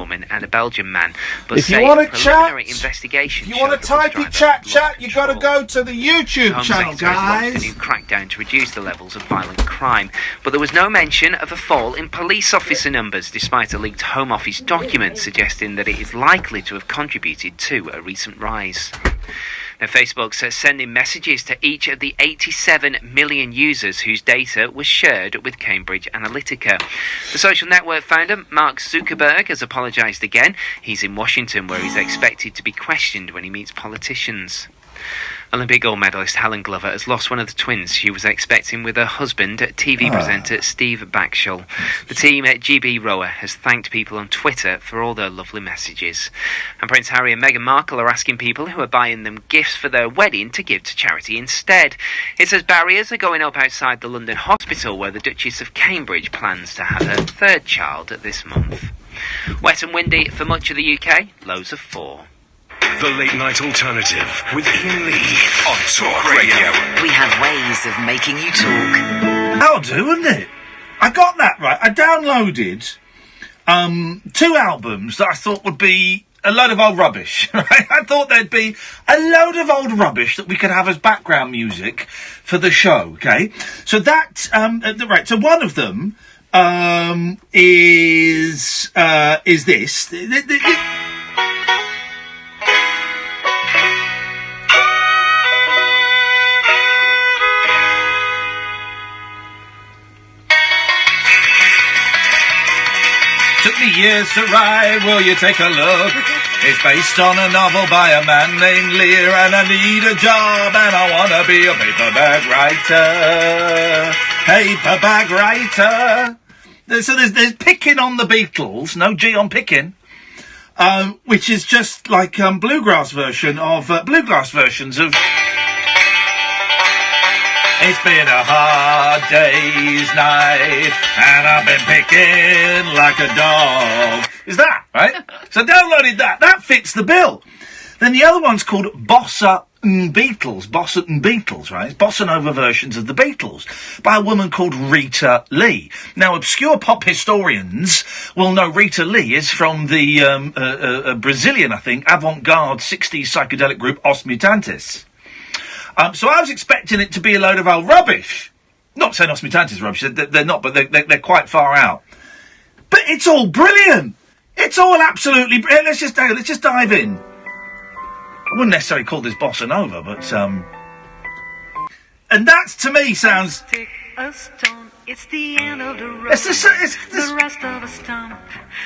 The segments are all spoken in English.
woman and a Belgian man. But if you want to chat, investigation. If you want to type it, chat, you got to go to the YouTube channel, guys. Launched a new crackdown to reduce the levels of violent crime, but there was no mention of a fall in police officer numbers, despite a leaked Home Office document suggesting that it is likely to have contributed to a recent rise. Now, Facebook's sending messages to each of the 87 million users whose data was shared with Cambridge Analytica. The social network founder, Mark Zuckerberg, has apologised again. He's in Washington, where he's expected to be questioned when he meets politicians. Olympic gold medalist Helen Glover has lost one of the twins she was expecting with her husband, TV presenter Steve Backshall. The team at GB Rower has thanked people on Twitter for all their lovely messages. And Prince Harry and Meghan Markle are asking people who are buying them gifts for their wedding to give to charity instead. It says barriers are going up outside the London hospital where the Duchess of Cambridge plans to have her third child this month. Wet and windy for much of the UK, lows of 4. The Late Night Alternative with Iain Lee on talkRADIO. We have ways of making you talk. That'll do, wouldn't it? I got that right. I downloaded 2 albums that I thought would be a load of old rubbish. Right? I thought there'd be a load of old rubbish that we could have as background music for the show. Okay, so that right. So one of them is this. Took me years to write, will you take a look? It's based on a novel by a man named Lear, and I need a job, and I want to be a paperback writer. Paperback writer. So there's Picking on the Beatles, no G on Picking, which is just like bluegrass versions of... It's been a hard day's night, and I've been picking like a dog. Is that, right? So I downloaded that. That fits the bill. Then the other one's called Bossa and Beatles, right? It's bossa nova versions of the Beatles by a woman called Rita Lee. Now, obscure pop historians will know Rita Lee is from the Brazilian, I think, avant-garde 60s psychedelic group Os Mutantes. So I was expecting it to be a load of old rubbish. Not saying Os Mutantes rubbish, they're not, but they're quite far out. But it's all brilliant. It's all absolutely brilliant. Let's just dive in. I wouldn't necessarily call this bossa nova, but and that to me sounds. It's the end of the road. It's the rest of a stump.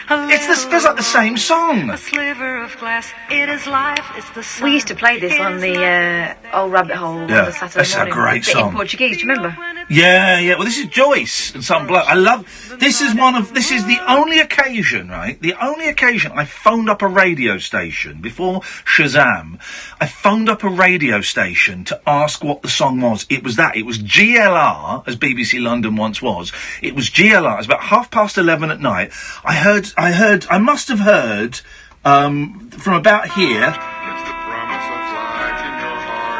Feels like the same song. A sliver of glass. It is life. It's the sun. We used to play this on the old Rabbit Hole on the Saturday that's morning. A great song. In Portuguese, do you remember? Yeah. Well, this is Joyce and some bloke. I love. This is the only occasion, right? The only occasion I phoned up a radio station before Shazam. I phoned up a radio station to ask what the song was. It was GLR, as BBC London once was. It was GLR. It was about 11:30 at night. I must have heard from about here.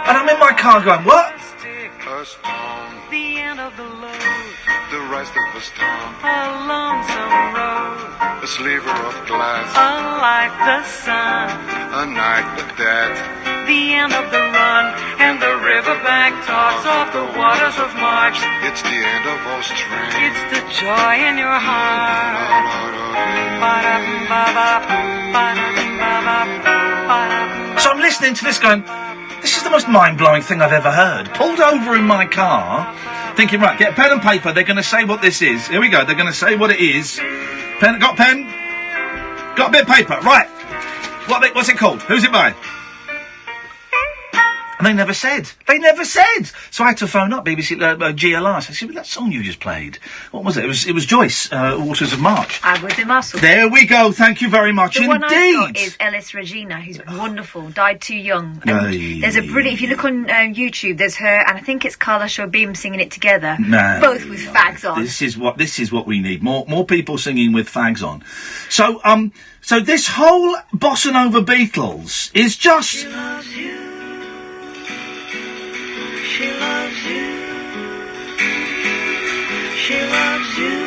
And I'm in my car going, what? The end of the load. The rest of us down. A lonesome road. A sliver of glass. A life, the sun. A night, the dead. The end of the run. And the riverbank talks of the waters of March. It's the end of all strength. It's the joy in your heart. So I'm listening to this going, this is the most mind-blowing thing I've ever heard. Pulled over in my car, thinking, right, get a pen and paper, they're going to say what this is. Here we go, they're going to say what it is. Got a pen? Got a bit of paper, right. What's it called? Who's it by? And they never said. So I had to phone up BBC GLR. I said, that song you just played, what was it? It was Joyce, Waters of March. I would be muscle. There we go. Thank you very much indeed. The one I got is Ellis Regina, who's wonderful, died too young. And there's a brilliant, if you look on YouTube, there's her, and I think it's Carla Shobim singing it together. No. Both with fags on. This is what we need. More people singing with fags on. So this whole Bossa Nova Beatles is just... She loves you. She loves you. She loves you.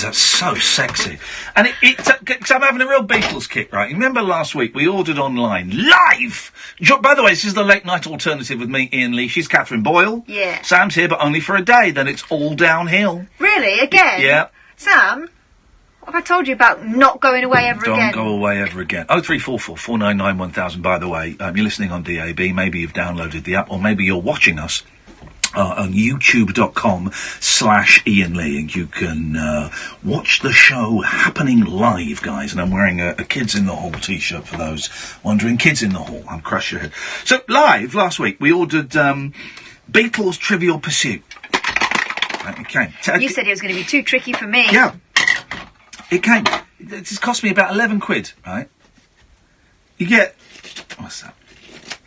that's so sexy. And because I'm having a real Beatles kick, right? You remember last week we ordered online, live! By the way, this is the late night alternative with me, Iain Lee. She's Catherine Boyle. Yeah. Sam's here, but only for a day, then it's all downhill. Really? Again? Yeah. Sam, what have I told you about not going away ever again? Don't go away ever again. 0344 499 1000, by the way. You're listening on DAB, maybe you've downloaded the app, or maybe you're watching us on youtube.com/Iain Lee, and you can watch the show happening live, guys. And I'm wearing a Kids in the Hall t-shirt for those wondering. Kids in the Hall, I'm crush your head. So, live, last week, we ordered Beatles Trivial Pursuit. It came. You said it was going to be too tricky for me. Yeah. It came. It just cost me about 11 quid, right? You get, what's that?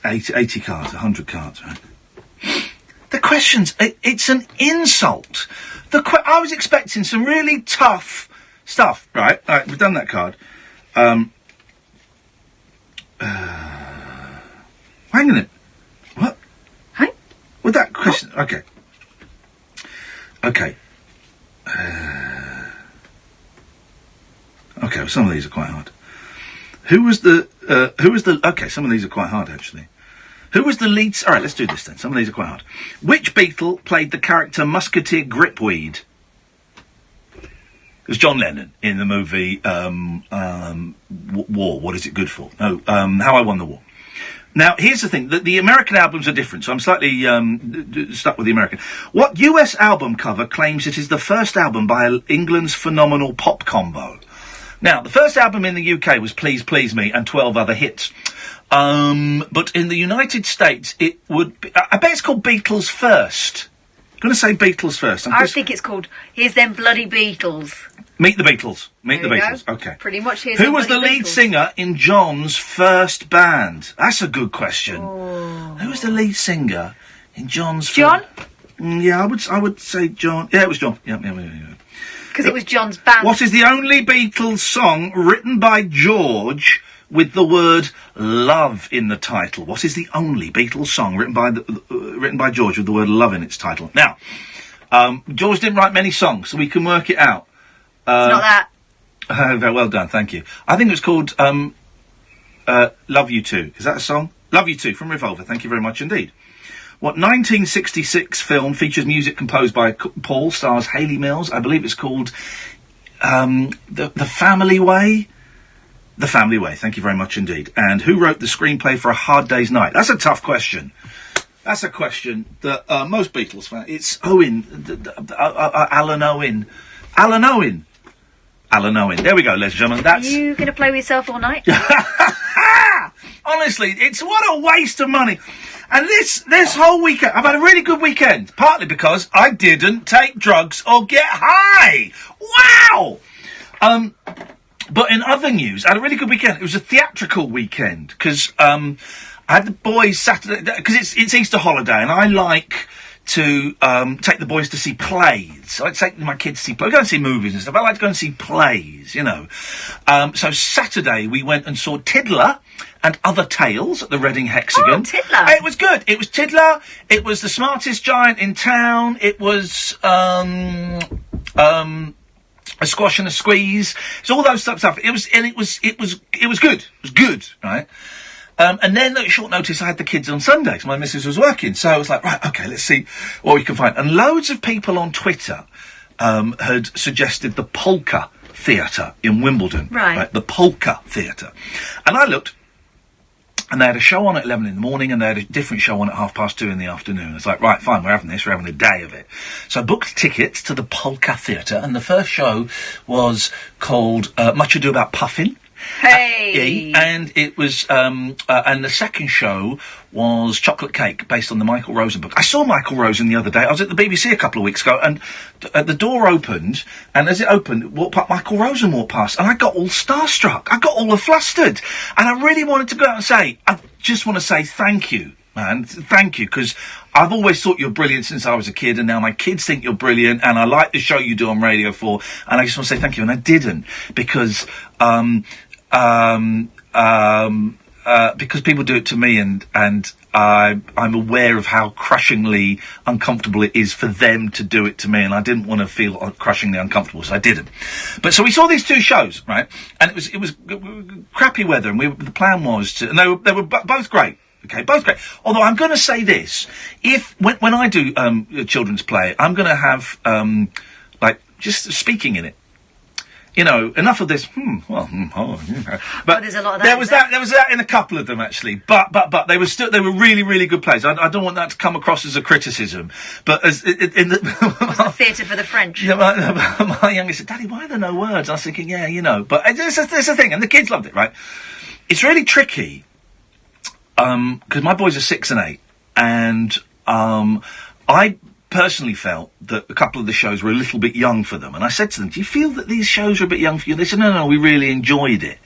80 cards, 100 cards, right? The questions, it's an insult. I was expecting some really tough stuff, right? All right, we've done that card. Hang on a minute. What? Huh? With that question, okay. Okay. Okay, well, some of these are quite hard. Okay, some of these are quite hard, actually. Who was the lead... All right, let's do this then. Some of these are quite hard. Which Beatle played the character Musketeer Gripweed? It was John Lennon in the movie War. What is it good for? No, How I Won the War. Now, here's the thing. The American albums are different, so I'm slightly stuck with the American. What US album cover claims it is the first album by England's phenomenal pop combo? Now, the first album in the UK was Please Please Me and 12 other hits. But in the United States, it would be... I bet it's called Beatles First. I'm going to say Beatles First. I think it's called Here's Them Bloody Beatles. Meet the Beatles. Meet the There you Beatles. go. Okay. Pretty much Here's Who Them was the Bloody lead Beatles. singer in John's first band? That's a good question. Oh. Who was the lead singer in John's... John? Yeah, I would say John. Yeah, it was John. Yeah. Because it was John's band. What is the only Beatles song written by George with the word love in the title? What is the only Beatles song written by George with the word love in its title? Now, George didn't write many songs, so we can work it out. It's not that. Very well done, thank you. I think it was called Love You Too. Is that a song? Love You Too from Revolver. Thank you very much indeed. What 1966 film features music composed by Paul, stars Hayley Mills? I believe it's called The Family Way. The Family Way. Thank you very much indeed. And who wrote the screenplay for A Hard Day's Night? That's a tough question. That's a question that most Beatles fans... It's Owen. Alan Owen. Alan Owen. Alan Owen. There we go, ladies and gentlemen. That's... Are you going to play with yourself all night? Honestly, what a waste of money. And this whole weekend, I've had a really good weekend. Partly because I didn't take drugs or get high. Wow! But in other news, I had a really good weekend. It was a theatrical weekend, because I had the boys Saturday... Because it's Easter holiday, and I like to take the boys to see plays. I like to take my kids to see plays. I go and see movies and stuff. I like to go and see plays, you know. So Saturday, we went and saw Tiddler and Other Tales at the Reading Hexagon. Oh, Tiddler. It was good. It was Tiddler. It was the smartest giant in town. It was a squash and a squeeze. It's all those types of stuff. It was good. It was good, right? And then at short notice, I had the kids on Sunday, because my missus was working. So I was like, right, okay, let's see what we can find. And loads of people on Twitter had suggested the Polka Theatre in Wimbledon. Right. The Polka Theatre. And I looked, and they had a show on at 11 in the morning, and they had a different show on at 2:30 in the afternoon. It's like, right, fine, we're having this, we're having a day of it. So I booked tickets to the Polka Theatre, and the first show was called Much Ado About Puffin. Hey! And it was, and the second show was Chocolate Cake, based on the Michael Rosen book. I saw Michael Rosen the other day. I was at the BBC a couple of weeks ago, and the door opened, and as it opened, Michael Rosen walked past, and I got all starstruck. I got all flustered. And I really wanted to go out and say, I just want to say thank you, man. Thank you, because I've always thought you're brilliant since I was a kid, and now my kids think you're brilliant, and I like the show you do on Radio 4, and I just want to say thank you. And I didn't, because, because people do it to me, and I'm aware of how crushingly uncomfortable it is for them to do it to me, and I didn't want to feel crushingly uncomfortable, so I didn't. But so we saw these two shows, right? And it was crappy weather, and the plan was to, and they were both great. Okay, both great. Although I'm going to say this: when I do children's play, I'm going to have just speaking in it. You know, enough of this. But there's a lot of that. There was that in a couple of them actually. But they were really, really good plays. I don't want that to come across as a criticism. But as in the what's the theatre for the French? Yeah, my youngest said, "Daddy, why are there no words?" I was thinking, yeah, you know. But there's a thing, and the kids loved it, right? It's really tricky. Because my boys are 6 and 8, and I personally felt that a couple of the shows were a little bit young for them. And I said to them, "Do you feel that these shows are a bit young for you?" They said, "No, we really enjoyed it."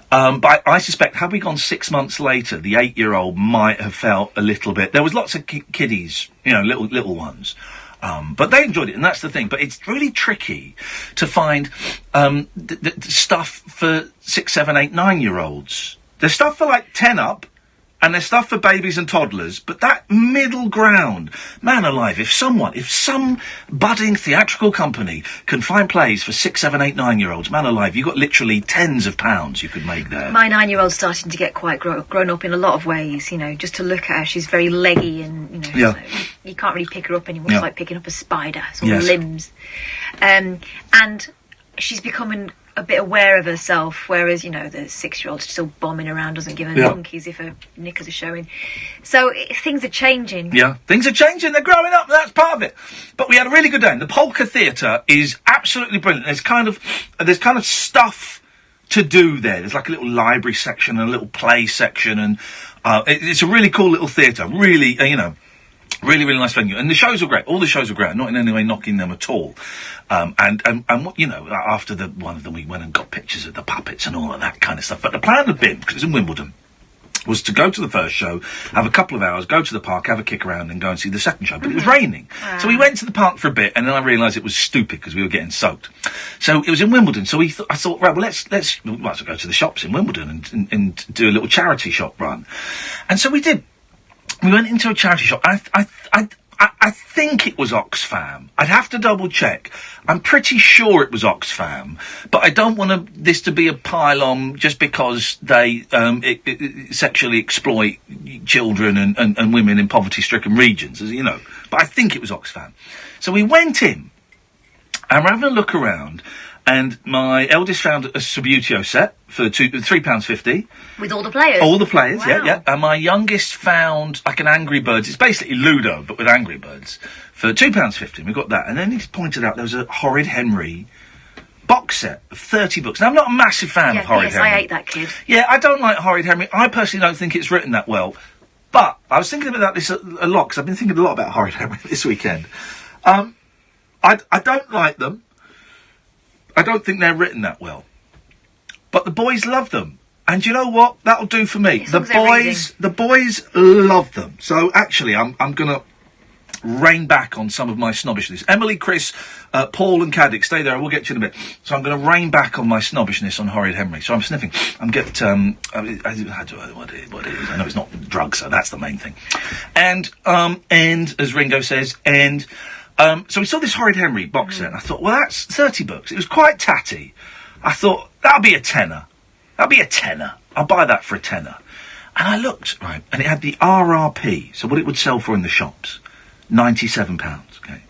But I suspect, had we gone 6 months later, the 8-year-old might have felt a little bit. There was lots of kiddies, you know, little ones. But they enjoyed it, and that's the thing. But it's really tricky to find the stuff for 6, 7, 8, 9-year-olds. There's stuff for like 10 up. And there's stuff for babies and toddlers, but that middle ground, man alive, if some budding theatrical company can find plays for 6, 7, 8, 9-year-olds, man alive, you've got literally tens of pounds you could make there. My 9-year-old's starting to get quite grown up in a lot of ways, you know, just to look at her, she's very leggy and, you know, yeah. So you can't really pick her up anymore, Yeah. It's like picking up a spider, it's all Yes. limbs. And she's becoming a bit aware of herself, whereas, you know, the 6-year-old's still bombing around, doesn't give her monkeys if her knickers are showing. So things are changing. Yeah, things are changing, they're growing up, that's part of it. But we had a really good day, and the Polka Theatre is absolutely brilliant. There's kind of stuff to do there. There's like a little library section and a little play section, and it's a really cool little theatre, really, you know, really, really nice venue. And the shows are great. All the shows are great. Not in any way knocking them at all. And you know, after one of them, we went and got pictures of the puppets and all of that kind of stuff. But the plan had been, because it was in Wimbledon, was to go to the first show, have a couple of hours, go to the park, have a kick around and go and see the second show. But it was raining. So we went to the park for a bit, and then I realised it was stupid because we were getting soaked. So it was in Wimbledon. So I thought, right, well, let's go to the shops in Wimbledon and do a little charity shop run. And so we did. We went into a charity shop. I think it was Oxfam. I'd have to double check. I'm pretty sure it was Oxfam, but I don't want this to be a pile-on just because they sexually exploit children and women in poverty-stricken regions, as you know. But I think it was Oxfam. So we went in, and we're having a look around, and my eldest found a Subbuteo set for £3.50. With all the players? All the players, Wow. yeah. And my youngest found like an Angry Birds. It's basically Ludo, but with Angry Birds, for £2.50. We got that. And then he pointed out there was a Horrid Henry box set of 30 books. Now, I'm not a massive fan of Horrid Henry. I ate that kid. Yeah, I don't like Horrid Henry. I personally don't think it's written that well. But I was thinking about this a lot, because I've been thinking a lot about Horrid Henry this weekend. I don't like them. I don't think they're written that well. But the boys love them. And you know what? That'll do for me. The boys love them. So actually, I'm going to rein back on some of my snobbishness. Emily, Chris, Paul and Caddick, stay there. We'll get to you in a bit. So I'm going to rein back on my snobbishness on Horrid Henry. So I'm sniffing. What it is. I know it's not drugs, so that's the main thing. And as Ringo says, so we saw this Horrid Henry box set, and I thought, well, that's 30 books. It was quite tatty. I thought, that'll be a tenner. I'll buy that for a tenner. And I looked, right, and it had the RRP, so what it would sell for in the shops, £97, okay.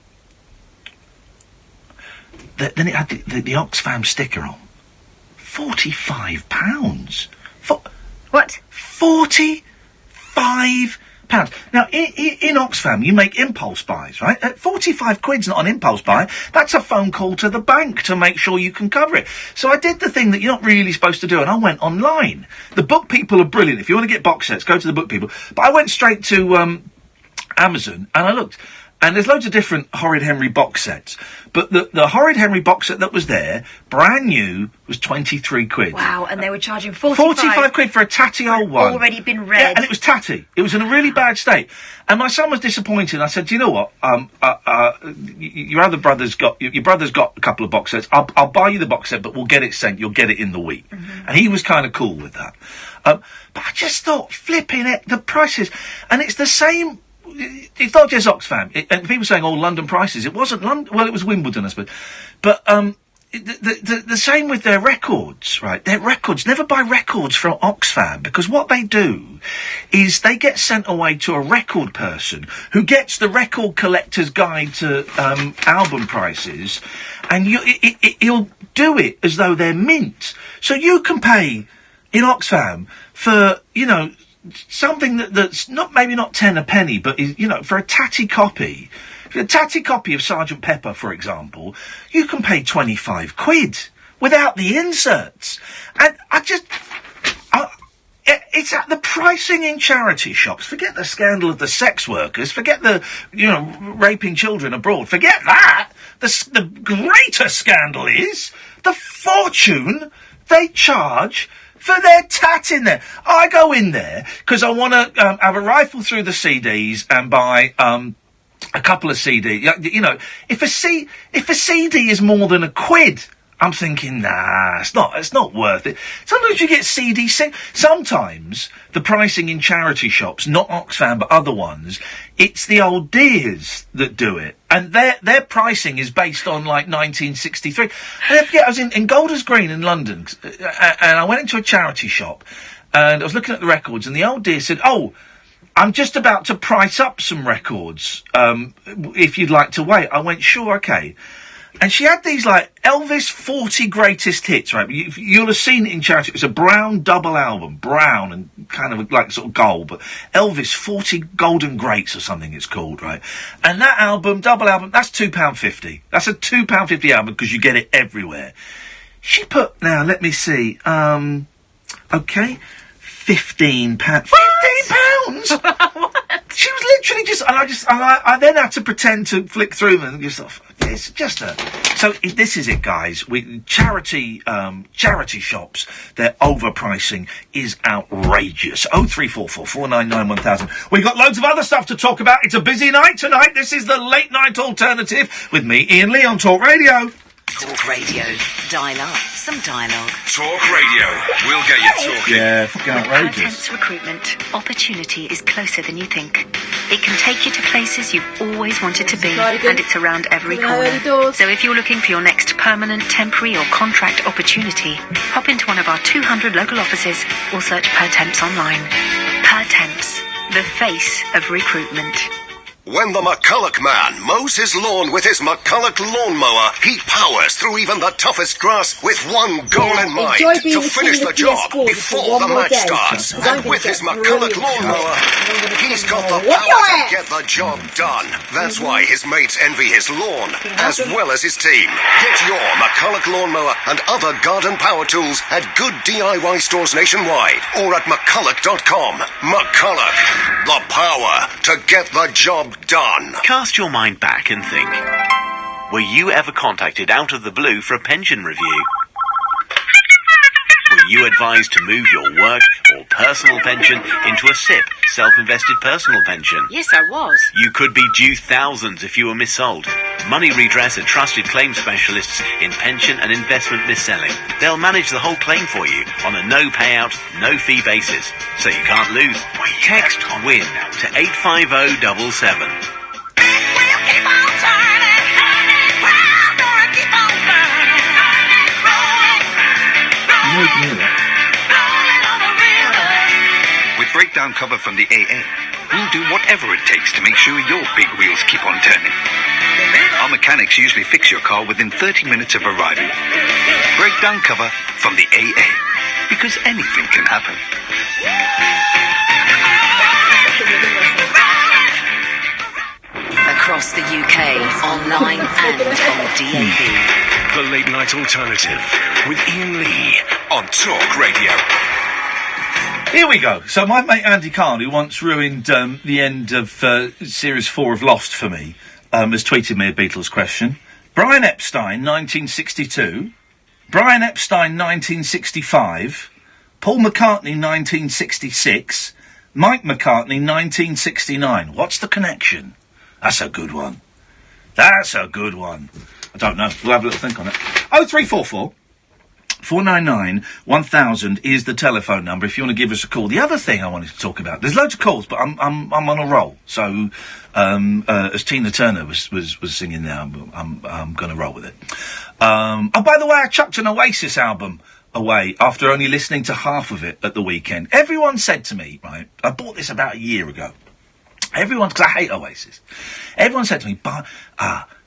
Then it had the Oxfam sticker on, £45. What? £45. Now, in Oxfam, you make impulse buys, right? At 45 quid's not an impulse buy. That's a phone call to the bank to make sure you can cover it. So I did the thing that you're not really supposed to do, and I went online. The book people are brilliant. If you want to get box sets, go to the book people. But I went straight to Amazon, and I looked. And there's loads of different Horrid Henry box sets. But the Horrid Henry box set that was there, brand new, was 23 quid. Wow, and they were charging 45 quid for a tatty old one. Already been read. Yeah, and it was tatty. It was in a really bad state. And my son was disappointed. I said, do you know what? Your brother's got a couple of box sets. I'll buy you the box set, but we'll get it sent. You'll get it in the week. Mm-hmm. And he was kind of cool with that. But I just thought, flipping it, the prices. And it's the same... It's not just Oxfam. And people saying, London prices. It wasn't London. Well, it was Wimbledon, I suppose. But the same with their records, right? Their records. Never buy records from Oxfam, because what they do is they get sent away to a record person who gets the record collector's guide to album prices, and he'll do it as though they're mint. So you can pay in Oxfam for, something that's maybe not 10 a penny, but is, for a tatty copy. For a tatty copy of Sergeant Pepper, for example, you can pay 25 quid without the inserts. And it's at the pricing in charity shops. Forget the scandal of the sex workers. Forget the, raping children abroad. Forget that. The greater scandal is the fortune they charge for their tat in there. I go in there because I want to have a rifle through the CDs and buy a couple of CDs. If a CD is more than £1, I'm thinking, nah, it's not worth it. Sometimes you get CDs. Sometimes the pricing in charity shops, not Oxfam but other ones, it's the old dears that do it. And their pricing is based on, 1963. And I forget, I was in Golders Green in London, and I went into a charity shop, and I was looking at the records, and the old dear said, I'm just about to price up some records, if you'd like to wait. I went, sure, okay. And she had these, Elvis 40 greatest hits, right? You'll have seen it in charity. It's a brown double album, brown and kind of sort of gold, but Elvis 40 Golden Greats or something it's called, right? And that album, double album, that's £2.50. That's a £2.50 album because you get it everywhere. She put, now, let me see, okay, £15. £15?! She was literally I then had to pretend to flick through them and just thought, it's just so this is it, guys. Charity shops, their overpricing is outrageous. 0344 499 1000. We've got loads of other stuff to talk about. It's a busy night tonight. This is the late night alternative with me, Iain Lee, on Talk Radio. Talk Radio. Dial up some dialogue. Talk Radio. We'll get you talking. Yeah, fucking outrageous. Intense recruitment. Opportunity is closer than you think. It can take you to places you've always wanted to be, and it's around every corner. So if you're looking for your next permanent, temporary or contract opportunity, hop into one of our 200 local offices or search Per Temps online. Per Temps, the face of recruitment. When the McCulloch man mows his lawn with his McCulloch lawnmower, he powers through even the toughest grass with one goal in mind, to finish the job before the match starts. And with his McCulloch lawnmower, he's got the power to get the job done. That's why his mates envy his lawn, as well as his team. Get your McCulloch lawnmower and other garden power tools at good DIY stores nationwide, or at McCulloch.com. McCulloch, the power to get the job done. Cast your mind back and think. Were you ever contacted out of the blue for a pension review? Were you advised to move your work or personal pension into a SIP, self-invested personal pension? Yes, I was. You could be due thousands if you were missold. Money Redress are trusted claim specialists in pension and investment mis-selling. They'll manage the whole claim for you on a no payout, no fee basis, so you can't lose. Text WIN to 85077. With breakdown cover from the AA, we'll do whatever it takes to make sure your big wheels keep on turning. Our mechanics usually fix your car within 30 minutes of arriving. Breakdown cover from the AA, because anything can happen. Across the UK, online and on DAB. The Late Night Alternative with Iain Lee on Talk Radio. Here we go. So my mate Andy Kahn, who once ruined the end of Series 4 of Lost for me, has tweeted me a Beatles question. Brian Epstein, 1962. Brian Epstein, 1965. Paul McCartney, 1966. Mike McCartney, 1969. What's the connection? That's a good one. That's a good one. I don't know. We'll have a little think on it. 0344 499 1000 is the telephone number if you want to give us a call. The other thing I wanted to talk about, there's loads of calls, but I'm on a roll. So, as Tina Turner was singing there, I'm going to roll with it. Oh, by the way, I chucked an Oasis album away after only listening to half of it at the weekend. Everyone said to me, right, I bought this about a year ago. Because I hate Oasis. Everyone said to me,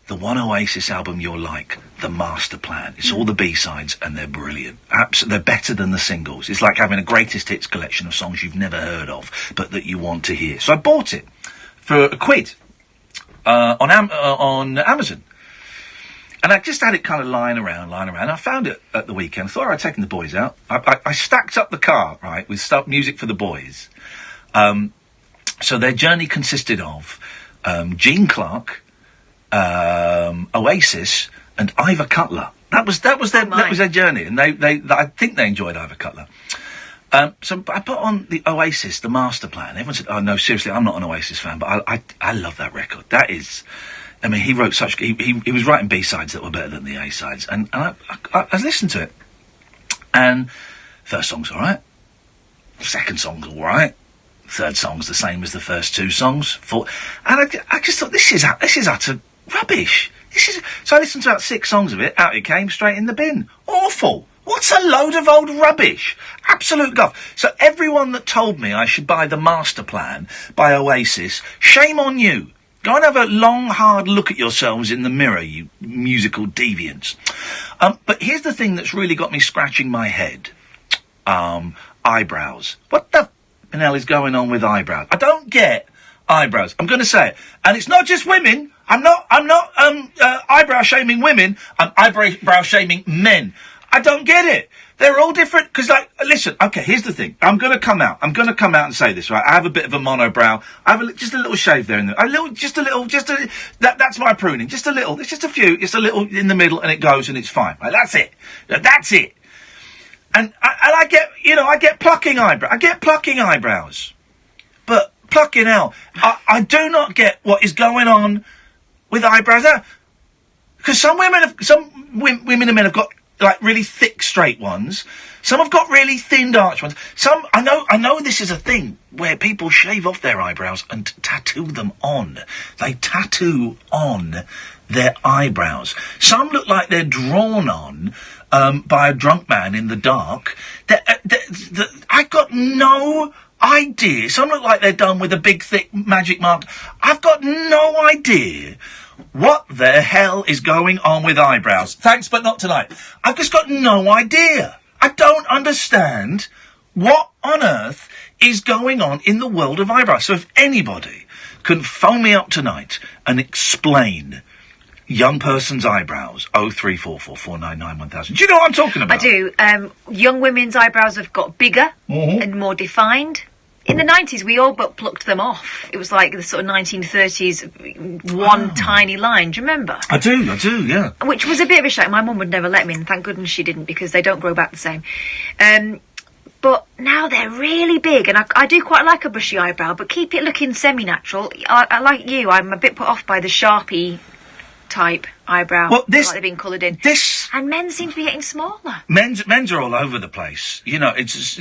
the one Oasis album you'll like, The Master Plan. It's all the B-sides, and they're brilliant. They're better than the singles. It's like having a greatest hits collection of songs you've never heard of, but that you want to hear. So I bought it for £1 on Amazon. And I just had it kind of lying around. I found it at the weekend. I thought I'd taken the boys out. I stacked up the car, right, with music for the boys. So their journey consisted of Gene Clark, Oasis, and Ivor Cutler. That was their journey, and I think they enjoyed Ivor Cutler. So I put on the Oasis, The Master Plan. Everyone said, "Oh no, seriously, I'm not an Oasis fan, but I love that record. That is, I mean, he wrote such. He was writing B-sides that were better than the A-sides, and I listened to it, and first song's all right, second song's all right. Third song's the same as the first two songs. And I just thought, this is utter rubbish. So I listened to about 6 songs of it. Out it came, straight in the bin. Awful. What's a load of old rubbish? Absolute guff. So everyone that told me I should buy The Master Plan by Oasis, shame on you. Go and have a long, hard look at yourselves in the mirror, you musical deviants. But here's the thing that's really got me scratching my head. Eyebrows. What the hell is going on with eyebrows? I don't get eyebrows. I'm going to say it. And it's not just women. I'm not eyebrow shaming women. I'm eyebrow shaming men. I don't get it. They're all different. Because, listen, okay, here's the thing. I'm going to come out and say this, right? I have a bit of a monobrow. I have just a little shave there. That's my pruning. Just a little. It's just a few. It's a little in the middle and it goes and it's fine. Right? That's it. That's it. And I get plucking eyebrows. I get plucking eyebrows. But plucking out, I do not get what is going on with eyebrows. Because some women and men have got like really thick straight ones. Some have got really thin arch ones. Some I know this is a thing where people shave off their eyebrows and tattoo them on. They tattoo on their eyebrows. Some look like they're drawn on by a drunk man in the dark. I've got no idea. Some look like they're done with a big, thick magic mark. I've got no idea what the hell is going on with eyebrows. Thanks, but not tonight. I've just got no idea. I don't understand what on earth is going on in the world of eyebrows. So if anybody can phone me up tonight and explain young person's eyebrows, 0344 499 1000. Do you know what I'm talking about? I do. Young women's eyebrows have got bigger and more defined. In the 90s, we all but plucked them off. It was like the sort of 1930s, tiny line. Do you remember? I do, yeah. Which was a bit of a shame. My mum would never let me, and thank goodness she didn't, because they don't grow back the same. But now they're really big, and I do quite like a bushy eyebrow, but keep it looking semi-natural. I like you, I'm a bit put off by the Sharpie type eyebrow. Well, like they've been coloured in. And men seem to be getting smaller. Men's are all over the place. You know, it's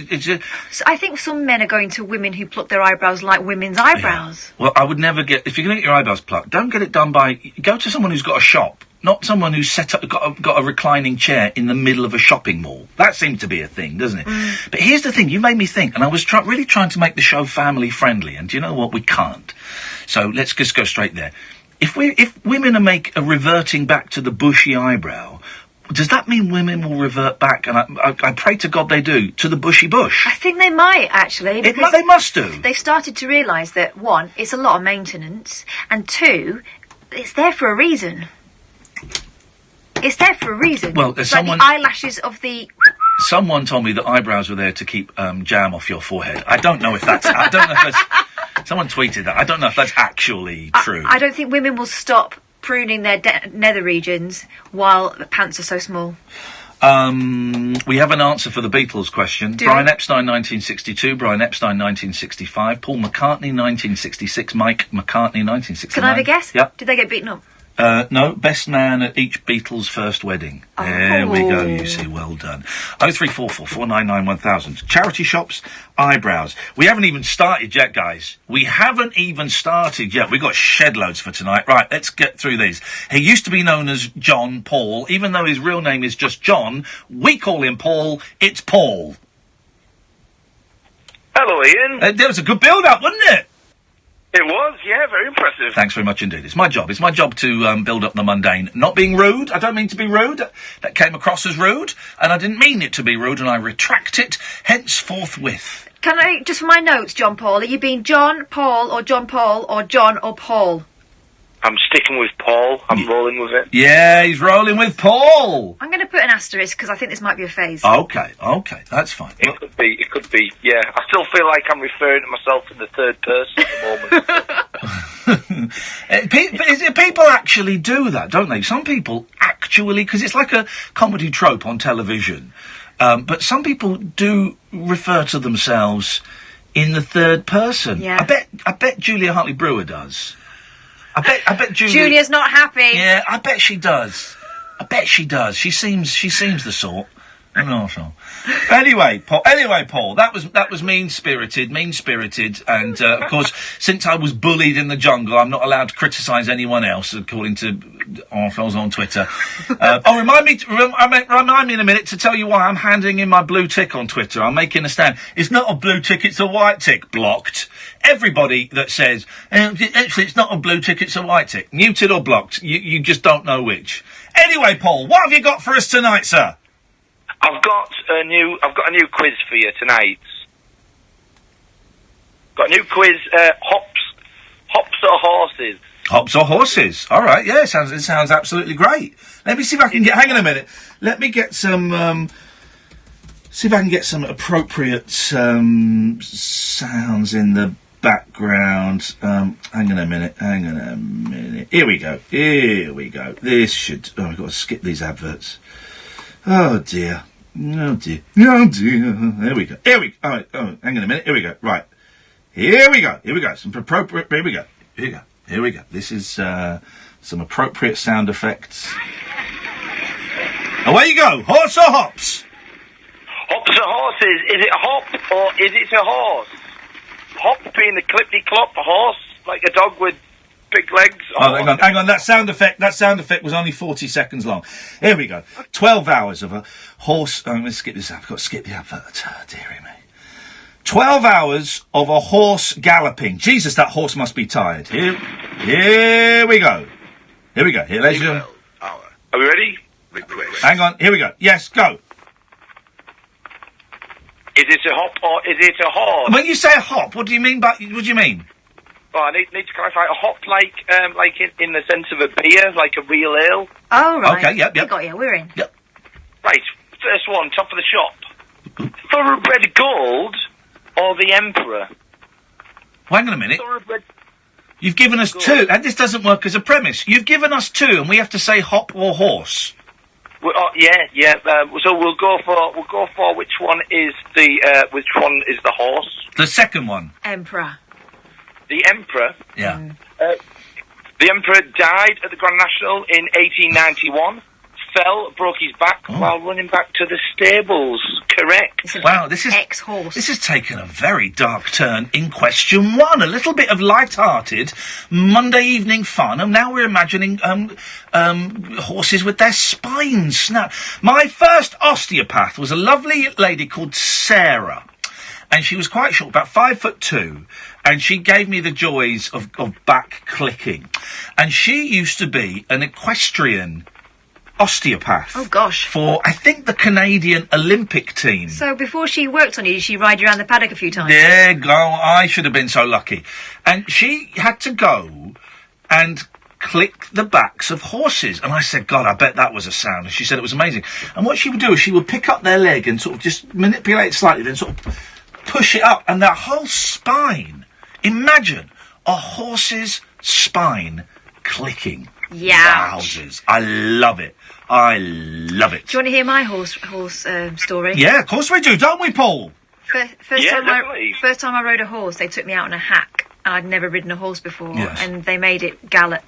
So I think some men are going to women who pluck their eyebrows like women's eyebrows. Yeah. Well, I would never if you're going to get your eyebrows plucked, don't get it done go to someone who's got a shop, not someone who's got a reclining chair in the middle of a shopping mall. That seems to be a thing, doesn't it? But here's the thing, you made me think, and I was really trying to make the show family friendly, and do you know what? We can't. So let's just go straight there. If women are reverting back to the bushy eyebrow, does that mean women will revert back, and I pray to God they do, to the bushy bush? I think they might, actually. They must do. They've started to realise that, 1, it's a lot of maintenance, and 2, it's there for a reason. It's there for a reason. Well, it's like the eyelashes of the... Someone told me that eyebrows were there to keep jam off your forehead. I don't know if that's... Someone tweeted that. I don't know if that's actually true. I don't think women will stop pruning their nether regions while the pants are so small. We have an answer for the Beatles question. Brian Epstein, 1962. Brian Epstein, 1965. Paul McCartney, 1966. Mike McCartney, 1969. Can I have a guess? Yep. Did they get beaten up? No, best man at each Beatles' first wedding. Oh. There we go, you see, well done. 0344 499 1000. Charity shops, eyebrows. We haven't even started yet, guys. We haven't even started yet. We've got shed loads for tonight. Right, let's get through these. He used to be known as John Paul. Even though his real name is just John, we call him Paul. It's Paul. Hello, Ian. There was a good build-up, wasn't it? It was, yeah, very impressive. Thanks very much indeed. It's my job. It's my job to build up the mundane. Not being rude. I don't mean to be rude. That came across as rude, and I didn't mean it to be rude, and I retract it henceforthwith. Can I, just for my notes, John Paul, are you being John Paul or John Paul or John or Paul? I'm sticking with Paul. I'm rolling with it. Yeah, he's rolling with Paul. I'm going to put an asterisk because I think this might be a phase. Okay, that's fine. It could be, yeah. I still feel like I'm referring to myself in the third person at the moment. People actually do that, don't they? Some people actually, because it's like a comedy trope on television, but some people do refer to themselves in the third person. Yeah. I bet Julia Hartley-Brewer does. I bet Julia's not happy. Yeah, I bet she does. She seems the sort. Anyway, Paul, that was mean-spirited, and of course, since I was bullied in the jungle, I'm not allowed to criticise anyone else, according to arseholes on Twitter. Remind me in a minute to tell you why I'm handing in my blue tick on Twitter. I'm making a stand. It's not a blue tick, it's a white tick. Blocked. Everybody that says, actually, it's not a blue tick, it's a white tick. Muted or blocked. You just don't know which. Anyway, Paul, what have you got for us tonight, sir? I've got a new quiz for you tonight. Got a new quiz, hops or horses? Hops or horses? All right, yeah, it sounds absolutely great. Let me see if I can hang on a minute. Let me get some, see if I can get some appropriate, sounds in the background. Hang on a minute. Here we go. This should, I've got to skip these adverts. Oh dear. There we go. All right. Oh, hang on a minute. Here we go. Right. Here we go. Some appropriate. Here we go. This is some appropriate sound effects. Away you go. Horse or hops? Hops or horses? Is it a hop or is it a horse? Hop being the clippity-clop, horse like a dog with big legs. Oh, hang on. That sound effect was only 40 seconds long. Here we go. 12 hours of a horse. Let's skip this. I've got to skip the advert. Dearie me. 12 hours of a horse galloping. Jesus, that horse must be tired. Here we go. Here, ladies and gentlemen. Are we ready? Hang on. Here we go. Yes, go. Is it a hop or is it a horse? When you say a hop, what do you mean? What do you mean? Oh, I need to clarify. A hop like in the sense of a beer, like a real ale. Oh, right. Okay, yep. We got you. We're in. Yep. Right, first one, top of the shop. Thoroughbred Gold or the Emperor? Hang on a minute. Thoroughbred. You've given us two, and this doesn't work as a premise. You've given us two, and we have to say hop or horse. Well, yeah. So we'll go for which one is the horse? The second one. Emperor. The Emperor. Yeah. The Emperor died at the Grand National in 1891. Broke his back while running back to the stables. Correct. Wow, this is ex-horse. This has taken a very dark turn in question one. A little bit of light-hearted Monday evening fun, and now we're imagining horses with their spines snapped. My first osteopath was a lovely lady called Sarah, and she was quite short, about 5'2", and she gave me the joys of back clicking, and she used to be an equestrian osteopath. Oh, gosh. For, I think, the Canadian Olympic team. So before she worked on you, did she ride you around the paddock a few times? There go. I should have been so lucky. And she had to go and click the backs of horses. And I said, God, I bet that was a sound. And she said it was amazing. And what she would do is she would pick up their leg and sort of just manipulate it slightly, then sort of push it up. And their whole spine Imagine a horse's spine clicking. Yeah. Wowzers. I love it. I love it. Do you want to hear my horse story? Yeah, of course we do, don't we, Paul? First time I rode a horse, they took me out on a hack, and I'd never ridden a horse before, and they made it gallop.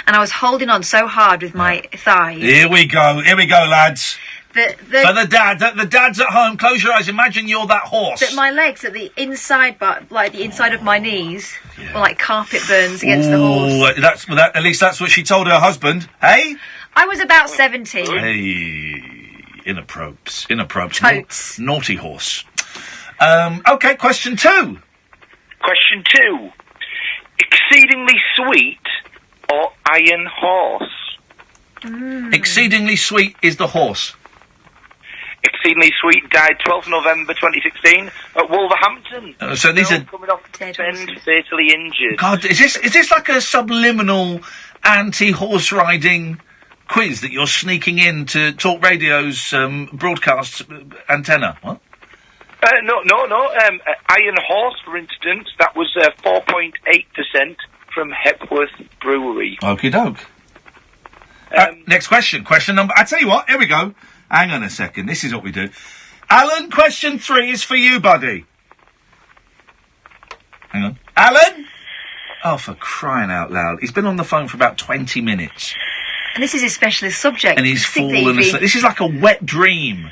And I was holding on so hard with my thighs. Here we go, lads. For the dads at home, close your eyes, imagine you're that horse. That my legs at the inside, the inside of my knees, were like carpet burns against the horse. At least that's what she told her husband, hey? I was about 17. Hey, inappropriate. Totes. Naughty horse. Okay, question 2. Question 2. Exceedingly sweet or iron horse? Exceedingly sweet is the horse. Exceedingly Sweet died 12th November 2016 at Wolverhampton. So these are coming off the bend, fatally injured. God, is this like a subliminal anti-horse riding quiz that you're sneaking in to Talk Radio's broadcast antenna? What? No. Iron Horse, for instance, that was 4.8% from Hepworth Brewery. Okie doke. Next question. Question number... I tell you what, here we go. Hang on a second. This is what we do. Alan, question 3 is for you, buddy. Hang on. Alan? Oh, for crying out loud. He's been on the phone for about 20 minutes. And this is his specialist subject. And he's fallen asleep. This is like a wet dream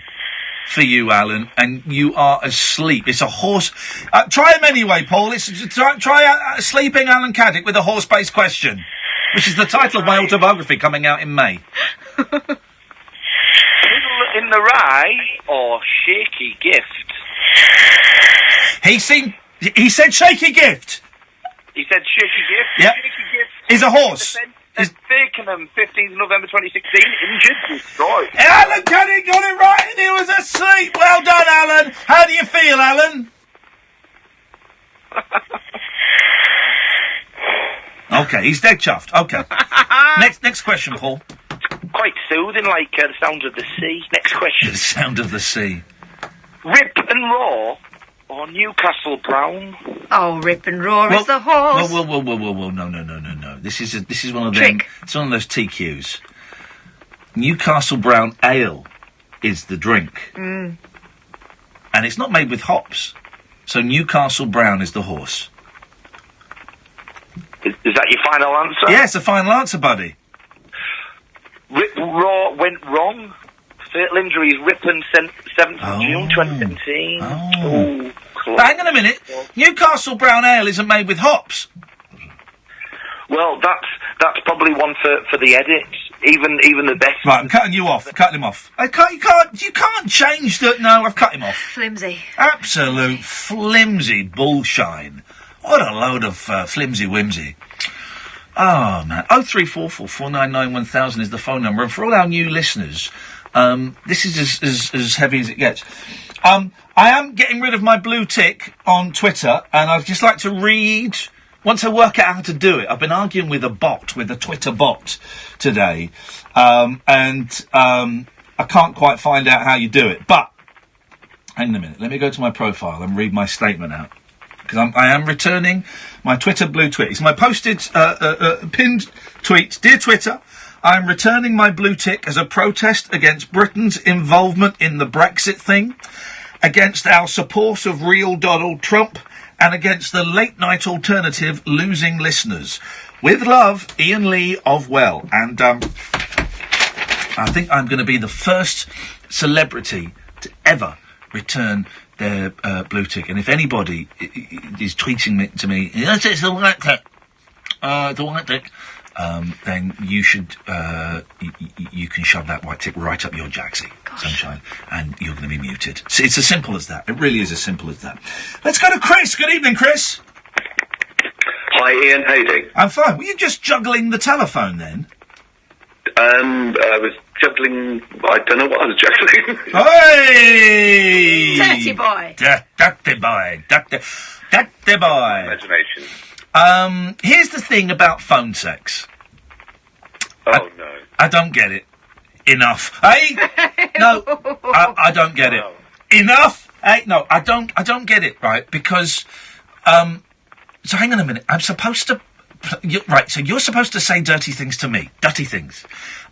for you, Alan, and you are asleep. It's a horse... try him anyway, Paul. Try Sleeping Alan Caddick with a horse-based question, which is the title of my autobiography coming out in May. In the Rye or Shaky Gift? He said Shaky Gift. He said Shaky Gift? Yep. Shaky Gift is a horse. At Fakenham, 15th November 2016, injured, destroyed. Alan Caddick got it right and he was asleep. Well done, Alan. How do you feel, Alan? Okay, he's dead chuffed. Okay. Next question, Paul. Quite soothing, like the sound of the sea. Next question. The sound of the sea. Rip and Raw or Newcastle Brown? Oh, Rip and Raw is the horse. Whoa, no. This is one of them. It's one of those TQs. Newcastle Brown Ale is the drink. And it's not made with hops. So Newcastle Brown is the horse. Is that your final answer? Yes, a final answer, buddy. Rip Raw went wrong. Fatal injuries, Ripon, 7th of June 2017. Hang on a minute. Newcastle Brown Ale isn't made with hops. Well, that's probably one for the edit. Even the best. Right, I'm cutting you off. Cutting him off. You can't change the... No, I've cut him off. Flimsy. Absolute flimsy bullshine. What a load of flimsy whimsy. Oh, man. 0344 499 1000 is the phone number. And for all our new listeners, this is as heavy as it gets. I am getting rid of my blue tick on Twitter, and I'd just like to read... Once I work out how to do it, I've been arguing with a Twitter bot today, and I can't quite find out how you do it. But, hang on a minute, let me go to my profile and read my statement out. Because I am returning my Twitter blue tweet. It's my posted, pinned tweet. Dear Twitter, I am returning my blue tick as a protest against Britain's involvement in the Brexit thing, against our support of real Donald Trump, and against the late-night alternative losing listeners. With love, Iain Lee of Well. And I think I'm going to be the first celebrity to ever return their blue tick. And if anybody is tweeting to me, yes, it's the white tick, then you should, you can shove that white tick right up your jacksie, sunshine, and you're going to be muted. So it's as simple as that. It really is as simple as that. Let's go to Chris. Good evening, Chris. Hi, Ian. How you doing? I'm fine. Were you just juggling the telephone then? I was juggling... I don't know what I was juggling. Hey! Dirty boy. Dirty boy. Dirty boy. Imagination. Here's the thing about phone sex. Oh, no. I don't get it. Enough. Hey? No, I don't get it. Enough? Hey, no, I don't get it, right? Because, So hang on a minute. I'm supposed to... Right, so you're supposed to say dirty things to me. Dirty things.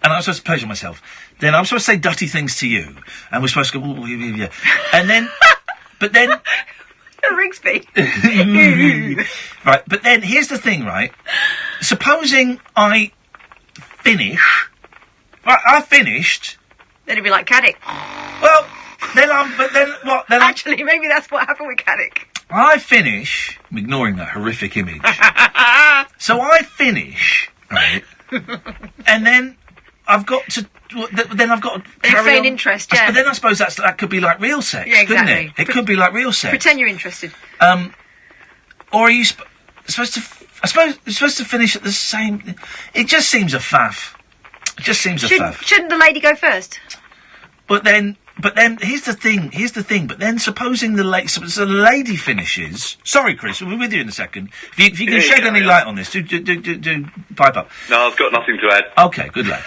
And I'm supposed to pleasure myself. Then I'm supposed to say dirty things to you. And we're supposed to go... Ooh, yeah. And then... But then... Rigsby. Right, but then here's the thing, right? Supposing I finish... Right, I finished... Then it'd be like Caddick. Well, then I'm... But then what? Then Actually, maybe that's what happened with Caddick. I finish... I'm ignoring that horrific image. So I finish, right? And then I've got to... Then I've got to carry on. Interest, yeah. But then I suppose that could be like real sex, yeah, exactly. couldn't it? It could be like real sex. Pretend you're interested. Or are you supposed to... I suppose you're supposed to finish at the same... It just seems a faff. It just seems a faff. Shouldn't the lady go first? But then here's the thing. But then supposing the lady finishes. Sorry, Chris, we'll be with you in a second. If you can shed any light on this, do pipe up. No, I've got nothing to add. Okay, good lad.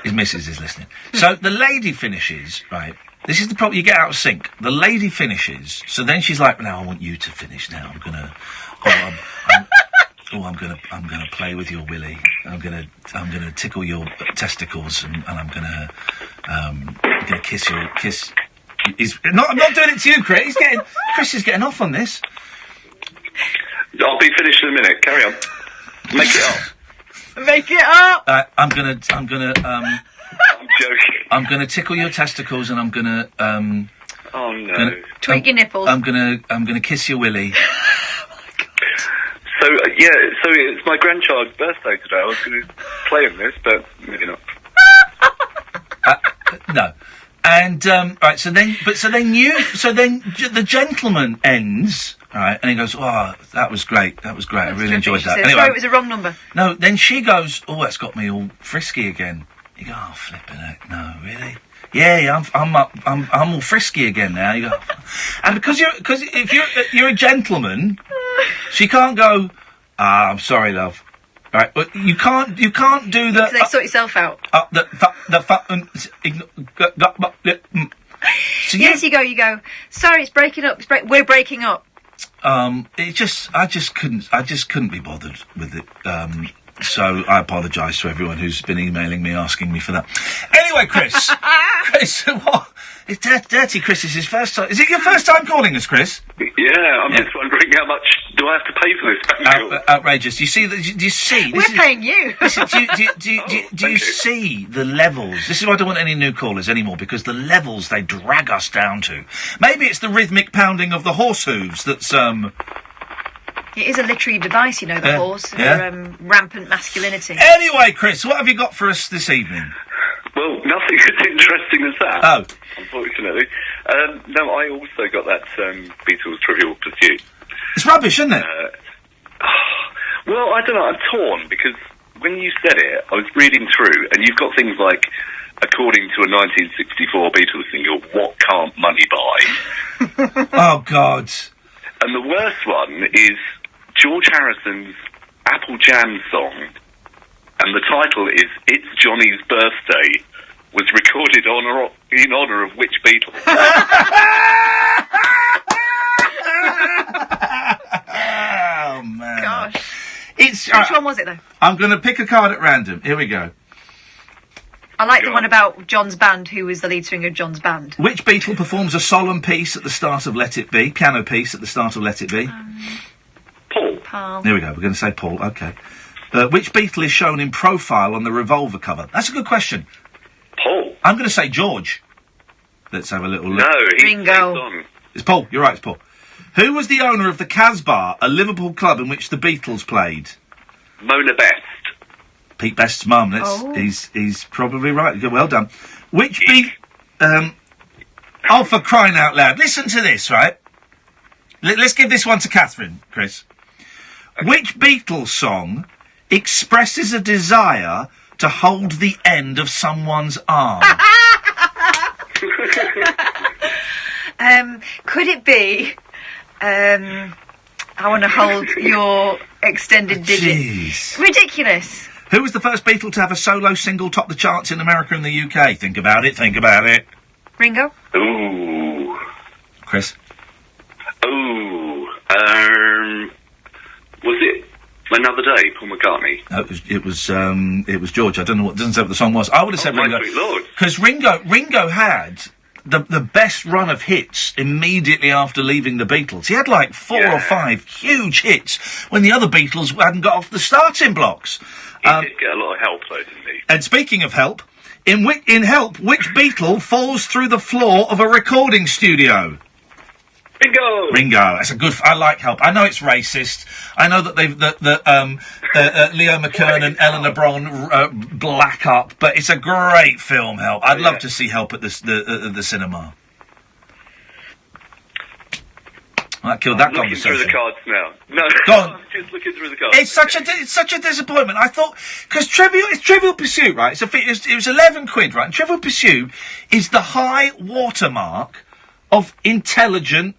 His missus is listening. So the lady finishes, right? This is the problem. You get out of sync. The lady finishes. So then she's like, "Now I want you to finish. Now I'm gonna play with your willy. I'm gonna tickle your testicles, and I'm gonna kiss. I'm not doing it to you, Chris. Chris is getting off on this. I'll be finished in a minute. Carry on. Make it up. Make it up. I'm gonna. I'm joking. I'm gonna tickle your testicles, and I'm gonna. Oh no. Tweak your nipples. I'm gonna kiss your willy. So it's my grandchild's birthday today. I was going to play in this, but maybe not. No. And right, so then the gentleman ends, right, and he goes, "Oh, that was great. I really enjoyed that." Anyway, sorry, it was a wrong number. No, then she goes, "Oh, that's got me all frisky again." You go, "Oh, flipping heck, no, really?" Yeah, I'm all frisky again now. You go, and because if you're a gentleman, she can't go, "I'm sorry, love." Right, but you can't do the... So they sort yourself out. So yes, you go, "Sorry, it's breaking up. We're breaking up." I just couldn't be bothered with it. So I apologise to everyone who's been emailing me asking me for that. Anyway, Chris, what? It's Dirty Chris is his first time. Is it your first time calling us, Chris? Yeah, I'm just wondering how much do I have to pay for this? Outrageous. Do you see? Do you see? We're paying you. Listen, do you see the levels? This is why I don't want any new callers anymore, because the levels they drag us down to. Maybe it's the rhythmic pounding of the horse hooves that's It is a literary device, the horse. Yeah. For, rampant masculinity. Anyway, Chris, what have you got for us this evening? Well, nothing as interesting as that. Oh. Unfortunately. No, I also got that Beatles Trivial Pursuit. It's rubbish, isn't it? Well, I don't know, I'm torn, because when you said it, I was reading through, and you've got things like, according to a 1964 Beatles single, "What Can't Money Buy?" Oh, God. And the worst one is George Harrison's Apple Jam song, and the title is "It's Johnny's Birthday," was recorded in honour of which Beatle? Oh, man. Gosh. Which one was it, though? I'm going to pick a card at random. Here we go. I like the one about John's band, who was the lead singer of John's band. Which Beatle performs a solemn piece at the start of Let It Be? Piano piece at the start of Let It Be? Paul. There we go. We're going to say Paul. Okay. Which Beatle is shown in profile on the Revolver cover? That's a good question. Paul. I'm going to say George. Let's have a little look. No, Ringo. It's Paul. You're right, it's Paul. Who was the owner of the Casbah, a Liverpool club in which the Beatles played? Mona Best. Pete Best's mum. He's probably right. Well done. Which oh, for crying out loud. Listen to this, right? Let's give this one to Catherine, Chris. Okay. Which Beatles song expresses a desire to hold the end of someone's arm? Could it be, I want to hold your extended digit. Jeez. Ridiculous. Who was the first Beatle to have a solo single top the charts in America and the UK? Think about it. Ringo? Ooh. Chris? Ooh. Another Day, Paul McCartney. It was George. I don't know doesn't say what the song was. I would have said My Ringo. sweet lord. Because Ringo had the best run of hits immediately after leaving the Beatles. He had like 4 or 5 huge hits when the other Beatles hadn't got off the starting blocks. He did get a lot of help, though, didn't he? And speaking of help, in Help, which Beatle falls through the floor of a recording studio? Ringo. That's a good. I like Help. I know it's racist. I know that Leo McKern and Eleanor Bron black up, but it's a great film. Help. I'd love to see Help at the cinema. That killed that conversation. Looking through the cards now. No, go on. I'm just looking through the cards. It's such a disappointment. I thought because Trivial Pursuit, right? It was 11 quid, right? And Trivial Pursuit is the high watermark of intelligent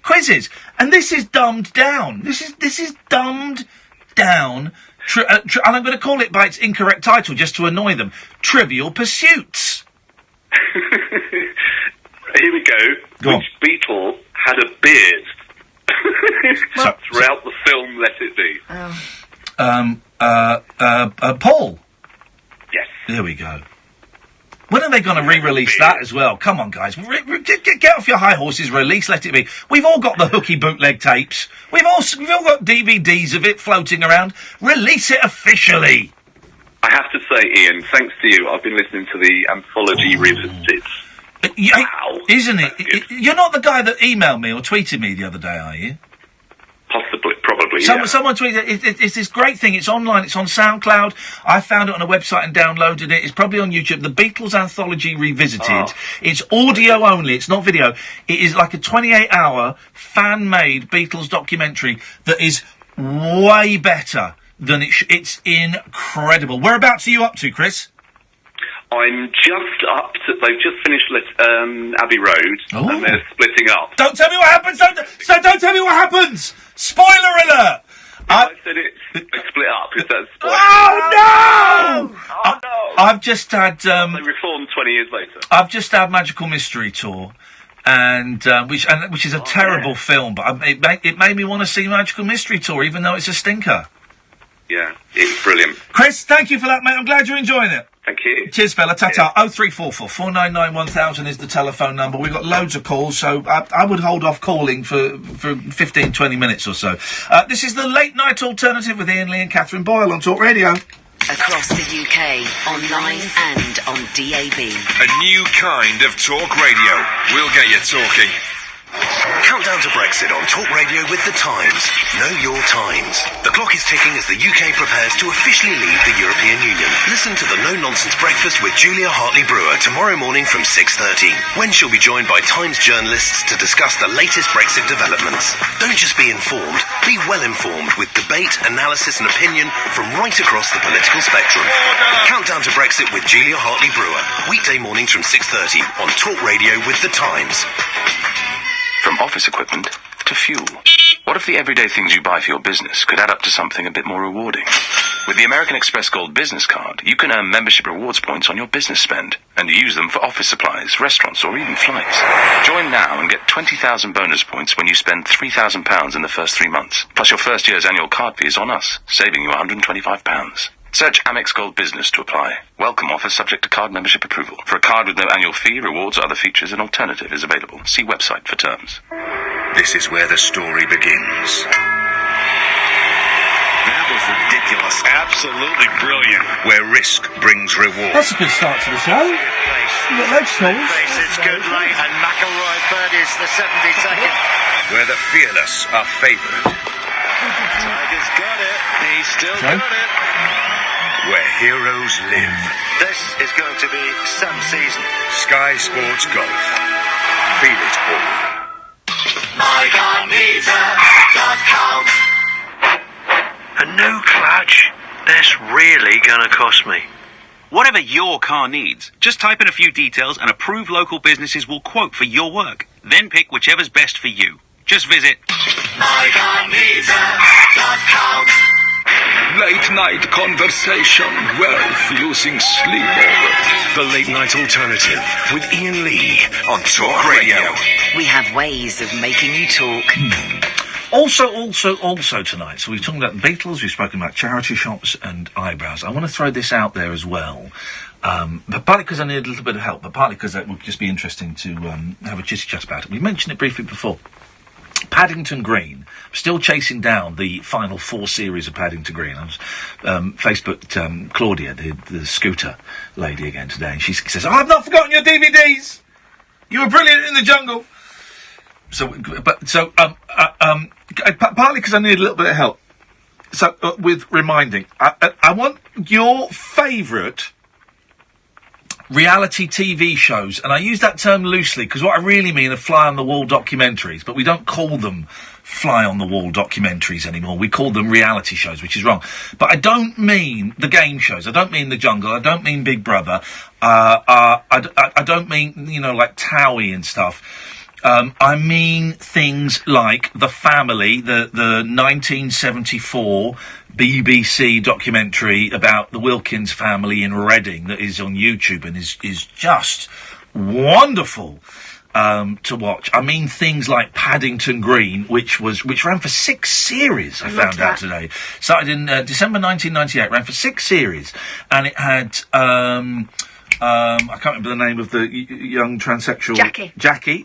quizzes, and this is dumbed down. This is dumbed down, and I'm going to call it by its incorrect title just to annoy them. Trivial Pursuits. Here we go. Which Beatle had a beard throughout the film? Let It Be. Paul. Yes. There we go. When are they going to re-release that as well? Come on, guys. Get off your high horses, release Let It Be. We've all got the hooky bootleg tapes. We've all got DVDs of it floating around. Release it officially. I have to say, Ian, thanks to you, I've been listening to the Anthology Revisited. Wow. Isn't it? You're not the guy that emailed me or tweeted me the other day, are you? Possibly, probably, Someone tweeted, it's this great thing, it's online, it's on SoundCloud, I found it on a website and downloaded it, it's probably on YouTube, the Beatles Anthology Revisited, It's audio only, it's not video, it is like a 28-hour, fan-made Beatles documentary that is way better than it's incredible. Whereabouts are you up to, Chris? I'm just up to... They've just finished Abbey Road, and they're splitting up. Don't tell me what happens! Don't tell me what happens! Spoiler alert! I said they split up. Is that a spoiler? Oh, no! Oh, no! I've just had... they reformed 20 years later. I've just had Magical Mystery Tour, and which is a terrible film, but it made me want to see Magical Mystery Tour, even though it's a stinker. Yeah, it's brilliant. Chris, thank you for that, mate. I'm glad you're enjoying it. Thank you. Cheers, fella. Ta-ta. 0344 499 1000 is the telephone number. We've got loads of calls, so I would hold off calling for 15, 20 minutes or so. This is the Late Night Alternative with Iain Lee and Catherine Boyle on Talk Radio. Across the UK, online and on DAB. A new kind of talk radio. We'll get you talking. Countdown to Brexit on Talk Radio with The Times. Know your times. The clock is ticking as the UK prepares to officially leave the European Union. Listen to the No Nonsense Breakfast with Julia Hartley-Brewer tomorrow morning from 6:30, when she'll be joined by Times journalists to discuss the latest Brexit developments. Don't just be informed, be well informed with debate, analysis and opinion from right across the political spectrum. Countdown to Brexit with Julia Hartley-Brewer, weekday mornings from 6:30 on Talk Radio with The Times. From office equipment to fuel. What if the everyday things you buy for your business could add up to something a bit more rewarding? With the American Express Gold Business Card, you can earn membership rewards points on your business spend, and use them for office supplies, restaurants, or even flights. Join now and get 20,000 bonus points when you spend £3,000 in the first 3 months. Plus your first year's annual card fee is on us, saving you £125. Search Amex Gold Business to apply. Welcome offer subject to card membership approval. For a card with no annual fee, rewards or other features, an alternative is available. See website for terms. This is where the story begins. That was ridiculous. Absolutely brilliant. Where risk brings reward. That's a good start to the show. Let's go. It's good late, and McElroy birdies the 72nd. Where the fearless are favoured. Tiger's got it. He's still got it. Where heroes live. This is going to be some season. Sky Sports Golf. Feel it all. MyGarMeter.com. A new clutch? That's really gonna cost me. Whatever your car needs, just type in a few details and approved local businesses will quote for your work. Then pick whichever's best for you. Just visit MyGarMeter.com. Late night conversation, wealth losing sleep over. The Late Night Alternative with Iain Lee on Talk Radio. We have ways of making you talk. Also tonight, so we've talked about the Beatles, we've spoken about charity shops and eyebrows. I want to throw this out there as well, but partly because I need a little bit of help, but partly because it would just be interesting to have a chitty-chat about it. We mentioned it briefly before. Paddington Green. Still chasing down the final 4 series of Paddington Green. I was Facebooked Claudia, the scooter lady, again today, and she says, "Oh, I've not forgotten your DVDs! You were brilliant in the jungle!" Partly because I need a little bit of help. So, with reminding, I want your favourite reality TV shows, and I use that term loosely because what I really mean are fly-on-the-wall documentaries, but we don't call them fly-on-the-wall documentaries anymore. We call them reality shows, which is wrong. But I don't mean the game shows. I don't mean The Jungle. I don't mean Big Brother. I don't mean, like Towie and stuff. I mean things like The Family, the 1974 BBC documentary about the Wilkins family in Reading that is on YouTube and is just wonderful to watch. I mean things like Paddington Green, which ran for 6 series, I found out today. Started in December 1998, ran for 6 series, and it had I can't remember the name of the young transsexual... Jackie.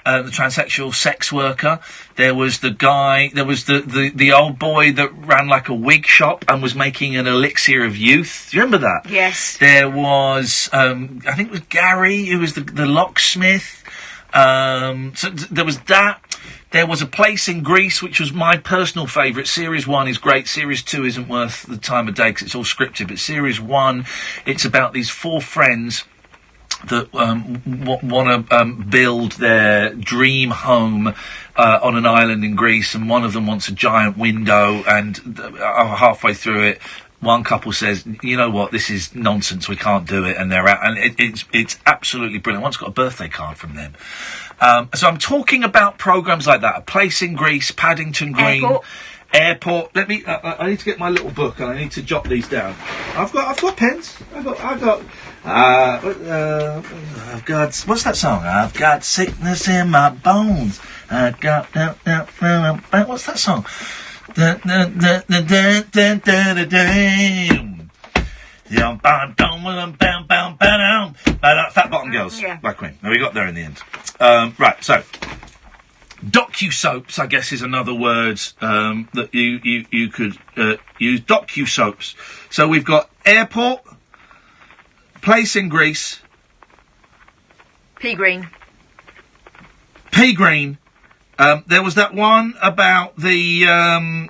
The transsexual sex worker. There was the guy... There was the old boy that ran like a wig shop and was making an elixir of youth. Do you remember that? Yes. There was... I think it was Gary, who was the locksmith. So there was that. There was A Place in Greece, which was my personal favourite. Series 1 is great. Series 2 isn't worth the time of day because it's all scripted. But Series 1, it's about these 4 friends that want to build their dream home on an island in Greece. And one of them wants a giant window. And halfway through it, one couple says, "You know what, this is nonsense, we can't do it," and they're out. And it's absolutely brilliant. One's got a birthday card from them. So I'm talking about programmes like that. A Place in Greece, Paddington Green, Airport. Let me. I need to get my little book and I need to jot these down. I've got pens. I've got. What's that song? I've got sickness in my bones. I got. What's that song? Fat Bottom Girls, Black Queen. Now we got there in the end. Right, so docu-soaps, I guess, is another word that you could use. Docu-soaps. So we've got Airport, Place in Greece, Pea Green. There was that one about the.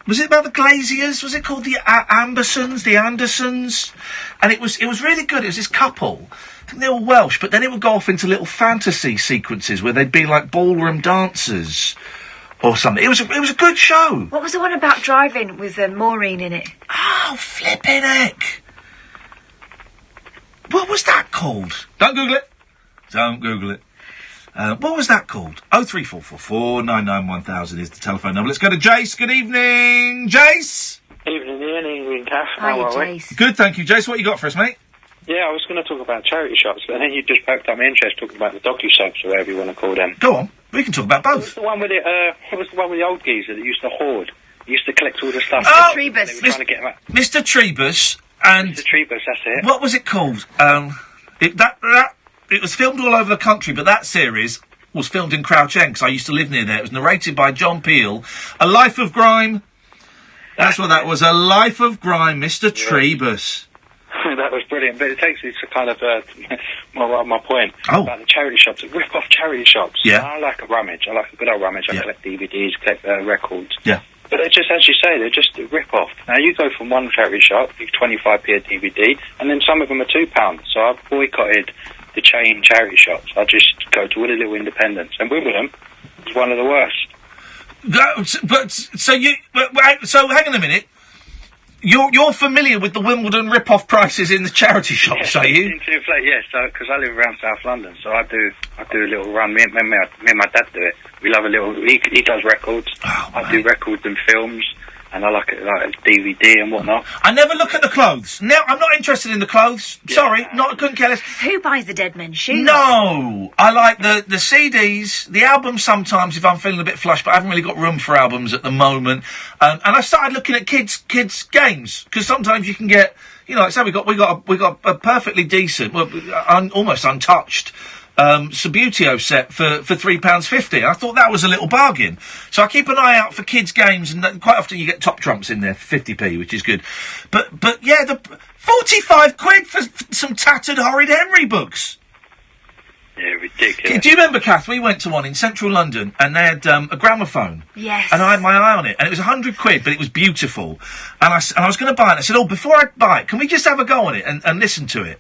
Was it about the Glaziers? Was it called the Andersons? And it was really good. It was this couple. I think they were Welsh, but then it would go off into little fantasy sequences where they'd be like ballroom dancers or something. It was a good show. What was the one about driving with Maureen in it? Oh, flipping heck! What was that called? Don't Google it. What was that called? 03444 99 1000 is the telephone number. Let's go to Jace. Good evening, Jace. Evening, Ian. Evening, Kath. How are we? Jace. Good, thank you, Jace. What you got for us, mate? Yeah, I was going to talk about charity shops, but then you just poked up my interest talking about the docu-soaps or whatever you want to call them. Go on. We can talk about both. What was the one with the old geezer that used to hoard? He used to collect all the stuff. Mr. Trebus. They were trying to get him out. Mr. Trebus and... Mr. Trebus, that's it. What was it called? It was filmed all over the country, but that series was filmed in Crouch End, because I used to live near there. It was narrated by John Peel. A Life of Grime. That's what that was. A Life of Grime, Mr. Trebus. That was brilliant, but it takes me to kind of my point about the charity shops. Rip off charity shops. Yeah. I like a rummage. I like a good old rummage. I collect DVDs, collect records. Yeah. But they're just, as you say, they're just a rip-off. Now, you go from one charity shop, you 25p a DVD, and then some of them are £2. So I've boycotted the chain charity shops. I just go to all the little independents. And Wimbledon is one of the worst. So hang on a minute. You're familiar with the Wimbledon rip-off prices in the charity shops, are you? Yes, because I live around South London, so I do a little run. Me and my dad do it. We love a little. He does records. I do records and films. and I like DVD and whatnot. I never look at the clothes. No, I'm not interested in the clothes. Sorry, I couldn't care less. Who buys the Dead Men's Shoes? No! I like the CDs, the albums sometimes if I'm feeling a bit flush, but I haven't really got room for albums at the moment. And I started looking at kids' games, because sometimes you can get, you know, like I said, we got a perfectly decent, almost untouched, Subutio set for £3.50. I thought that was a little bargain. So I keep an eye out for kids' games, and quite often you get top trumps in there for 50p, which is good. But yeah, the 45 quid for some tattered Horrid Henry books. Yeah, ridiculous. Do you remember, Kath, we went to one in central London, and they had a gramophone. Yes. And I had my eye on it, and it was 100 quid, but it was beautiful. And I was going to buy it, and I said, before I buy it, can we just have a go on it and listen to it?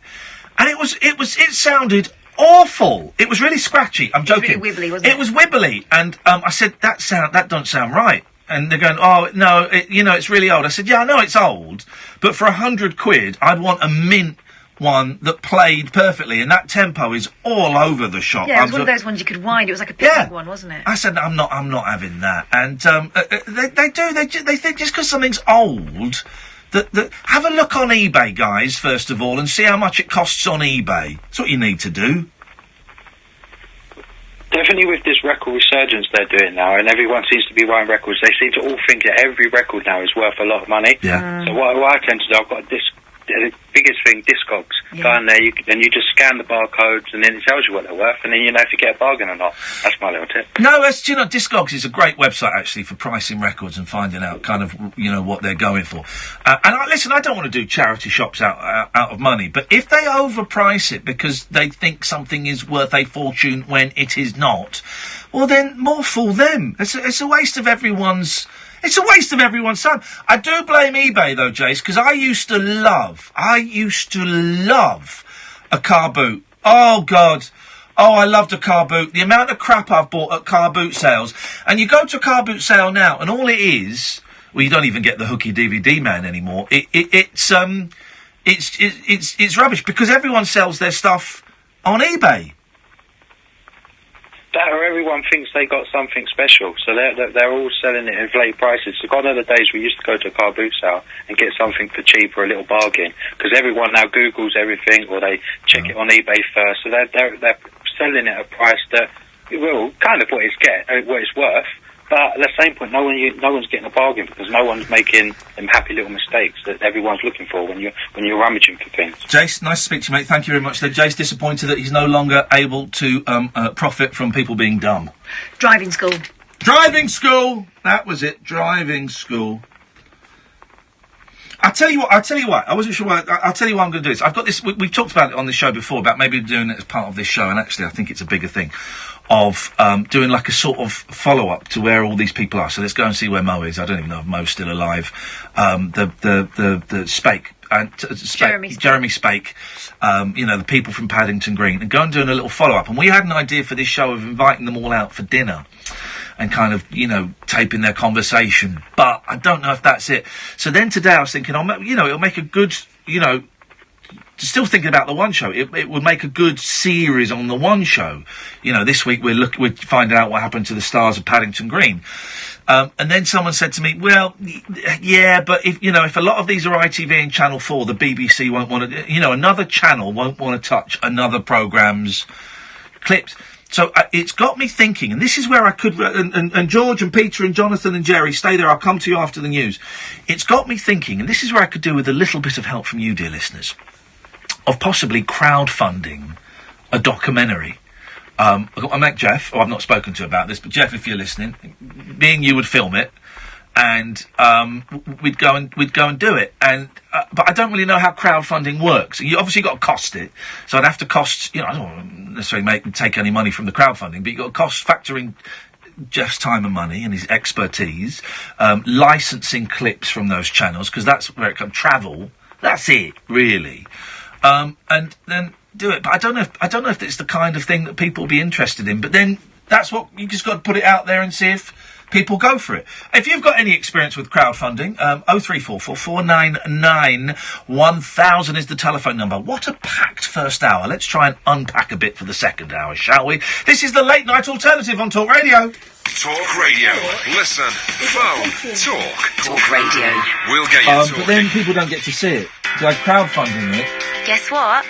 And it sounded awful. It was really scratchy. I'm joking. It was really wibbly, wasn't it? It was wibbly, and I said, that don't sound right. And they're going, oh, no, it's really old. I said, yeah, I know it's old, but for 100 quid, I'd want a mint one that played perfectly, and that tempo is all over the shop. Yeah, it was one of those ones you could wind. It was like a picnic one, wasn't it? I said, I'm not having that. And they think just because something's old, that have a look on eBay, guys, first of all, and see how much it costs on eBay. That's what you need to do. Definitely with this record resurgence they're doing now, and everyone seems to be buying records, they seem to all think that every record now is worth a lot of money. Yeah. So what I tend to do, I've got a disc. The biggest thing, Discogs. Yeah. Go in there, then you just scan the barcodes, and then it tells you what they're worth, and then you know if you get a bargain or not. That's my little tip. No, Discogs is a great website, actually, for pricing records and finding out kind of, what they're going for. Listen, I don't want to do charity shops out of money, but if they overprice it because they think something is worth a fortune when it is not, well, then more fool them. It's a waste of everyone's... It's a waste of everyone's time. I do blame eBay, though, Jace, because I used to love a car boot. Oh, God. Oh, I loved a car boot. The amount of crap I've bought at car boot sales. And you go to a car boot sale now, and all it is... Well, you don't even get the hooky DVD man anymore. It's rubbish, because everyone sells their stuff on eBay. That or everyone thinks they got something special, so they're all selling it at inflated prices. So gone are the days we used to go to a car boot sale and get something for cheap or a little bargain, because everyone now Googles everything, or they check it on eBay first. So they're selling it at a price that, well, kind of what it's worth. But at the same point, no one's getting a bargain, because no one's making them happy little mistakes that everyone's looking for when you're rummaging for things. Jace, nice to speak to you, mate. Thank you very much. Jace disappointed that he's no longer able to profit from people being dumb. Driving school. Driving school! That was it. Driving school. I'll tell you what. I wasn't sure I'll tell you what I'm going to do. I've got this... We've talked about it on the show before, about maybe doing it as part of this show, and actually I think it's a bigger thing, of doing like a sort of follow-up to where all these people are. So let's go and see where Mo is. I don't even know if Mo's still alive. The Spake. Jeremy Spake, the people from Paddington Green, and go and doing a little follow-up. And we had an idea for this show of inviting them all out for dinner and kind of, taping their conversation. But I don't know if that's it. So then today I was thinking, it'll make a good, still thinking about the One Show. It would make a good series on the One Show. This week we're finding out what happened to the stars of Paddington Green. And then someone said to me, well, yeah, but if a lot of these are ITV and Channel 4, the BBC won't want to, another channel won't want to touch another programme's clips. So it's got me thinking, and this is where I could, and George and Peter and Jonathan and Jerry, stay there, I'll come to you after the news. It's got me thinking, and this is where I could do with a little bit of help from you, dear listeners, of possibly crowdfunding a documentary. I met Jeff, who I've not spoken to about this, but Jeff, if you're listening, me and you would film it, and we'd go and do it. And but I don't really know how crowdfunding works. You obviously got to cost it, so I'd have to cost. I don't want to necessarily take any money from the crowdfunding, but you got to cost factoring Jeff's time and money and his expertise, licensing clips from those channels, because that's where it comes. Travel, that's it, really, and then do it. But I don't know if it's the kind of thing that people will be interested in. But then that's what you just got to put it out there and see if people go for it. If you've got any experience with crowdfunding, 0344 499 1000 is the telephone number. What a packed first hour. Let's try and unpack a bit for the second hour, shall we? This is the Late Night Alternative on Talk Radio. Talk Radio. Listen. Phone. Talk. Talk Radio. We'll get you talking. But then people don't get to see it. Like crowdfunding it. Guess what?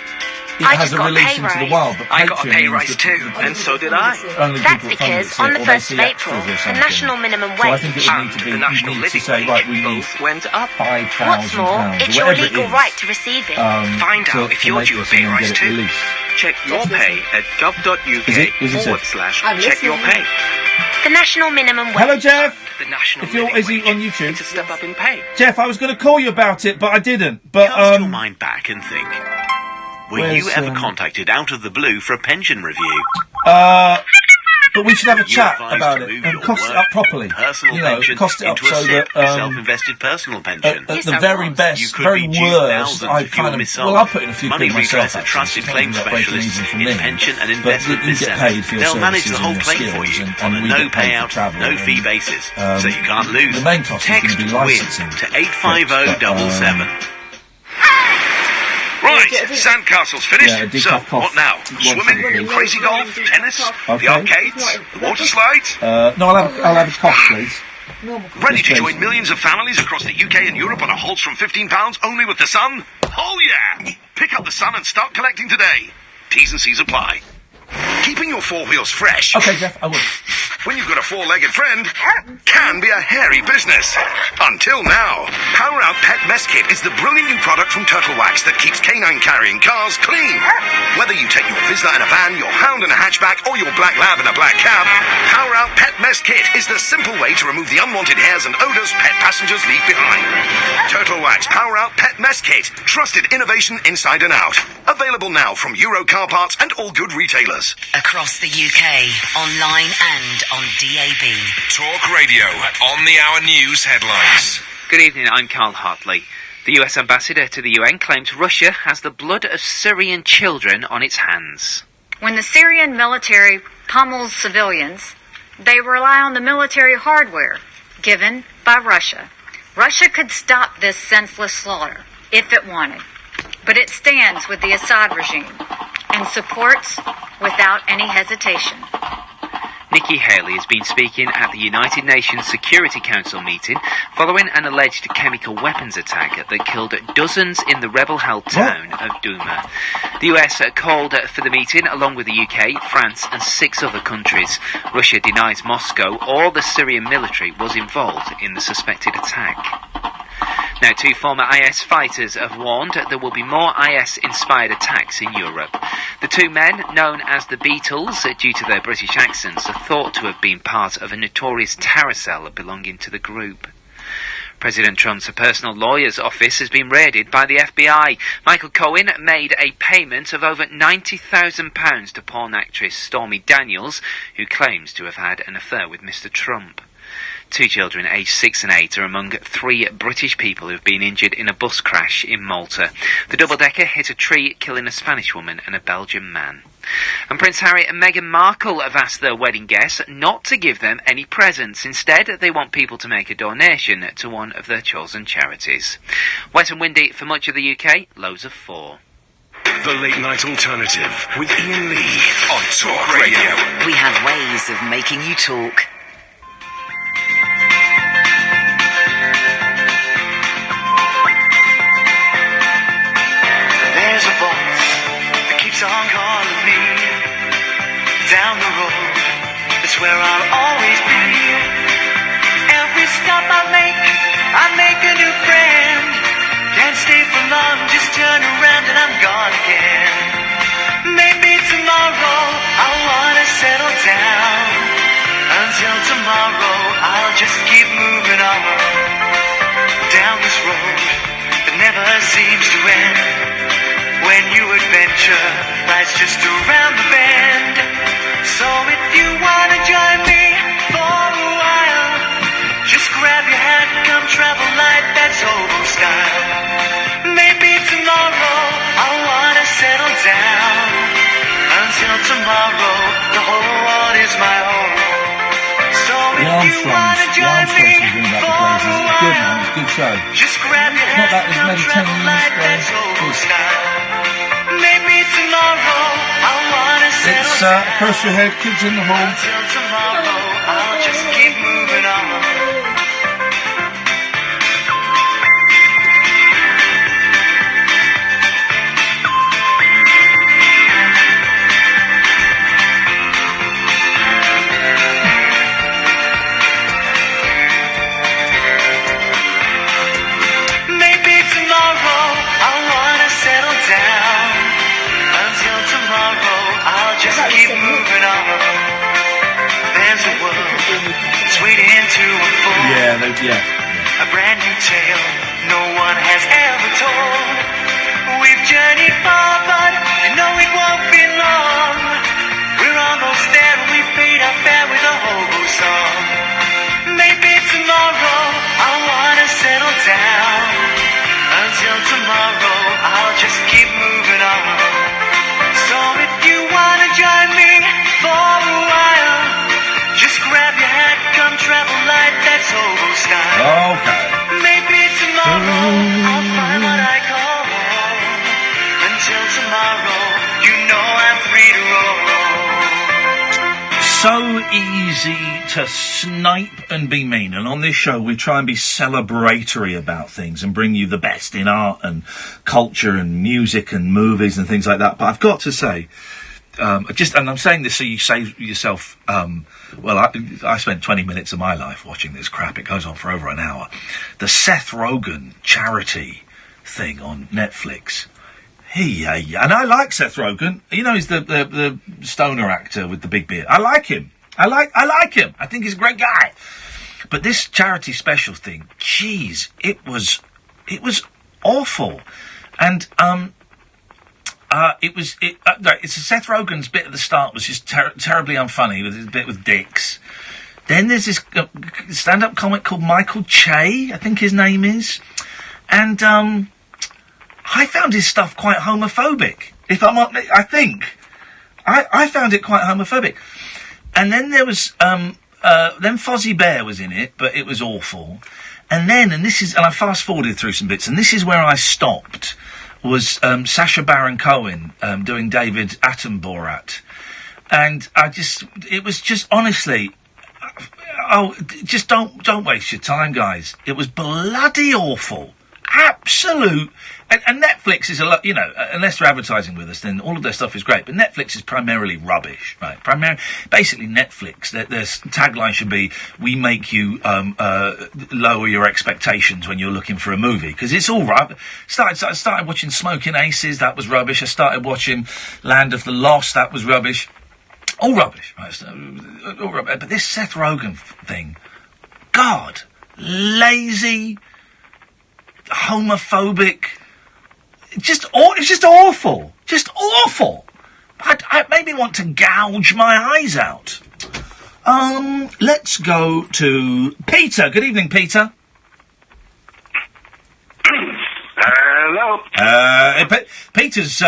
It has a release into the wild, but I got a Patreon pay means rise that too, and so did I. only That's people that fund it because see on it, the or they 1st see of extras April, or the something. national minimum So I wage think it would need to be, the national you need to living say, right, we need both went up. £5,000, What's more, it's your whatever it legal is, right to receive it. Find out if you're make due a this pay and then rise get it too. released. Check your pay at gov.uk/check your pay. The national minimum wage. Hello, Jeff. The national Is he on YouTube? It's a step up in pay. Jeff, I was going to call you about it, but I didn't. But Cast your mind back and think. Were you where's, ever contacted out of the blue for a pension review? but we should have a You chat advised about to it move and your cost it work up properly. Personal You know, pension cost it up into a so SIP, that self-invested personal pension. at the very best, very worst, I kind of I'll put in a few Money quid myself. redress at trusted Actually, claims it's not even specialists breaking even in from me. pension and But investment you get business. paid for your They'll manage the services whole and your claim skills, for you and on a we no get paid for payout, travel no and, fee basis, so you can't lose. The main cost is Text going to be WIN licensing. to 85077. Right, sandcastle's finished. Yeah, So, decaf cough. what now? One Swimming, second, please. crazy golf, tennis, Okay. the arcades, the water slides? No, I'll have a cough, please. Ready Yes, to please. join millions of families across the UK and Europe on a halts from £15 only with the Sun? Oh yeah! Pick up the Sun and start collecting today. T's and C's apply. Keeping your four wheels fresh. Okay, Jeff, I will. When you've got a four-legged friend, can be a hairy business. Until now. Power Out Pet Mess Kit is the brilliant new product from Turtle Wax that keeps canine-carrying cars clean. Whether you take your Vizsla in a van, your hound in a hatchback, or your black lab in a black cab, Power Out Pet Mess Kit is the simple way to remove the unwanted hairs and odours pet passengers leave behind. Turtle Wax Power Out Pet Mess Kit. Trusted innovation inside and out. Available now from Euro Car Parts and all good retailers. Across the UK, online and on DAB. Talk Radio, on the hour news headlines. Good evening, I'm Carl Hartley. The US ambassador to the UN claims Russia has the blood of Syrian children on its hands. When the Syrian military pummels civilians, they rely on the military hardware given by Russia. Russia could stop this senseless slaughter if it wanted, but it stands with the Assad regime and supports without any hesitation. Nikki Haley has been speaking at the United Nations Security Council meeting following an alleged chemical weapons attack that killed dozens in the rebel-held town of Douma. The US called for the meeting along with the UK, France and 6 other countries. Russia denies Moscow or the Syrian military was involved in the suspected attack. Now, 2 former IS fighters have warned there will be more IS-inspired attacks in Europe. The 2 men, known as the Beatles due to their British accents, are thought to have been part of a notorious terror cell belonging to the group. President Trump's personal lawyer's office has been raided by the FBI. Michael Cohen made a payment of over £90,000 to porn actress Stormy Daniels, who claims to have had an affair with Mr. Trump. 2 children aged 6 and 8 are among 3 British people who have been injured in a bus crash in Malta. The double-decker hit a tree, killing a Spanish woman and a Belgian man. And Prince Harry and Meghan Markle have asked their wedding guests not to give them any presents. Instead, they want people to make a donation to one of their chosen charities. Wet and windy for much of the UK, lows of 4. The Late Night Alternative with Iain Lee on Talk Radio. We have ways of making you talk. There's a voice that keeps on calling me down the road. That's where I'll always be. Every stop I make a new friend. Can't stay for long, just turn around and I'm gone again. Maybe tomorrow I'll wanna settle down. Until tomorrow I'll just keep moving on down this road that never seems to end. When new adventure lies just around the bend. So if you wanna join me for a while, just grab your hat, come travel light, that's old style. Maybe tomorrow I'll wanna settle down. Until tomorrow, the whole world is my home. So if you wanna show. Just grab your Not that as many 10 years ago. Maybe tomorrow I'll wanna settle It's down. Cross Your Head, Kids in the Hall. Till tomorrow I'll just keep moving on. Maybe tomorrow I'll wanna settle down. Until tomorrow I'll just keep moving on. There's a world that's waiting to unfold. Yeah. A brand new tale no one has ever told. We've journeyed far, but you know it won't be long. We're almost there and we paid our fare with a hobo song. Maybe tomorrow I'll wanna settle down. Until tomorrow I'll just keep moving on. So if you wanna join me for a while, just grab your hat, come travel light, that's hobo style. Okay. Maybe tomorrow I'll find what I call home. Until tomorrow, you know I'm free to roll. So easy to snipe and be mean, and on this show we try and be celebratory about things and bring you the best in art and culture and music and movies and things like that. But I've got to say, and I'm saying this so you say yourself, well, I spent 20 minutes of my life watching this crap. It goes on for over an hour. The Seth Rogen charity thing on Netflix. And I like Seth Rogen. You know, he's the stoner actor with the big beard. I like him. I like him. I think he's a great guy. But this charity special thing, geez, it was awful. And it's Seth Rogen's bit at the start was just terribly unfunny with his bit with dicks. Then there's this stand-up comic called Michael Che, I think his name is, and I found his stuff quite homophobic. I found it quite homophobic. And then there was then Fozzie Bear was in it, but it was awful. And I fast forwarded through some bits, and this is where I stopped. Was Sacha Baron Cohen doing David Attenborough, and it was just honestly, just don't waste your time, guys. It was bloody awful, absolute. And Netflix is a lot, you know, unless they're advertising with us, then all of their stuff is great. But Netflix is primarily rubbish, right? Basically, Netflix, their tagline should be, we make you lower your expectations when you're looking for a movie. Because it's all rubbish. I started watching Smoking Aces, that was rubbish. I started watching Land of the Lost, that was rubbish. All rubbish, right? All rubbish. But this Seth Rogen thing, God, lazy, homophobic, it's just awful. Just awful. I made me want to gouge my eyes out. Let's go to Peter. Good evening, Peter. Hello. Peter's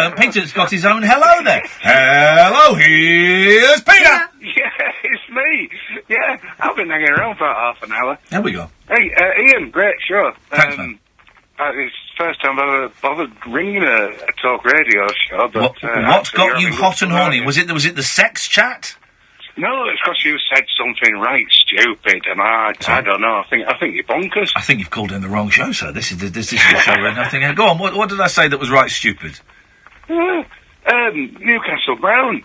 got his own hello there. Hello, here's Peter. Yeah, it's me. Yeah, I've been hanging around for half an hour. There we go. Hey, Ian, great show. Thanks, man. It's the first time I've ever bothered ringing a talk radio show. But what got you hot and horny? Was it the sex chat? No, it's because you said something right stupid, and I don't know. I think you're bonkers. I think you've called in the wrong show, sir. This is the show where nothing. Go on. What did I say that was right stupid? Newcastle Brown.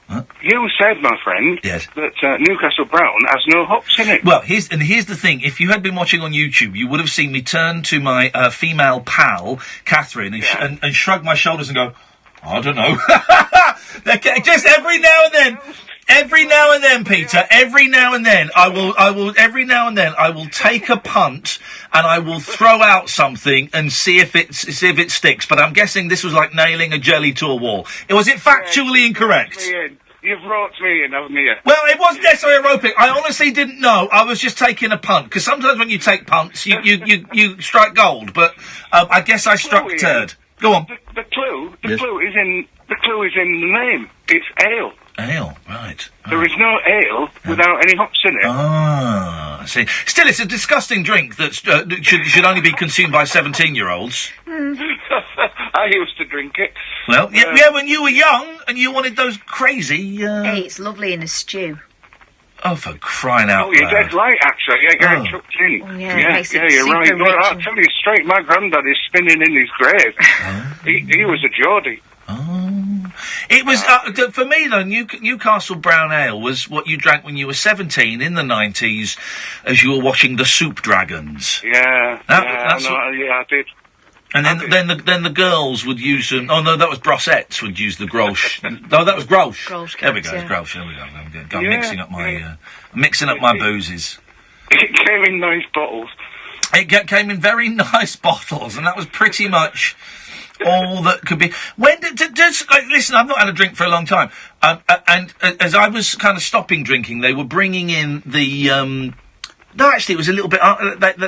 Huh? You said, my friend, yes, that Newcastle Brown has no hops in it. Well, here's the thing. If you had been watching on YouTube, you would have seen me turn to my female pal, Catherine, and shrug my shoulders and go, I don't know. Just every now and then. Every now and then, Peter, every now and then, I will take a punt and I will throw out something and see if it sticks. But I'm guessing this was like nailing a jelly to a wall. Was it factually incorrect? You've roped me in, haven't you? Well, it wasn't necessarily roping. I honestly didn't know. I was just taking a punt. Because sometimes when you take punts, you strike gold. But I guess I struck turd. Go on. The clue is in the name. It's ale. Ale, right. There is no ale without any hops in it. Ah, I see. Still, it's a disgusting drink that should only be consumed by 17-year-olds. I used to drink it. Well, yeah, when you were young and you wanted those crazy... Hey, it's lovely in a stew. Oh, for crying out loud. Oh, you're dead right, actually. Yeah, get it chucked in. Oh, yeah, you're right. Well, I'll tell you straight, my granddad is spinning in his grave. He was a Geordie. Oh. It was, for me though, Newcastle Brown Ale was what you drank when you were 17 in the 90s as you were watching the Soup Dragons. Yeah, I did. And then the girls would use them. Oh no, that was Brossettes would use the Grolsch. No, that was Grolsch. There we go, it's Grolsch. There we go. I'm mixing up my boozes. It came in nice bottles. It came in very nice bottles, and that was pretty much all that could be. When listen, I've not had a drink for a long time, and as I was kind of stopping drinking, they were bringing in the. No, actually, it was a little bit.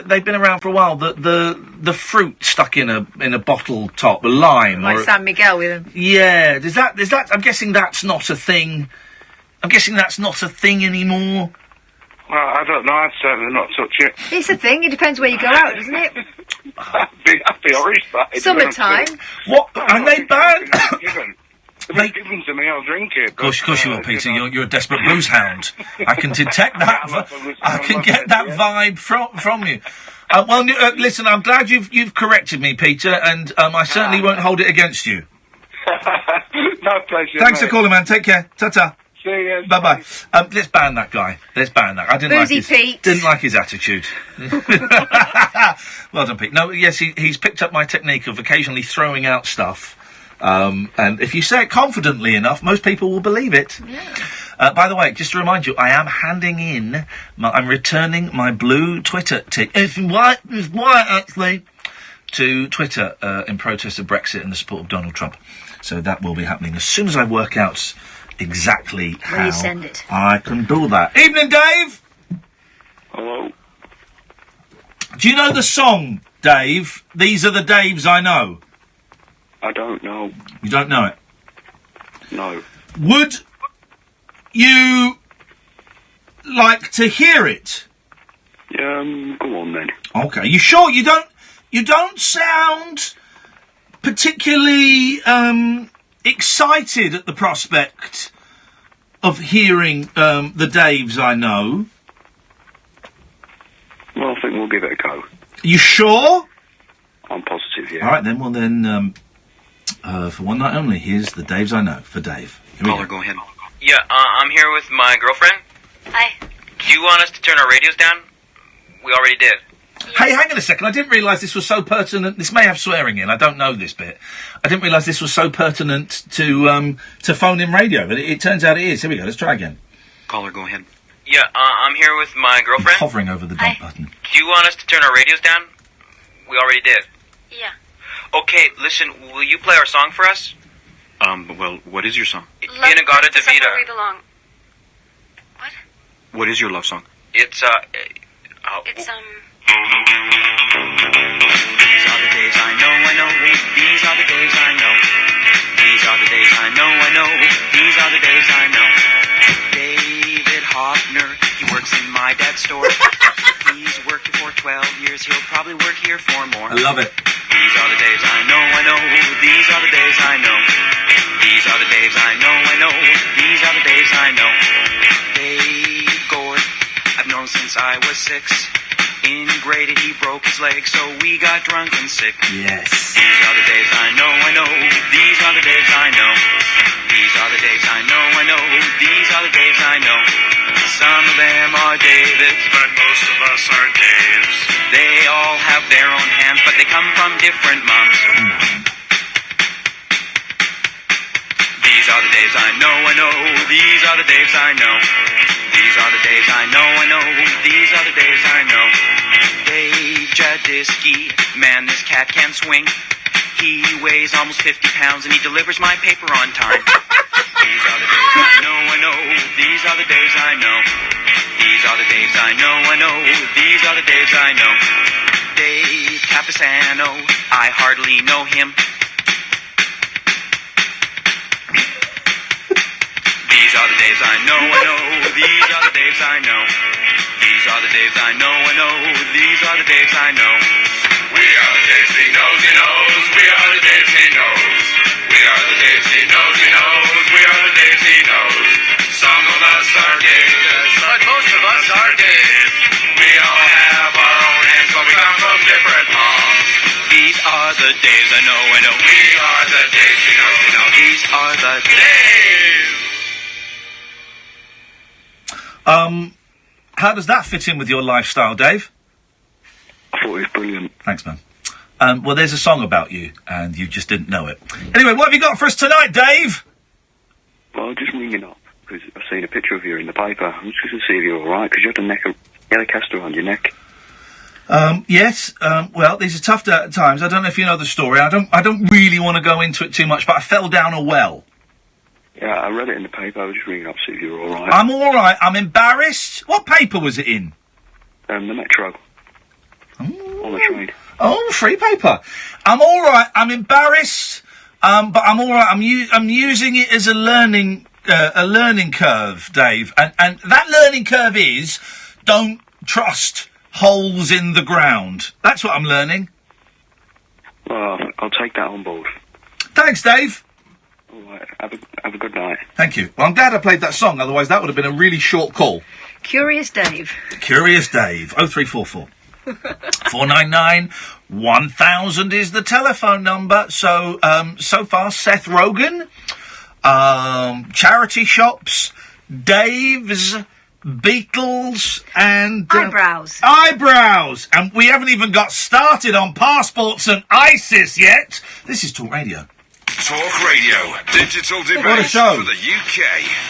They've been around for a while. The fruit stuck in a bottle top, a lime, like San Miguel with them. Yeah, does that? I'm guessing that's not a thing. I'm guessing that's not a thing anymore. Well, I don't know. I'd certainly not touch it. It's a thing. It depends where you go out, doesn't it? I'd be horrified. Summertime. What? And they banned. If it's given to me, I'll drink it. Of course you will, Peter. You're a desperate booze hound. I can detect that. I can get that vibe from you. Well, listen. I'm glad you've corrected me, Peter, and I certainly won't hold it against you. No pleasure. Thanks for calling, man. Take care. Ta-ta. See you. Bye-bye. Let's ban that guy. I didn't like his attitude. Well done, Pete. No, yes, he's picked up my technique of occasionally throwing out stuff. And if you say it confidently enough, most people will believe it. Yeah. By the way, just to remind you, I am I'm returning my blue Twitter tick. It's white actually, to Twitter, in protest of Brexit and the support of Donald Trump. So that will be happening as soon as I work out exactly how you send it. I can do that. Evening, Dave! Hello. Do you know the song, Dave? These are the Daves I know. I don't know. You don't know it? No. Would you like to hear it? Yeah, go on then. Okay. You sure? You don't sound particularly excited at the prospect of hearing the Daves I know. Well, I think we'll give it a go. You sure? I'm positive, yeah. All right, then. Well, then, for one night only, here's the Daves I know for Dave. Caller, go ahead. Yeah, I'm here with my girlfriend. Hi. Do you want us to turn our radios down? We already did. Hey, hang on a second. I didn't realise this was so pertinent. This may have swearing in. I don't know this bit. I didn't realise this was so pertinent to phone-in radio, but it turns out it is. Here we go. Let's try again. Caller, go ahead. Yeah, I'm here with my girlfriend. I'm hovering over the dot button. Do you want us to turn our radios down? We already did. Yeah. Okay, listen, will you play our song for us? Well, what is your song? Inagata Where we Davida. belong. What is your love song? It's, It's, These are the days I know. These are the days I know. These are the days I know. These are the days I know. David Hoffner, he works in my dad's store. He's worked here for 12 years. He'll probably work here for more. I love it. These are the days I know. These are the days I know. These are the days I know. These are the days I know. Dave Gord, I've known since I was 6. In grade 8 he broke his leg, so we got drunk and sick. Yes. These are the days I know. These are the days I know. These are the days I know. These are the days I know. Some of them are Davids, but most of us are Daves. They all have their own hands, but they come from different moms. These are the days I know. These are the days I know. These are the days I know. These are the days I know. Dave Jadisky, man, this cat can swing. He weighs almost 50 pounds and he delivers my paper on time. These are the days I know. These are the days I know. These are the days I know. These are the days I know. Dave Capisano, I hardly know him. These These are the Daves I know. These are the Daves I know. These are the Daves I know. These are the Daves I know. We are the Daves he knows, he knows. We are the Daves he knows. We are the Daves he knows, he knows. We are the Daves he knows. Some of us are Daves, but most of us are Daves. We all have our own names, but we come from different homes. These are the Daves I know. We are the Daves he knows, he knows. These are the Daves. How does that fit in with your lifestyle, Dave? I thought it was brilliant. Thanks, man. Well, there's a song about you, and you just didn't know it. Anyway, what have you got for us tonight, Dave? Well, I'm just ringing up, because I've seen a picture of you in the paper. I'm just going to see if you're alright, because you had a cast around your neck. Yes, well, these are tough times. I don't know if you know the story. I don't really want to go into it too much, but I fell down a well. Yeah, I read it in the paper. I was just ringing up to see if you were alright. I'm alright. I'm embarrassed. What paper was it in? The Metro. On the train. Oh, free paper. I'm alright. I'm embarrassed, but I'm alright. I'm using it as a learning curve, Dave. And that learning curve is, don't trust holes in the ground. That's what I'm learning. Well, I'll take that on board. Thanks, Dave. All right, have a good night. Thank you. Well, I'm glad I played that song, otherwise that would have been a really short call. Curious Dave. Curious Dave. 0344 499 1000 is the telephone number. So, so far, Seth Rogen, charity shops, Dave's, Beatles, and... Eyebrows! And we haven't even got started on passports and ISIS yet. This is Talk Radio. Talk Radio. Digital debate What a show. for the UK.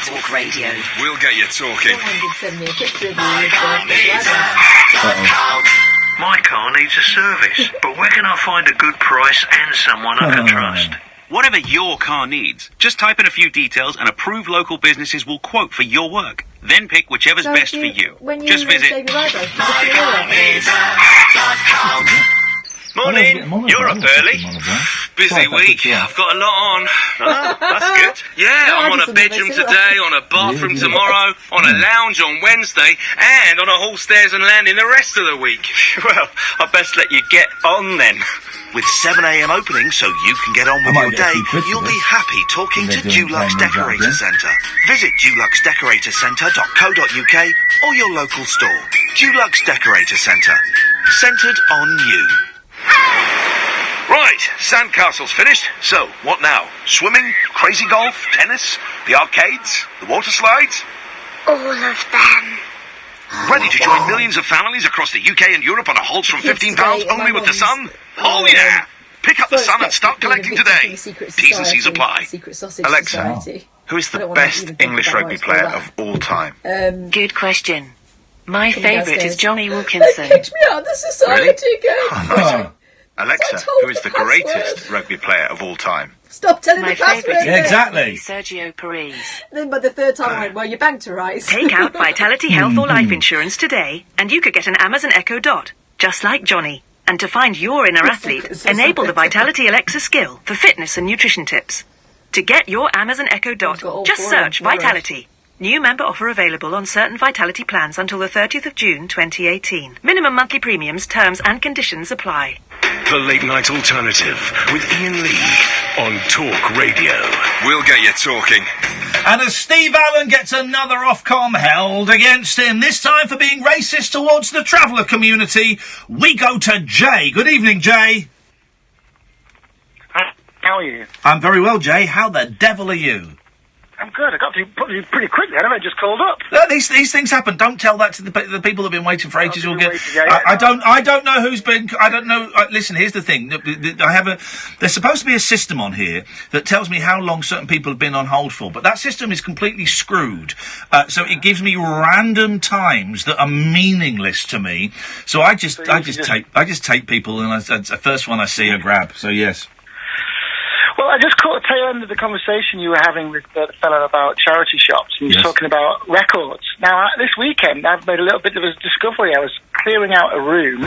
Talk Radio. We'll get you talking. My car needs a service, but where can I find a good price and someone I can trust? Whatever your car needs, just type in a few details and approved local businesses will quote for your work. Then pick whichever's best for you. Just visit... Morning, you're up early. Busy week, I've got a lot on. Oh, that's good. Yeah, I'm on a bedroom today, on a bathroom tomorrow, on a lounge on Wednesday, and on a hall stairs and landing the rest of the week. Well, I best let you get on then. With 7 a.m. opening so you can get on with your day, you'll be happy talking to Dulux Decorator Centre. Visit duluxdecoratorcentre.co.uk or your local store. Dulux Decorator Centre. Centred on you. Right, sandcastle's finished. So, what now? Swimming, crazy golf, tennis, the arcades, the water slides? All of them. Ready to join millions of families across the UK and Europe on a halts from £15 only with the Sun? Oh yeah! Pick up the Sun and start collecting today. T's and C's apply. Alexa, who is the best English rugby player of all time? Good question. My favourite is Johnny Wilkinson. Kicked me out of the society again. Alexa, who is the greatest rugby player of all time? Stop telling My the password. favourite Yeah, exactly. is Sergio Perez. Then by the third time I went, well, your bank to rise. Take out Vitality Health or Life Insurance today, and you could get an Amazon Echo Dot, just like Johnny. And to find your inner athlete, enable the Vitality Alexa skill for fitness and nutrition tips. To get your Amazon Echo Dot, just search Vitality. New member offer available on certain Vitality plans until the 30th of June 2018. Minimum monthly premiums, terms and conditions apply. The Late Night Alternative with Iain Lee on Talk Radio. We'll get you talking. And as Steve Allen gets another Ofcom held against him, this time for being racist towards the traveller community, we go to Jay. Good evening, Jay. How are you? I'm very well, Jay. How the devil are you? I'm good. I got to you pretty quickly. I just called up. These things happen. Don't tell that to the people that've been waiting for ages. Will get. I don't know who's been. I don't know. Listen, here's the thing. There's supposed to be a system on here that tells me how long certain people have been on hold for, but that system is completely screwed. So it gives me random times that are meaningless to me. So I just take people, and the first one I see I grab. So yes. Well, I just caught the tail end of the conversation you were having with the fellow about charity shops, and you were talking about records. Now, this weekend, I've made a little bit of a discovery. I was clearing out a room,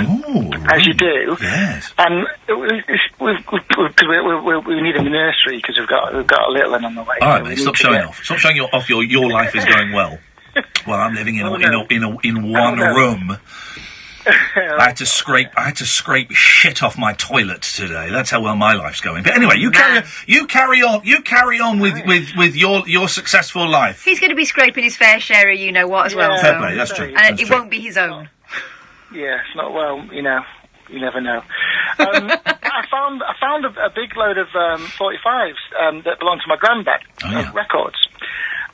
as you do, and we need a nursery because we've got a little one on the way. All right, mate, stop showing off. Stop showing off your life is going well. Well, I'm living in one room. I had to scrape shit off my toilet today. That's how well my life's going. But anyway, you carry on with your successful life. He's going to be scraping his fair share of you know what as well. Fair play, that's true. And it won't be his own. Yeah, it's not you never know. I found a big load of 45s that belonged to my granddad, records.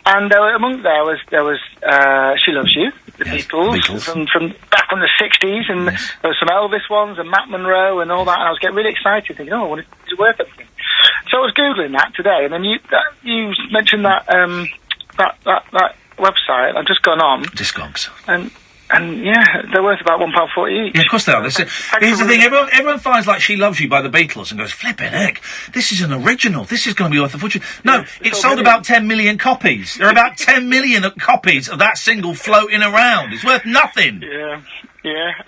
And among there was She Loves You, the Beatles. from back from the 60s, and there were some Elvis ones and Matt Monroe and all that, and I was getting really excited, thinking, I wonder if it's worth everything. So I was Googling that today, and then you mentioned that website. I've just gone on. Discogs. And yeah, they're worth about £1.40 each. Yeah, of course they are. Here's the thing: everyone finds like "She Loves You" by the Beatles and goes, "Flippin' heck, this is an original. This is going to be worth a fortune." No, it sold about 10 million copies. There are about 10 million copies of that single floating around. It's worth nothing. Yeah,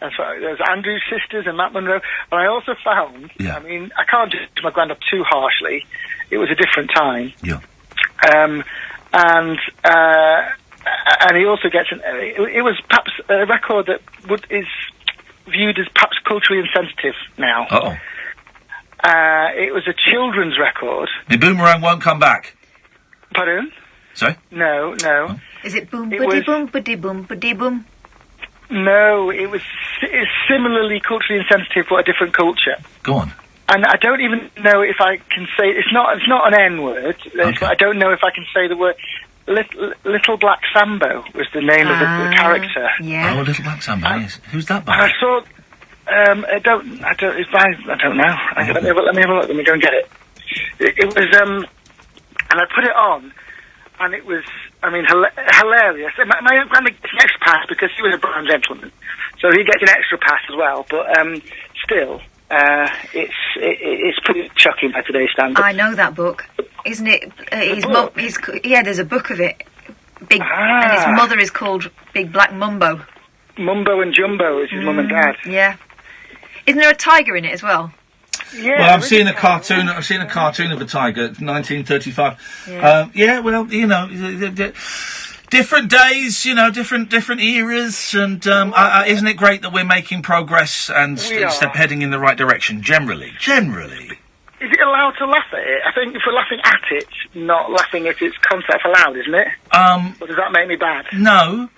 that's right. There's Andrew's sisters and Matt Monroe. And I also found, I mean, I can't judge my granddad too harshly. It was a different time. Yeah. And he also gets it was perhaps a record that is viewed as perhaps culturally insensitive now. It was a children's record. The Boomerang Won't Come Back. Pardon? Sorry? No. Oh. Is it boom buddy boom buddy boom buddy boom? No, it's similarly culturally insensitive but a different culture. Go on. And I don't even know if I can say it's not an N word. Okay. I don't know if I can say the word. Little Black Sambo was the name of the character. Yeah. Oh, Little Black Sambo. Yes. Who's that by? And I saw. I don't know. Let me have a look. Let me go and get it. It was. And I put it on, and it was. I mean, hilarious. My granddad gets an extra pass because he was a brown gentleman, so he gets an extra pass as well. But still. It's pretty shocking by today's standards. I know that book, isn't it? There's a book of it. And his mother is called Big Black Mumbo. Mumbo and Jumbo is his mum and dad. Yeah. Isn't there a tiger in it as well? Yeah. Well, I've seen a cartoon of a tiger, 1935. Yeah. Well, you know. Different days, you know, different eras, and isn't it great that we're making progress and heading in the right direction? Generally. Is it allowed to laugh at it? I think if we're laughing at it, not laughing at its concept allowed, isn't it? Or does that make me bad? No.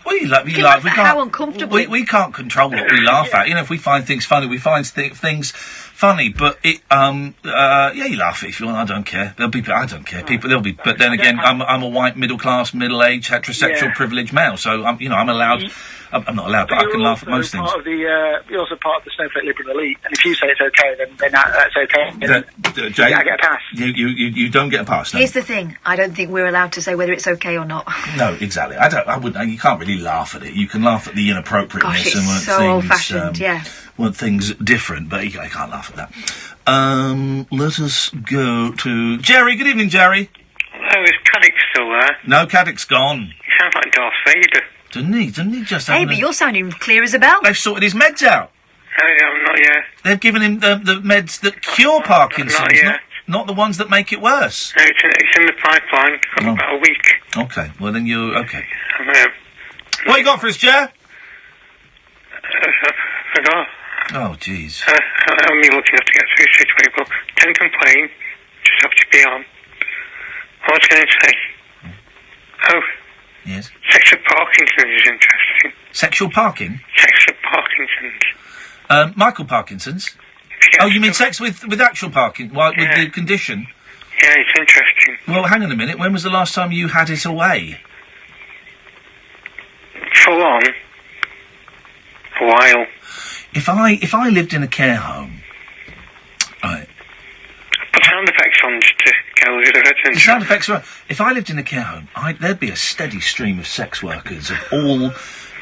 We laugh. We can't. How uncomfortable. We can't control what we laugh at. You know, if we find things funny, we find things funny. But it, you laugh if you want. I don't care. I don't care. There'll be. But then again, I'm a white, middle-class, middle-aged, heterosexual, privileged male. So I'm allowed. I'm not allowed, but I can laugh at most things. You're also part of the snowflake liberal elite, and if you say it's okay, then that's okay. Jay, I get a pass. You don't get a pass. No. Here's the thing: I don't think we're allowed to say whether it's okay or not. No, exactly. I wouldn't. You can't really laugh at it. You can laugh at the inappropriateness. Gosh, it's so old-fashioned. Want things different, but I can't laugh at that. Let us go to Jerry. Good evening, Jerry. Oh, is Caddick still there? No, Caddick's gone. He sounds like Darth Vader. Didn't he just? Hey, but you're sounding clear as a bell. They've sorted his meds out. Oh, yeah, not yet. They've given him the meds that cure Parkinson's, not yet. Not the ones that make it worse. No, it's in the pipeline. Got about a week. Okay, well then you're okay. I What you got for us, Jer? Forgot. Oh, jeez. I'm only lucky enough to get through 6 people. Don't complain. Just have to be on. What was I going to say? Oh. Yes? Sexual Parkinson's is interesting. Sexual parking? Sexual Parkinson's. Michael Parkinson's? Yeah, oh, you mean sex with actual with the condition? Yeah, it's interesting. Well, hang on a minute. When was the last time you had it away? Full on. A while. If I lived in a care home, right. Put sound effects on just to go with it. Sound effects are. If I lived in a care home, there'd be a steady stream of sex workers of all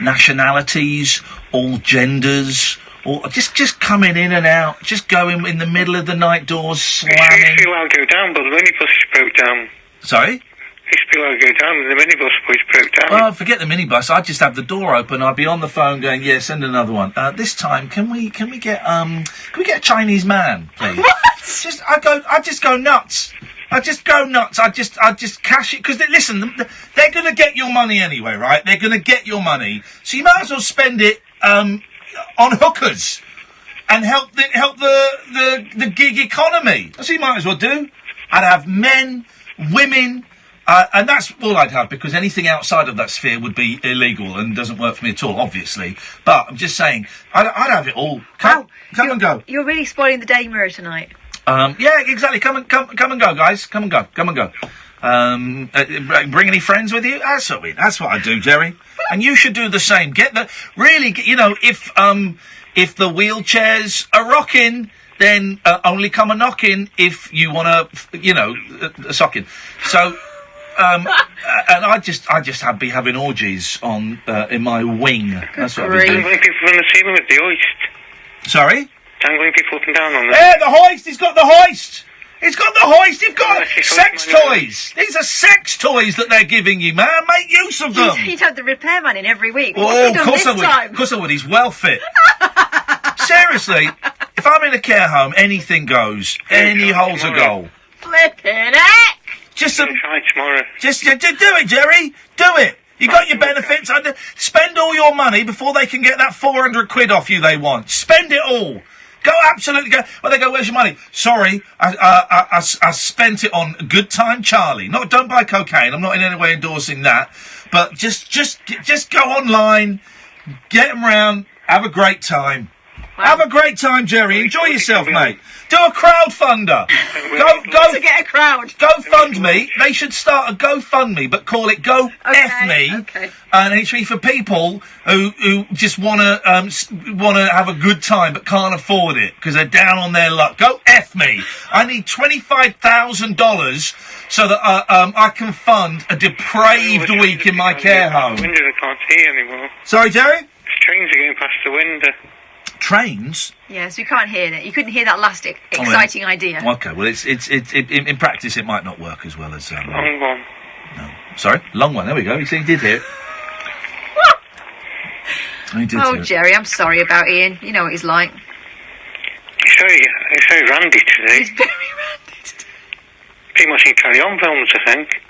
nationalities, all genders, or just coming in and out, just going in the middle of the night, doors slamming. It used to be allowed to go down, but the minibus broke down. Sorry? It used to be allowed to go down, and the minibus broke down. Well, forget the minibus. I'd just have the door open. I'd be on the phone going, "Yeah, send another one." This time, can we get a Chinese man, please? What? I just go nuts. I just cash it because listen, they're going to get your money anyway, right? They're going to get your money, so you might as well spend it on hookers and help the gig economy. That's what you might as well do. I'd have men, women. And that's all I'd have, because anything outside of that sphere would be illegal and doesn't work for me at all, obviously. But I'm just saying, I'd have it all. Come and go. You're really spoiling the day mirror tonight. Yeah, exactly. Come and go, guys. Come and go. Bring any friends with you? That's what I do, Jerry. And you should do the same. If the wheelchairs are rocking, then only come a knocking if you want a socking. So. And I just be having orgies on in my wing. That's what I've been doing. Dangling people from the ceiling with the hoist. Sorry? Dangling people up and down on the... Yeah, the hoist! He's got the hoist! He's got the hoist! You've got sex toys! These are sex toys that they're giving you, man! Make use of them! He'd have the repairman in every week. Oh, of course I would. Of course I would. He's well fit. Seriously, if I'm in a care home, anything goes. Any hole's a goal. Flippin' heck! Just try tomorrow. Just do it, Jerry. Do it. You got your benefits. Spend all your money before they can get that 400 quid off you they want. Spend it all. Well, they go, "Where's your money?" Sorry, I spent it on Good Time Charlie. Don't buy cocaine. I'm not in any way endorsing that. But just go online, get them round, have a great time. Wow. Have a great time, Jerry. Enjoy yourself, mate. Do a crowdfunder. Go to get a crowd. GoFundMe. They should start a GoFundMe, but call it Go F Me. Okay. And it should be for people who just want to have a good time but can't afford it because they're down on their luck. Go F Me. I need $25,000 so that I can fund a depraved week in my care home. Window, I can't see anymore. Sorry, Jerry? Trains are going past the window. Trains? Yes, you can't hear it. You couldn't hear that last exciting idea. Okay, well, it's in practice it might not work as well as long one. No, sorry, long one. There we go. You see, he did hear it. Oh, Jerry, I'm sorry about Ian. You know what he's like. He's very randy today. He's very randy today. Been watching Carry On films, I think.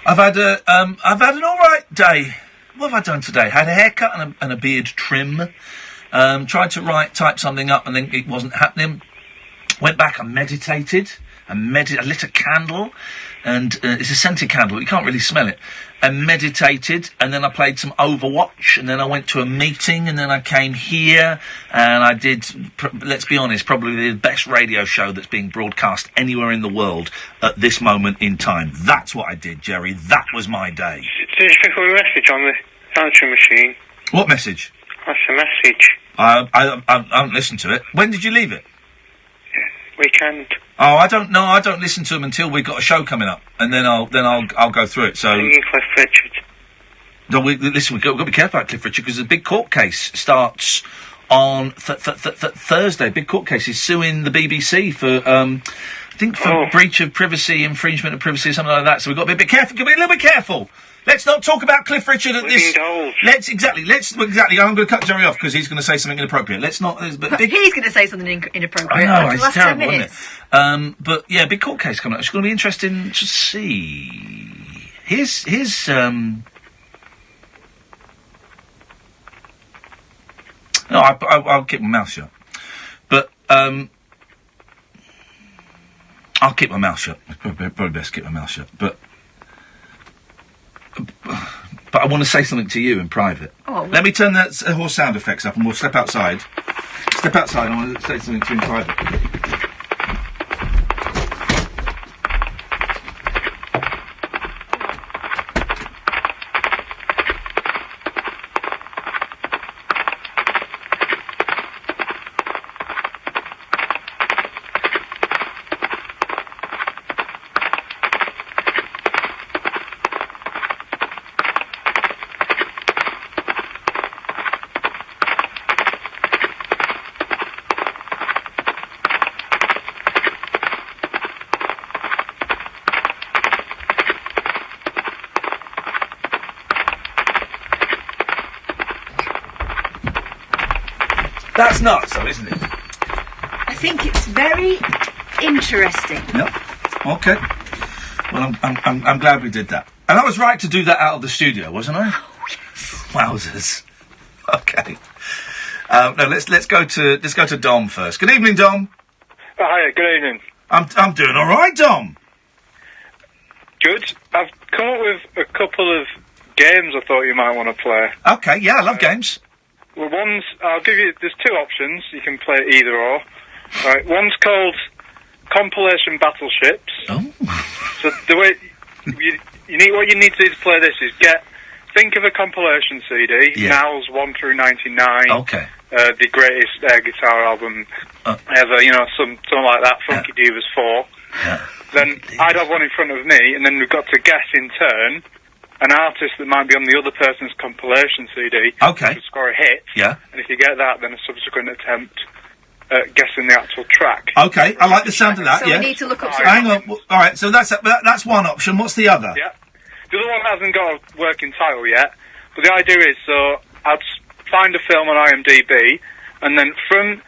I've had an all right day. What have I done today? Had a haircut and a beard trim. Tried to type something up and then it wasn't happening. Went back and meditated. I lit a candle, and it's a scented candle. You can't really smell it. And meditated, and then I played some Overwatch, and then I went to a meeting, and then I came here, and I did, let's be honest, probably the best radio show that's being broadcast anywhere in the world at this moment in time. That's what I did, Jerry. That was my day. Did you pick up a message on the answering machine? What message? That's a message. I haven't listened to it. When did you leave it? Weekend. Oh, I don't know. I don't listen to them until we've got a show coming up, and then I'll go through it. So. Cliff Richard. No, listen. We've got to be careful about Cliff Richard because the big court case starts on Thursday. Big court case. He's suing the BBC for I think for breach of privacy, infringement of privacy, something like that. So we've got to be a bit careful. Got to be a little bit careful. Let's not talk about Cliff Richard at this. Let's exactly. I'm going to cut Jerry off because he's going to say something inappropriate. Let's not. He's going to say something inappropriate. I know, it's terrible, isn't it? But yeah, big court case coming up. It's going to be interesting to see. Here's No, I'll keep my mouth shut. But I'll keep my mouth shut. It's probably best to keep my mouth shut. But I want to say something to you in private. Oh, let me turn that horse sound effects up and we'll step outside. Step outside and I want to say something to you in private. That's nuts, though, isn't it? I think it's very interesting. Yep. Okay. Well, I'm glad we did that. And I was right to do that out of the studio, wasn't I? Oh, yes. Wowzers. Okay. No, let's go to Dom first. Good evening, Dom. Hi, good evening. I'm doing all right, Dom. Good. I've come up with a couple of games I thought you might want to play. Okay, yeah, I love games. Well, I'll give you, there's two options. You can play either or. Right, one's called Compilation Battleships. Oh. So the way, what you need to do to play this is think of a compilation CD, Now's 1 through 99. Okay. The greatest air guitar album ever, something like that, Funky Divas 4. Yeah. Then I'd have one in front of me, and then we've got to guess in turn an artist that might be on the other person's compilation CD. Okay. To score a hit. Yeah. And if you get that, then a subsequent attempt at guessing the actual track. Okay, I like the sound of that, So yeah. we need to look up... Hang on, all right, so that's one option. What's the other? Yeah. The other one hasn't got a working title yet, but the idea is, so I'd find a film on IMDb, and then from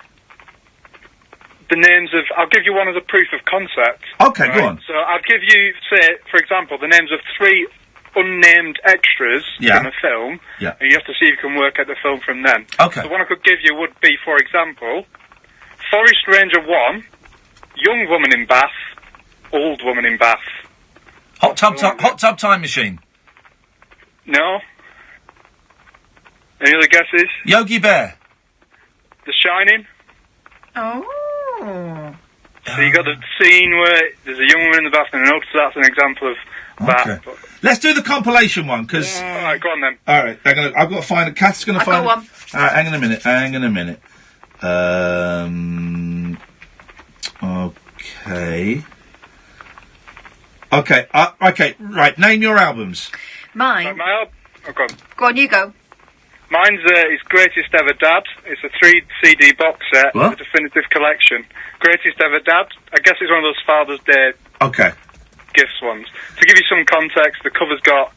the names of... I'll give you one as a proof of concept. Okay, go on. So I'll give you, say, for example, the names of 3 unnamed extras in a film, yeah. and you have to see if you can work out the film from them. Okay. The one I could give you would be, for example, Forest Ranger 1, Young Woman in Bath, Old Woman in Bath. Hot Tub Time Machine. No. Any other guesses? Yogi Bear. The Shining. Oh. So you got the scene where there's a young woman in the bath and an old, so that's an example of that. Okay. Let's do the compilation one, because... All right, go on then. All right, I've got to find it. Kath's going to find it. One. All right, hang on a minute. Okay. Okay, right, name your albums. Mine? Go on. Go on, you go. Mine's his Greatest Ever Dad. It's a 3 CD box set. What? A definitive collection. Greatest Ever Dad. I guess it's one of those Father's Day gifts ones. To give you some context, the cover's got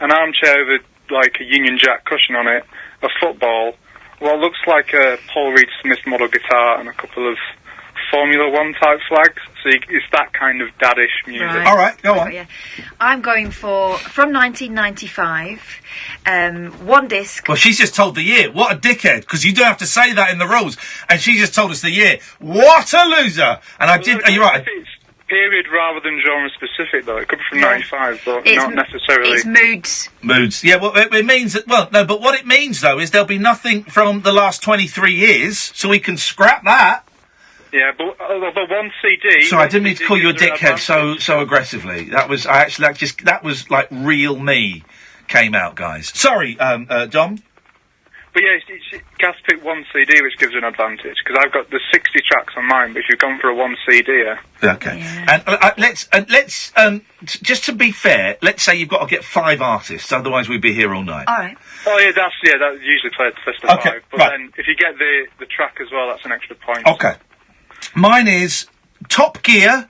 an armchair with like a Union Jack cushion on it, a football, what looks like a Paul Reed Smith model guitar, and a couple of Formula One type flags. So it's that kind of daddish music. Right. All right, go on. Yeah. I'm going for, from 1995, one disc. Well, she's just told the year. What a dickhead, because you don't have to say that in the rules. And she just told us the year. What a loser! And you're right. It's period rather than genre specific, though. It could be from 95, but not necessarily. It's moods. Moods. Yeah, well, it means that, well, no, but what it means, though, is there'll be nothing from the last 23 years, so we can scrap that. Yeah, but the one CD... Sorry, I didn't mean to call you a dickhead so aggressively. That was, that was like real me came out, guys. Sorry, Dom. But yeah, Gas picked one CD, which gives you an advantage, because I've got the 60 tracks on mine, but if you've gone for a one CD, Okay. Yeah. And let's just to be fair, let's say you've got to get 5 artists, otherwise we'd be here all night. All right. Oh yeah, that usually plays the first of 5. But then if you get the track as well, that's an extra point. Okay. Mine is Top Gear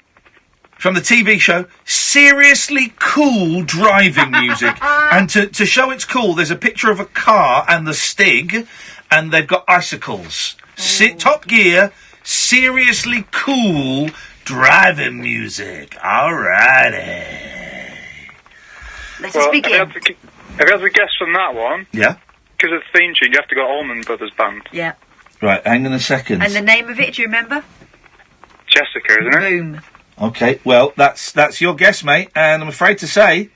from the TV show, seriously cool driving music. And to show it's cool, there's a picture of a car and the Stig, and they've got icicles. Top Gear, seriously cool driving music. Alrighty. Let us begin. If you have to guess from that one, yeah, because of the theme tune, you have to go Allman Brothers Band. Yeah. Right, hang on a second. And the name of it, do you remember? Jessica, isn't it? Boom. Okay, well, that's your guess, mate, and I'm afraid to say,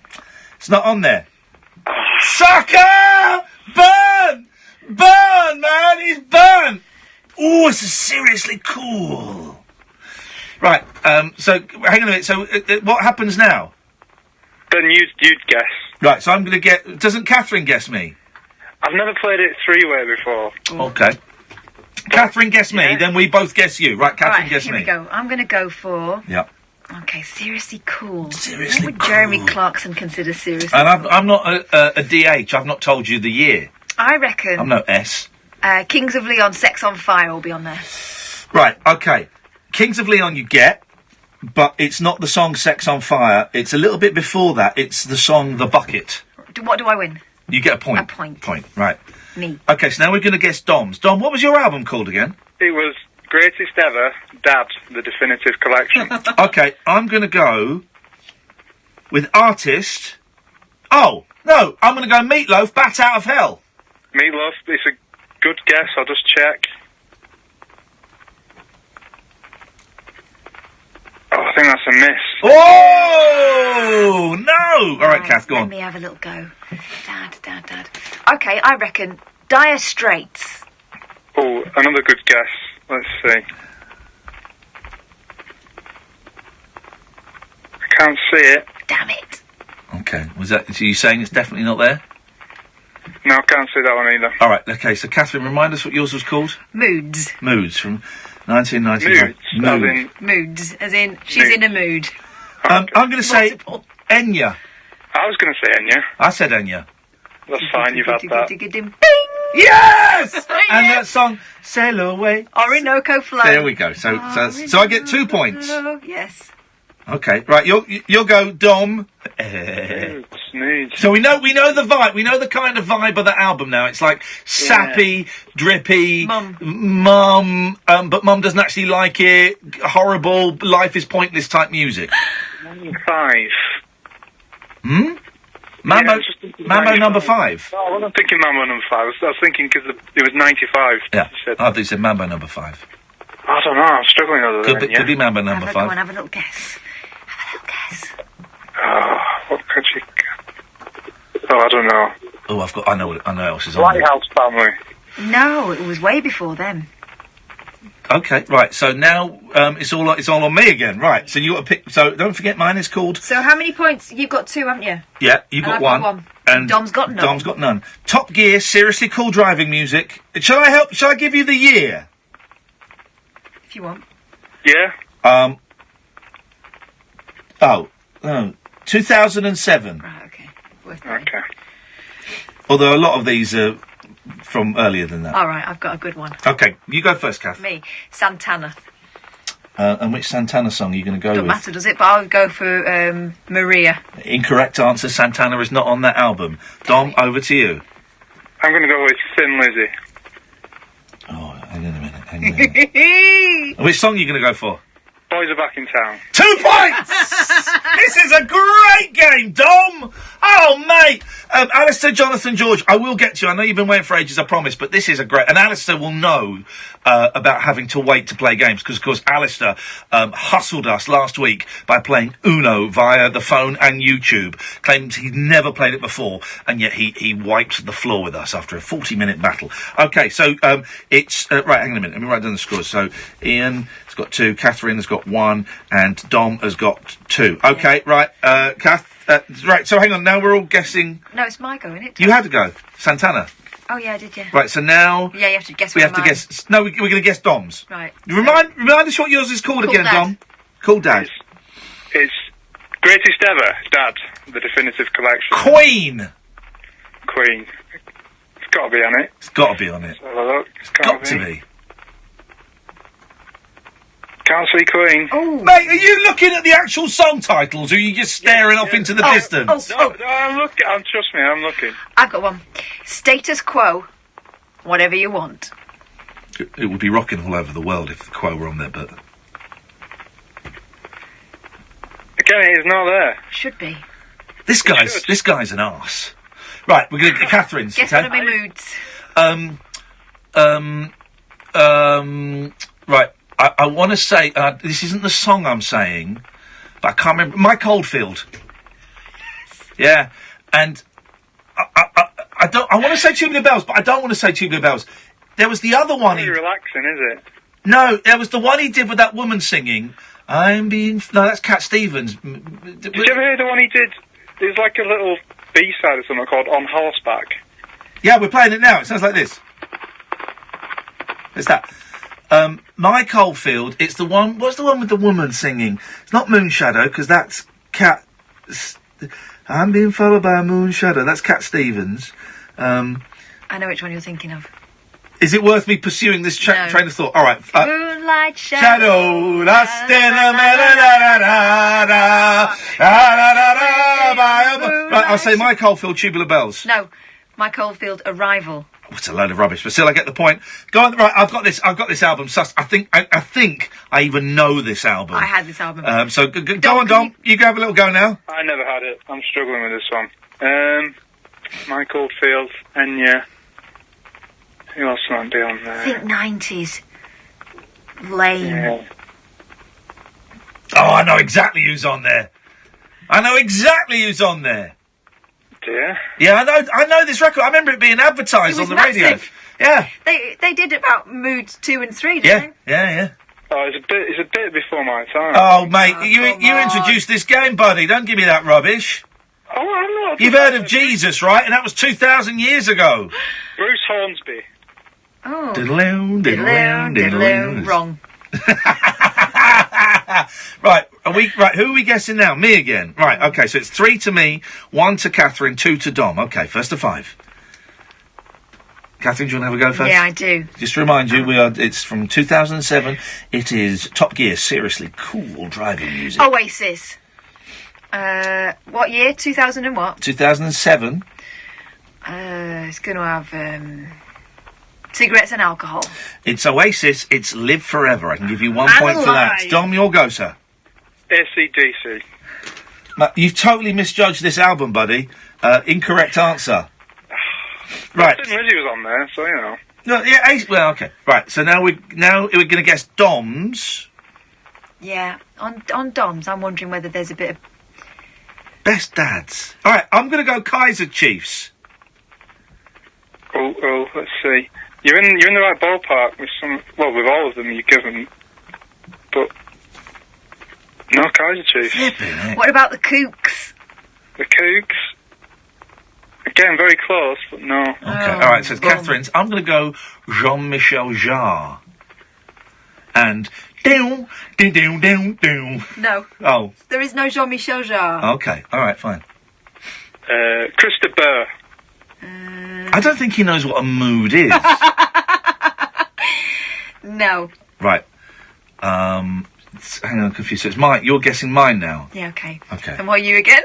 it's not on there. Sucker! Burn! Burn, man! He's burnt! Oh, it's seriously cool. Right, so, hang on a minute, so, what happens now? Then you'd guess. Right, so I'm going to get... Doesn't Catherine guess me? I've never played it 3-way before. Okay. Catherine guess me, then we both guess you. Right, Catherine guess me. Here we go. I'm going to go for... Yep. Okay, seriously cool. Seriously what would Jeremy Clarkson consider seriously and cool? I'm not a DH. I've not told you the year. I reckon... I'm no S. Kings of Leon, Sex on Fire will be on there. Right, okay. Kings of Leon you get, but it's not the song Sex on Fire. It's a little bit before that. It's the song The Bucket. What do I win? You get a point. A point. Point, right. Me. Okay, so now we're going to guess Dom's. Dom, what was your album called again? It was Greatest Ever, Dad, the Definitive Collection. Okay, I'm going to go with artist. Oh, no, I'm going to go Meatloaf, Bat Out of Hell. Meatloaf, it's a good guess, I'll just check. Oh, I think that's a miss. Oh, no! All right, Kath, go Let on. me have a little go. Dad. Okay, I reckon Dire Straits. Oh, another good guess. Let's see. I can't see it. Damn it. Okay, so you saying it's definitely not there? No, I can't see that one either. All right, okay, so Catherine, remind us what yours was called? Moods. Moods, from 1995. Moods, as in, she's in a mood. I'm going to say Enya. I was going to say Enya. I said Enya. That's fine, you've had that. Yes! And that song, Sail Away. Orinoco Flow. There we go. So I get 2 points. Yes. Okay, right. You'll go Dom. So we know the vibe. We know the kind of vibe of the album now. It's like sappy, drippy, mum. But mum doesn't actually like it. Horrible, life is pointless type music. 95. Mambo number 5. Oh, I wasn't thinking Mambo number 5. I was thinking because it was 95. Yeah. I thought you said Mambo number 5. I don't know. I'm struggling over there. Could be Mambo number 5. Go on, have a little guess. Oh, what could you... Oh, I don't know. Oh, I know what else is on. Lighthouse Family. No, it was way before them. Okay, right. So now it's all on me again. Right. So you got to pick. So don't forget, mine is called. So how many points? You've got 2, haven't you? Yeah, you've got one. And Dom's got none. Dom's got none. Top Gear, seriously cool driving music. Shall I help? Shall I give you the year? If you want. Yeah. 2007. Right. Okay. Okay. Although a lot of these are from earlier than that. All right, I've got a good one. Okay, you go first, Kath. Me, Santana. And which Santana song are you going to go with? Don't matter, does it? But I'll go for Maria. Incorrect answer. Santana is not on that album. Dom, over to you. I'm going to go with Thin Lizzy. Oh, hang on a minute. Which song are you going to go for? Boys Are Back in Town. 2 points! This is a great game, Dom! Oh, mate! Alistair, Jonathan, George, I will get to you. I know you've been waiting for ages, I promise, but this is a great... And Alistair will know about having to wait to play games, because, of course, Alistair hustled us last week by playing Uno via the phone and YouTube. Claims he'd never played it before, and yet he wiped the floor with us after a 40-minute battle. Okay, so it's... right, hang on a minute. Let me write down the scores. So, Ian has got 2, Catherine has got 1, and Dom has got 2. Okay, right, Kath... right, so hang on, now we're all guessing... No, it's my go, isn't it? You had to go. Santana. Oh, yeah, I did, yeah. Right, so now... Yeah, you have to guess We have to guess... No, we're going to guess Dom's. Right. Remind us what yours is called again, Dad. Dom. Cool Dad. It's Greatest Ever, Dad, the Definitive Collection. Queen! It's got to be on it. It's got to be on it. Let's have a look. It's Got to be. Can't see Queen. Oh. Mate, are you looking at the actual song titles, or are you just staring off into the distance? No, I'm looking. Trust me, I'm looking. I've got one. Status Quo. Whatever you want. It would be rocking all over the world if the Quo were on there, but... Again, it's not there. Should be. This guy's an arse. Right, we're going to get Catherine's. Guess okay? one of my moods. Right, I want to say, this isn't the song I'm saying, but I can't remember. Mike Oldfield. Yeah, and I want to say Tubular Bells, but I don't want to say Tubular Bells. There was the other one. Really relaxing, is it? No, there was the one he did with that woman singing. No, that's Cat Stevens. Did you ever hear the one he did? There's like a little B-side or something called On Horseback. Yeah, we're playing it now. It sounds like this. It's that. Mike Oldfield, it's the one... What's the one with the woman singing? It's not Moonshadow, because that's Cat... I'm being followed by a Moonshadow. That's Cat Stevens. I know which one you're thinking of. Is it worth me pursuing this train of thought? All right. Moonlight Shadow. Lost in a Right, I'll say Mike Oldfield, Tubular Bells. No. Mike Oldfield, Arrival. Oh, it's a load of rubbish, but still I get the point. Go on, right, I've got this album sussed. I think I even know this album. I had this album. So go on, Dom. You go have a little go now. I never had it. I'm struggling with this one. Mike Oldfield, Enya. Who else might be on there? I think 90s. Lame. Yeah. Oh, I know exactly who's on there. Yeah. Yeah, I know this record. I remember it being advertised on the radio. Massive. Yeah. They did about Moods 2 and 3, didn't they? Yeah. Oh, it's a bit before my time. Oh, mate, you introduced this game, buddy. Don't give me that rubbish. Oh, I'm not. You've heard of Jesus, right? And that was 2,000 years ago. Bruce Hornsby. Oh. Diddle-oo. Wrong. Right, who are we guessing now? Me again. Right, okay, so it's 3 to me, 1 to Catherine, 2 to Dom. Okay, first to 5. Catherine, do you want to have a go first? Yeah, I do. Just to remind you, it's from 2007. It is Top Gear, seriously cool driving music. Oasis. What year? 2000 and what? 2007. It's going to have cigarettes and alcohol. It's Oasis, it's Live Forever. I can give you 1 I'm point for that. alive. Dom, your go, sir. AC/DC. You've totally misjudged this album, buddy. Incorrect answer. Right. Thin Lizzy was on there, so you know. No, yeah, well, okay. Right, so now we're going to guess Dom's. Yeah, on Dom's, I'm wondering whether there's a bit of... Best dads. All right, I'm going to go Kaiser Chiefs. Oh, let's see. You're in the right ballpark with with all of them you've given, but no Kaiser Chiefs. What about the Kooks? The Kooks. Again, very close, but no. Okay, all right, so it's Catherine's. I'm going to go Jean-Michel Jarre. And... No. Oh. There is no Jean-Michel Jarre. Okay, all right, fine. Krista Burr. I don't think he knows what a mood is. No. Right. Hang on, I'm confused. So it's mine. You're guessing mine now. Yeah, okay. Okay. And what are you again?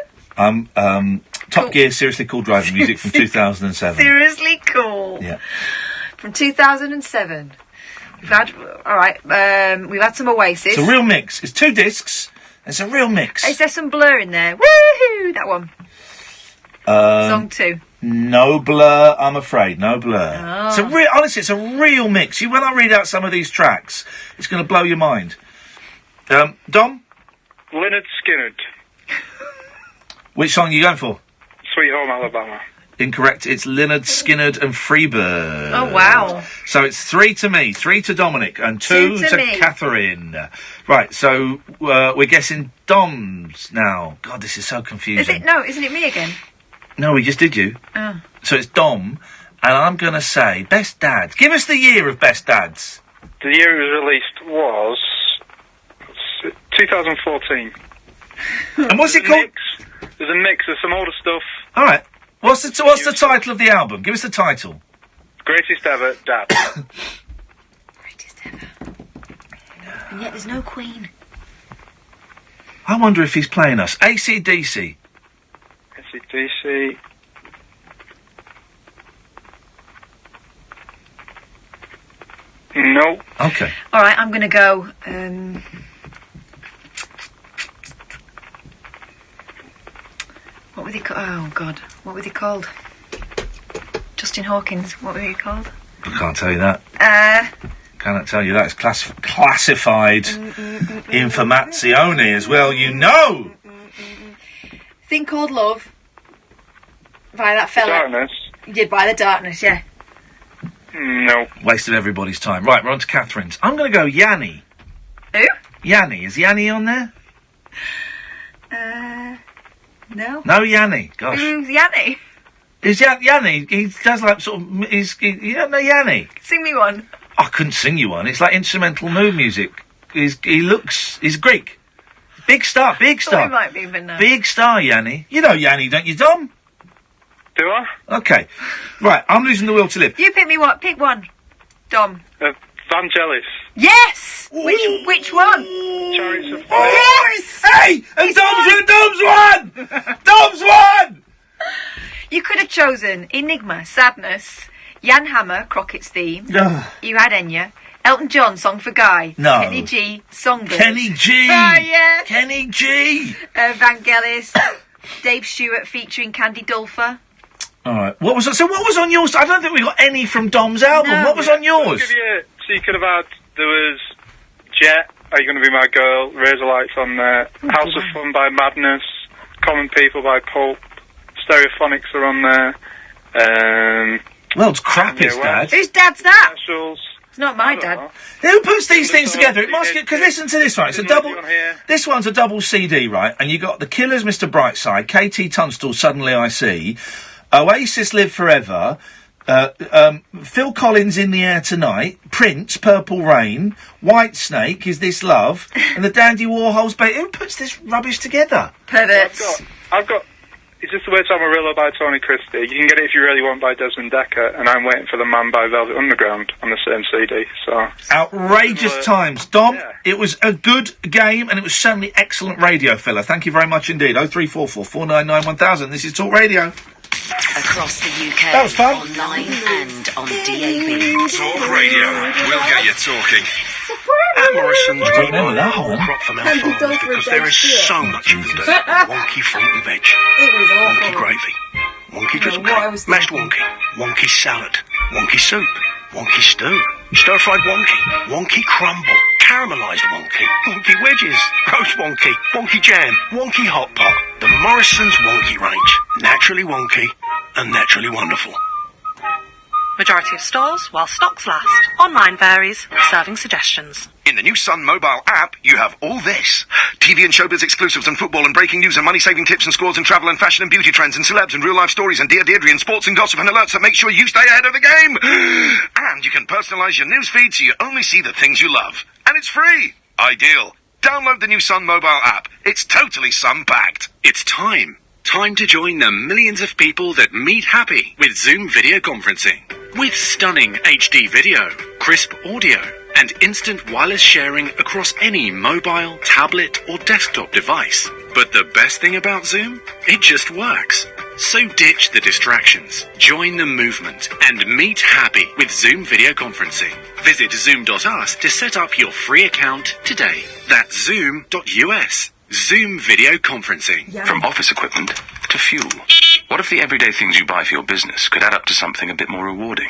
Top Gear, seriously cool driving music from 2007. Seriously cool. Yeah. From 2007. We've had... Alright, we've had some Oasis. It's a real mix. It's 2 discs. It's a real mix. Is there some Blur in there? Woohoo! That one. Song 2. No Blur, I'm afraid. No Blur. Oh. It's honestly, it's a real mix. When I read out some of these tracks, it's going to blow your mind. Dom? Lynyrd Skynyrd. Which song are you going for? Sweet Home Alabama. Incorrect. It's Lynyrd Skynyrd and Freebird. Oh, wow. So it's 3 to me, 3 to Dominic, and 2 to me. Catherine. Right, so we're guessing Dom's now. God, this is so confusing. Isn't it me again? No, we just did you. Oh. So it's Dom, and I'm going to say Best Dads. Give us the year of Best Dads. The year it was released was 2014. And what's it called? There's a mix of some older stuff. All right. What's the title of the album? Give us the title. Greatest Ever, Dad. Greatest Ever. And yet there's no Queen. I wonder if he's playing us. AC/DC. AC/DC. No. Okay. All right, I'm going to go... What were they called? Oh, God. What were they called? Justin Hawkins. What were they called? I can't tell you that. Cannot tell you that. It's classified informazione as well, you know! Thing Called Love. By that fella. Darkness. You did By the Darkness, yeah. No. Wasted everybody's time. Right, we're on to Catherine's. I'm going to go Yanni. Who? Yanni. Is Yanni on there? No. No Yanni. Gosh. Who's Yanni? Is Yanni? He does like sort of... you don't know Yanni? Sing me one. I couldn't sing you one. It's like instrumental mood music. He's Greek. Big star. Oh, he might be, but no. Big star, Yanni. You know Yanni, don't you, Dom? Do I? Okay. Right, I'm losing the will to live. You pick me one. Pick one. Dom. Vangelis. Yes! Which one? Chariots of Fire. Oh, hey! And Dom's won! Dom's won! You could have chosen Enigma, Sadness, Jan Hammer, Crockett's theme. You had Enya. Elton John, Song for Guy. No. Kenny G, Songbird. Kenny G! Oh, yes! Kenny G! Vangelis, Dave Stewart featuring Candy Dulfer. Alright, what was on yours? I don't think we got any from Dom's album. No. What was on yours? So you could have had, there was Jet, Are You Gonna Be My Girl, Razorlights on there, House of Fun by Madness, Common People by Pulp, Stereophonics are on there. Well, it's Crappy's dad. Whose dad's that? Specials. It's not my dad. Who puts these things together? It must. Because listen to this, right? It's a double. This one's a double CD, right? And you got the Killers, Mr. Brightside, KT Tunstall, Suddenly I See, Oasis, Live Forever, Phil Collins, In the Air Tonight, Prince, Purple Rain, Whitesnake, Is This Love, and the Dandy Warhols. Who puts this rubbish together? Perverts. I've got. Is this the way to Amarillo by Tony Christie? You can get it if you really want by Desmond Decker, and I'm waiting for The Man by Velvet Underground on the same CD, so... Outrageous times. Dom, it was a good game, and it was certainly excellent radio filler. Thank you very much indeed. 0344 499 1000. This is Talk Radio. Across the UK. That was fun. Online and on DAB. Talk Radio. We'll get you talking. At Morrison's, we know that whole crop from our farms because there is so much you can do. Wonky fruit and veg. Wonky gravy. Wonky drizzle cake. Mashed wonky. Wonky salad. Wonky soup. Wonky stew. Stir-fried wonky. Wonky crumble. Caramelised wonky. Wonky wedges. Roast wonky. Wonky jam. Wonky hot pot. The Morrison's Wonky range. Naturally wonky and naturally wonderful. Majority of stores while stocks last. Online varies. Serving suggestions. In the new Sun mobile app, you have all this. TV and showbiz exclusives and football and breaking news and money-saving tips and scores and travel and fashion and beauty trends and celebs and real-life stories and Dear Deirdre and sports and gossip and alerts that make sure you stay ahead of the game. And you can personalise your news feed so you only see the things you love. And it's free. Ideal. Download the new Sun mobile app. It's totally Sun-packed. It's time. Time to join the millions of people that meet happy with Zoom video conferencing. With stunning HD video, crisp audio, and instant wireless sharing across any mobile, tablet, or desktop device. But the best thing about Zoom? It just works. So ditch the distractions, join the movement, and meet happy with Zoom video conferencing. Visit zoom.us to set up your free account today. That's zoom.us. Zoom video conferencing. From office equipment to fuel. What if the everyday things you buy for your business could add up to something a bit more rewarding?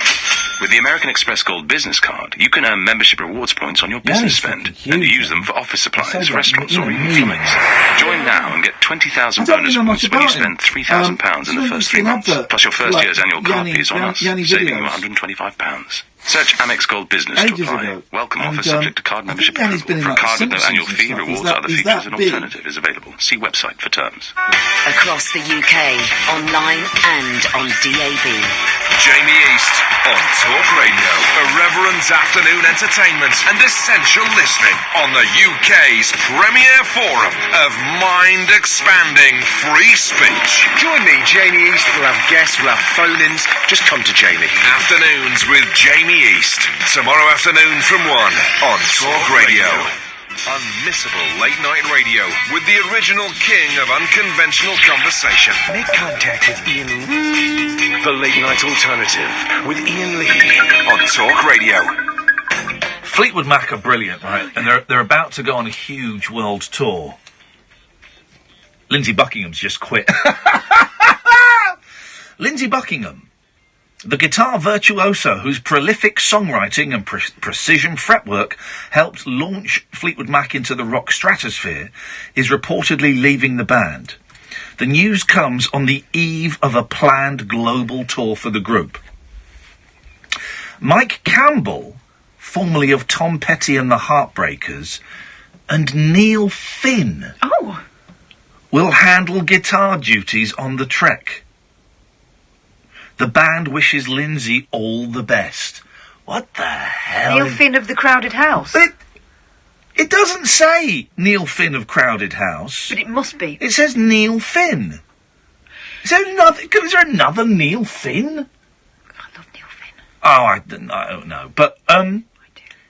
With the American Express Gold Business Card, you can earn membership rewards points on your business spend and use them for office supplies, restaurants, or even flights. Join now and get 20,000 bonus points when you spend £3,000 in the first 3 months. Plus your first year's annual card fees on us, saving you £125. Search Amex Gold Business to apply. Welcome offer subject to card membership approval. For a card with no annual fee, rewards, other features and alternative is available. See website for terms. Across the UK, online and on DAB. Jamie East on Talk Radio. Irreverent afternoon entertainment and essential listening on the UK's premier forum of mind-expanding free speech. Join me, Jamie East. We'll have guests, we'll have phone-ins. Just come to Jamie. Afternoons with Jamie East. Tomorrow afternoon from 1 on Talk Radio. Unmissable late-night radio with the original king of unconventional conversation. Make contact with Iain Lee. The late-night alternative with Iain Lee on Talk Radio. Fleetwood Mac are brilliant, right? And they're about to go on a huge world tour. Lindsay Buckingham's just quit. Lindsay Buckingham, the guitar virtuoso whose prolific songwriting and precision fretwork helped launch Fleetwood Mac into the rock stratosphere, is reportedly leaving the band. The news comes on the eve of a planned global tour for the group. Mike Campbell, formerly of Tom Petty and the Heartbreakers, and Neil Finn will handle guitar duties on the trek. The band wishes Lindsay all the best. What the hell? Neil Finn of the Crowded House. It doesn't say Neil Finn of Crowded House. But it must be. It says Neil Finn. Is there another Neil Finn? I love Neil Finn. Oh, I don't know. But,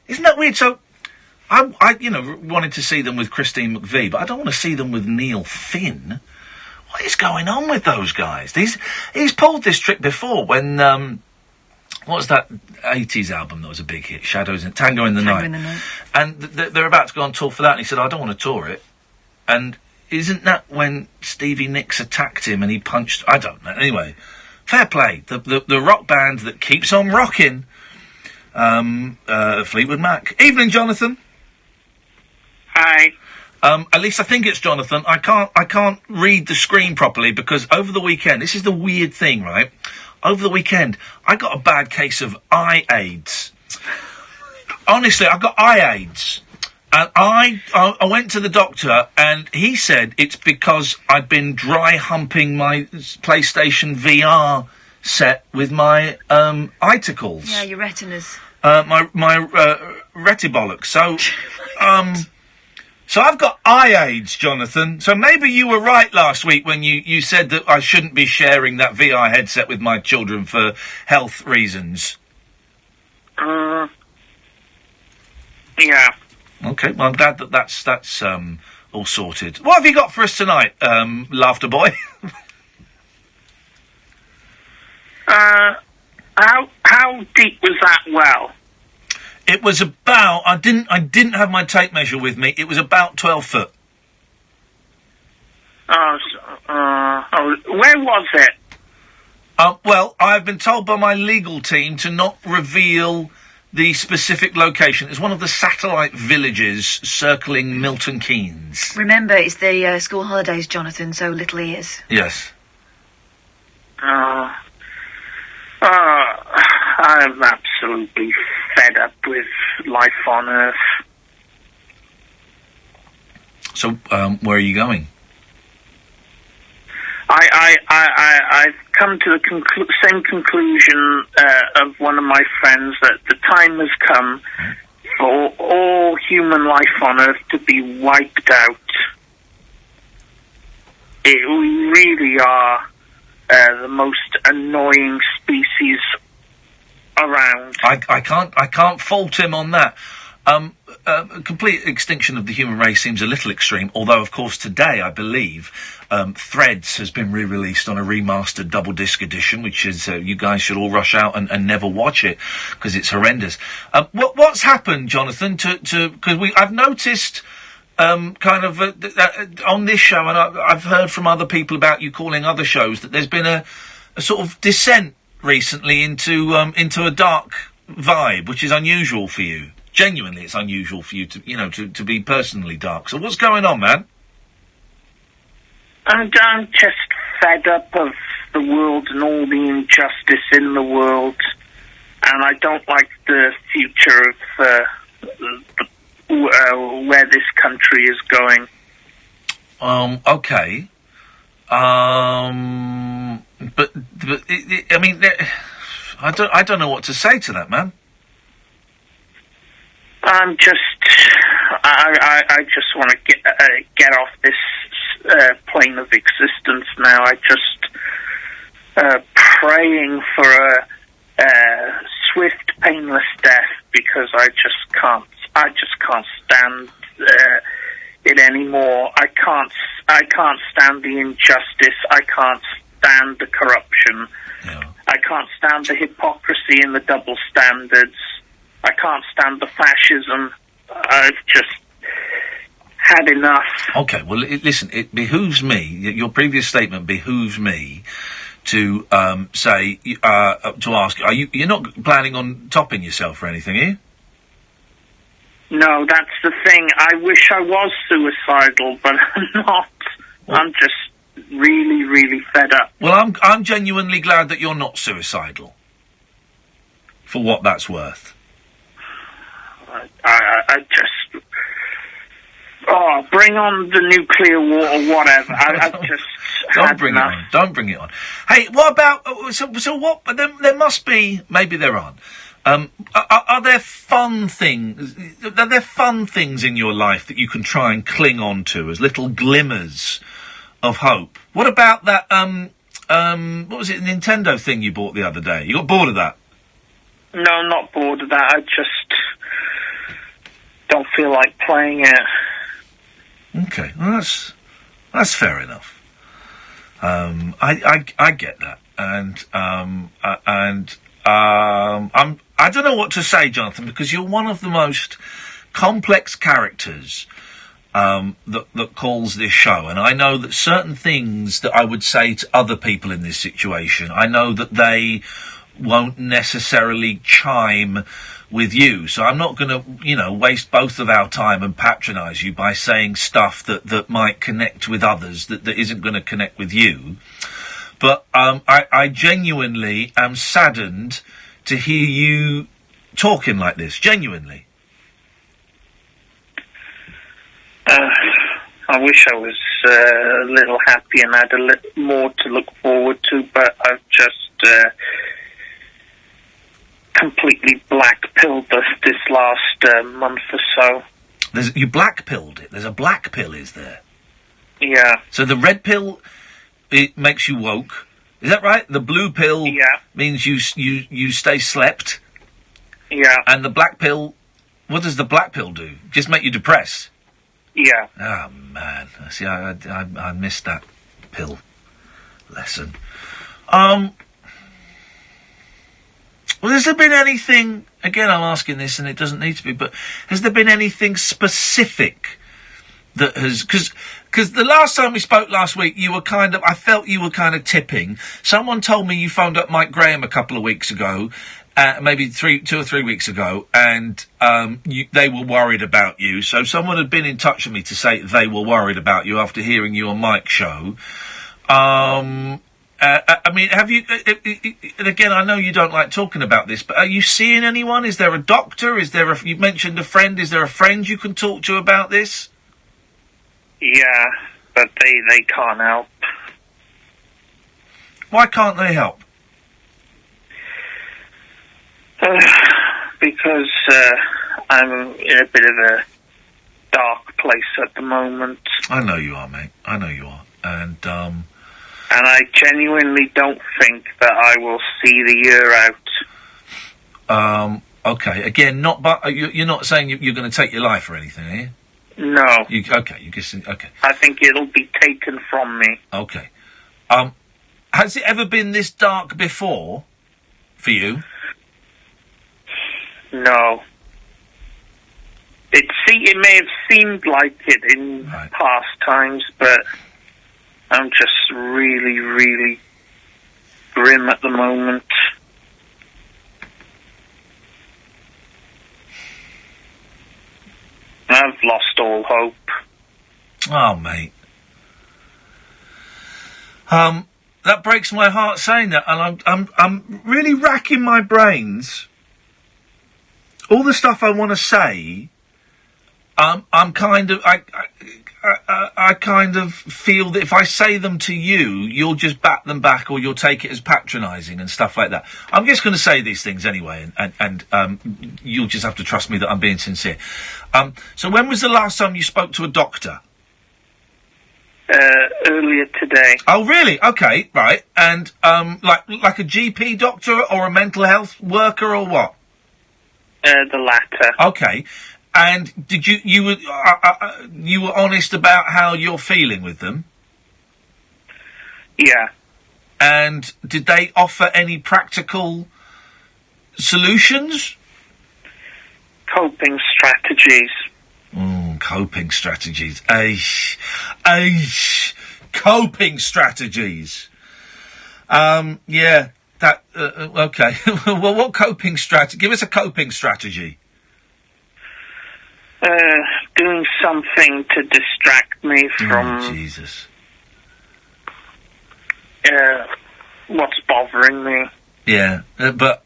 isn't that weird? So, I wanted to see them with Christine McVie, but I don't want to see them with Neil Finn. what is going on with those guys? He's pulled this trick before when, what was that 80s album that was a big hit? Tango in the Night. And they're about to go on tour for that, and he said, I don't want to tour it. And isn't that when Stevie Nicks attacked him and he punched... I don't know. Anyway, fair play. The rock band that keeps on rocking, Fleetwood Mac. Evening, Jonathan. Hi. At least I think it's Jonathan. I can't read the screen properly because over the weekend, this is the weird thing, right? Over the weekend, I got a bad case of eye AIDS. Honestly, I got eye AIDS. And I went to the doctor and he said it's because I'd been dry humping my PlayStation VR set with my, iticles. Yeah, your retinas. My retibolics. So I've got eye AIDS, Jonathan. So maybe you were right last week when you said that I shouldn't be sharing that VR headset with my children for health reasons. Yeah. Okay, well, I'm glad that that's all sorted. What have you got for us tonight, Laughter Boy? How deep was that well? It was about... I didn't have my tape measure with me. It was about 12 foot. Where was it? Well, I've been told by my legal team to not reveal the specific location. It's one of the satellite villages circling Milton Keynes. Remember, it's the school holidays, Jonathan, so little ears. Yes. I'm absolutely fed up with life on Earth. So, where are you going? I've come to the same conclusion of one of my friends that the time has come for all human life on Earth to be wiped out. We really are the most annoying species around. I can't fault him on that. Complete extinction of the human race seems a little extreme, although, of course, today, I believe, Threads has been re-released on a remastered double disc edition, which is, you guys should all rush out and never watch it, because it's horrendous. What's happened, Jonathan, because I've noticed, on this show, and I've heard from other people about you calling other shows, that there's been a sort of descent recently into a dark vibe, which is unusual for you. Genuinely, it's unusual for you to be personally dark. So what's going on, man? I'm just fed up of the world and all the injustice in the world, and I don't like the future of where this country is going. Okay. But I mean, I don't know what to say to that, man. I just want to get off this plane of existence now. I just praying for a swift, painless death because I just can't stand it anymore. I can't stand the injustice. I can't stand the corruption. Yeah. I can't stand the hypocrisy and the double standards. I can't stand the fascism. I've just had enough. Okay, well, listen, it behooves me, your previous statement behooves me to say, to ask, you're not planning on topping yourself or anything, are you? No, that's the thing. I wish I was suicidal, but I'm not. Well, I'm just really, really fed up. Well, I'm genuinely glad that you're not suicidal. For what that's worth. I just... Oh, bring on the nuclear war or whatever. I've just Don't bring it on. Don't bring it on. Hey, what about... So what... There must be... Maybe there aren't. Are there fun things... Are there fun things in your life that you can try and cling on to as little glimmers of hope? What about that... what was it, Nintendo thing you bought the other day? You got bored of that? No, I'm not bored of that. I just don't feel like playing it. Okay, well, that's fair enough. I get that, and I don't know what to say, Jonathan, because you're one of the most complex characters that calls this show, and I know that certain things that I would say to other people in this situation, I know that they won't necessarily chime with you, so I'm not going to, waste both of our time and patronise you by saying stuff that might connect with others that isn't going to connect with you. But I genuinely am saddened to hear you talking like this, genuinely. I wish I was a little happy and had a little more to look forward to, but I've just completely black-pilled this last month or so. You black-pilled it? There's a black pill, is there? Yeah. So the red pill, it makes you woke. Is that right? The blue pill means you stay slept. Yeah. And the black pill, what does the black pill do? Just make you depressed? Yeah. Oh, man. See, I missed that pill lesson. Well, has there been anything, again, I'm asking this and it doesn't need to be, but has there been anything specific that has, because the last time we spoke last week, I felt you were kind of tipping. Someone told me you phoned up Mike Graham a couple of weeks ago, maybe 2 or 3 weeks ago, and they were worried about you. So someone had been in touch with me to say they were worried about you after hearing you on Mike's show. I mean, have you, and again, I know you don't like talking about this, but are you seeing anyone? Is there a doctor? You mentioned a friend, is there a friend you can talk to about this? Yeah, but they can't help. Why can't they help? Because I'm in a bit of a dark place at the moment. I know you are, mate. I know you are. And I genuinely don't think that I will see the year out. Okay. Again, you're not saying you're going to take your life or anything, are you? No. Okay. I think it'll be taken from me. Okay. Has it ever been this dark before for you? No. It may have seemed like it in past times, but I'm just really, really grim at the moment. I've lost all hope. Oh, mate. That breaks my heart saying that, and I'm really racking my brains. All the stuff I want to say, I'm kind of, I kind of feel that if I say them to you, you'll just bat them back, or you'll take it as patronising and stuff like that. I'm just going to say these things anyway, and you'll just have to trust me that I'm being sincere. So when was the last time you spoke to a doctor? Earlier today. Oh, really? Okay, right. And like a GP doctor or a mental health worker or what? The latter. Okay. And did you were honest about how you're feeling with them? Yeah. And did they offer any practical solutions? Coping strategies. Coping strategies. Coping strategies. Yeah. That okay. Well, what coping strategy? Give us a coping strategy. Doing something to distract me from Jesus. What's bothering me. Yeah, but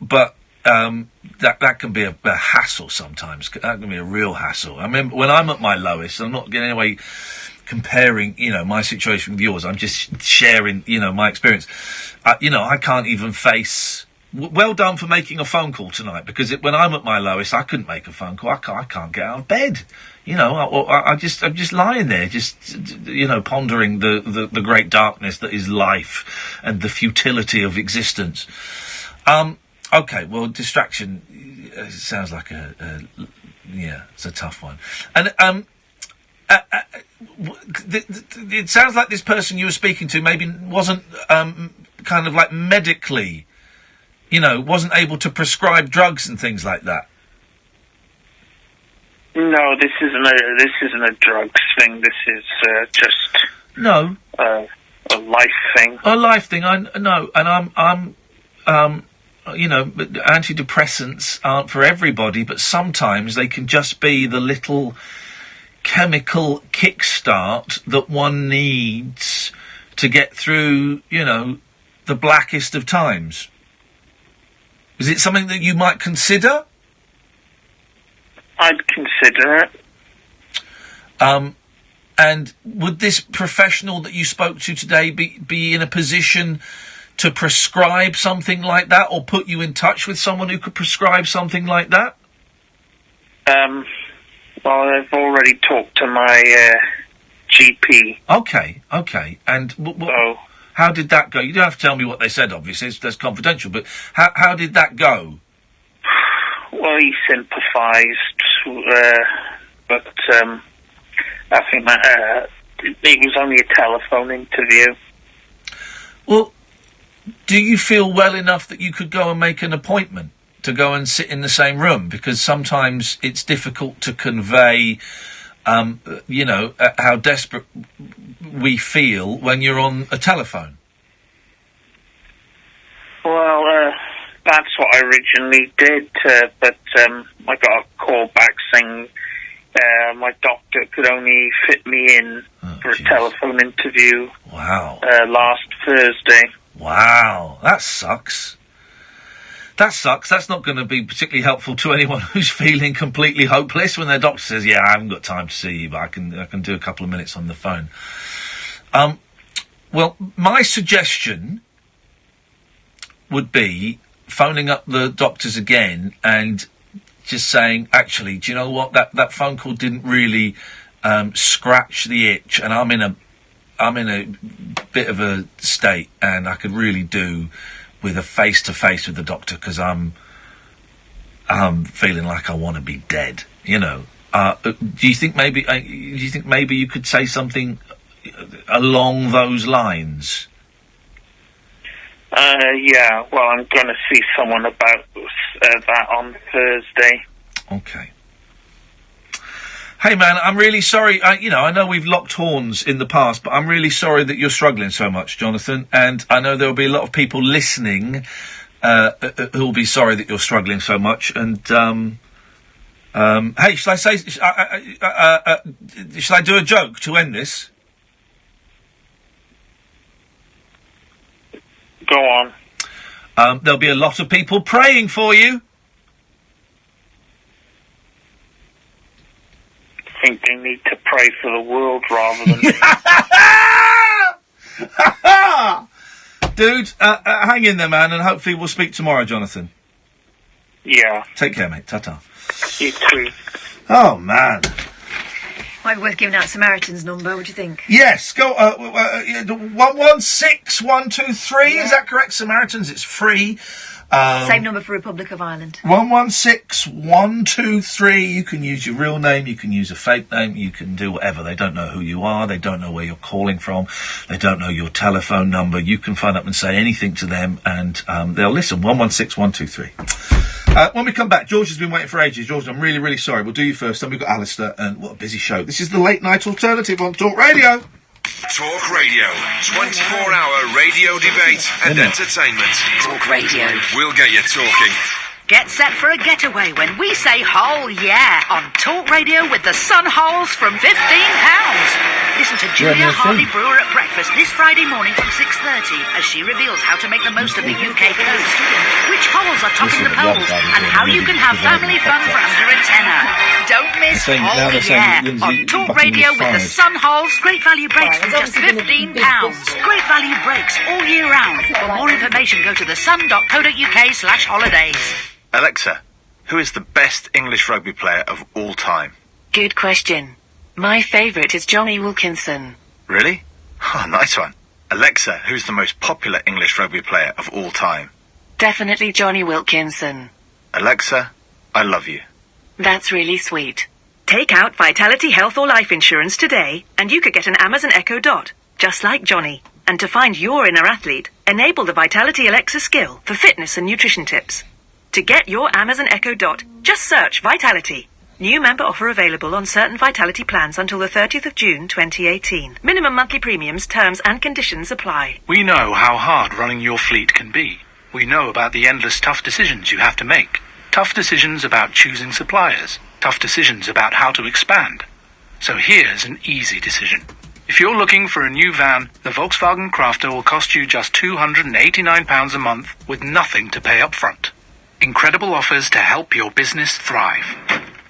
that can be a hassle sometimes. That can be a real hassle. I remember when I'm at my lowest, I'm not getting anyway comparing, my situation with yours. I'm just sharing, my experience. I can't even face. Well done for making a phone call tonight, because when I'm at my lowest, I couldn't make a phone call. I can't get out of bed. I'm just lying there, just pondering the great darkness that is life and the futility of existence. Okay, well, distraction sounds like it's a tough one. And it sounds like this person you were speaking to maybe wasn't kind of like medically, wasn't able to prescribe drugs and things like that. No, this isn't a drugs thing. This is just no a life thing. A life thing. I know, and I'm antidepressants aren't for everybody, but sometimes they can just be the little chemical kickstart that one needs to get through, the blackest of times. Is it something that you might consider? I'd consider it. And would this professional that you spoke to today be in a position to prescribe something like that, or put you in touch with someone who could prescribe something like that? Well, I've already talked to my GP. Okay. And how did that go? You don't have to tell me what they said, obviously. That's confidential. But how did that go? Well, he sympathised, but I think that it was only a telephone interview. Well, do you feel well enough that you could go and make an appointment to go and sit in the same room? Because sometimes it's difficult to convey, how desperate we feel when you're on a telephone. Well, that's what I originally did, but I got a call back saying my doctor could only fit me in for a telephone interview. Wow. Last Thursday. Wow, that sucks. That's not going to be particularly helpful to anyone who's feeling completely hopeless when their doctor says, "Yeah, I haven't got time to see you, but I can do a couple of minutes on the phone." Well, my suggestion would be phoning up the doctors again and just saying, "Actually, do you know what? That phone call didn't really scratch the itch, and I'm in a bit of a state, and I could really do with a face-to-face with the doctor, because I'm feeling like I want to be dead." Do you think maybe you could say something along those lines? Yeah. Well, I'm going to see someone about that on Thursday. Okay. Hey man, I'm really sorry. I know we've locked horns in the past, but I'm really sorry that you're struggling so much, Jonathan. And I know there'll be a lot of people listening who'll be sorry that you're struggling so much. And hey, shall I do a joke to end this? Go on. There'll be a lot of people praying for you. I think they need to pray for the world rather than me. Dude, hang in there, man, and hopefully we'll speak tomorrow, Jonathan. Yeah. Take care, mate. Ta-ta. You too. Oh, man. Might be worth giving out Samaritan's number, what do you think? Yes, go, 116123, is that correct? Samaritans, it's free. Same number for Republic of Ireland. 116123. You can use your real name, you can use a fake name, you can do whatever. They don't know who you are, they don't know where you're calling from, they don't know your telephone number. You can phone up and say anything to them, and they'll listen. 116123. When we come back, George has been waiting for ages. George, I'm really, really sorry. We'll do you first, then we've got Alistair, and what a busy show. This is the Late Night Alternative on Talk Radio. Talk Radio. 24-hour radio debate and entertainment. Talk Radio. We'll get you talking. Get set for a getaway when we say "Hole yeah" on Talk Radio with the Sun Holes from £15. Listen to Julia Harley Brewer at breakfast this Friday morning from 6:30 as she reveals how to make the most of the UK coast, which holes are topping the polls, and how you can have family fun for under a tenner. Don't miss Hole yeah on Talk Radio with the Sun Holes. Great value breaks from just £15. Great value breaks all year round. For more information, go to thesun.co.uk/holidays. Alexa, who is the best English rugby player of all time? Good question. My favourite is Johnny Wilkinson. Really? Oh, nice one. Alexa, who's the most popular English rugby player of all time? Definitely Johnny Wilkinson. Alexa, I love you. That's really sweet. Take out Vitality Health or Life Insurance today, and you could get an Amazon Echo Dot, just like Johnny. And to find your inner athlete, enable the Vitality Alexa skill for fitness and nutrition tips. To get your Amazon Echo Dot, just search Vitality. New member offer available on certain Vitality plans until the 30th of June 2018. Minimum monthly premiums, terms and conditions apply. We know how hard running your fleet can be. We know about the endless tough decisions you have to make. Tough decisions about choosing suppliers. Tough decisions about how to expand. So here's an easy decision. If you're looking for a new van, the Volkswagen Crafter will cost you just £289 a month with nothing to pay up front. Incredible offers to help your business thrive.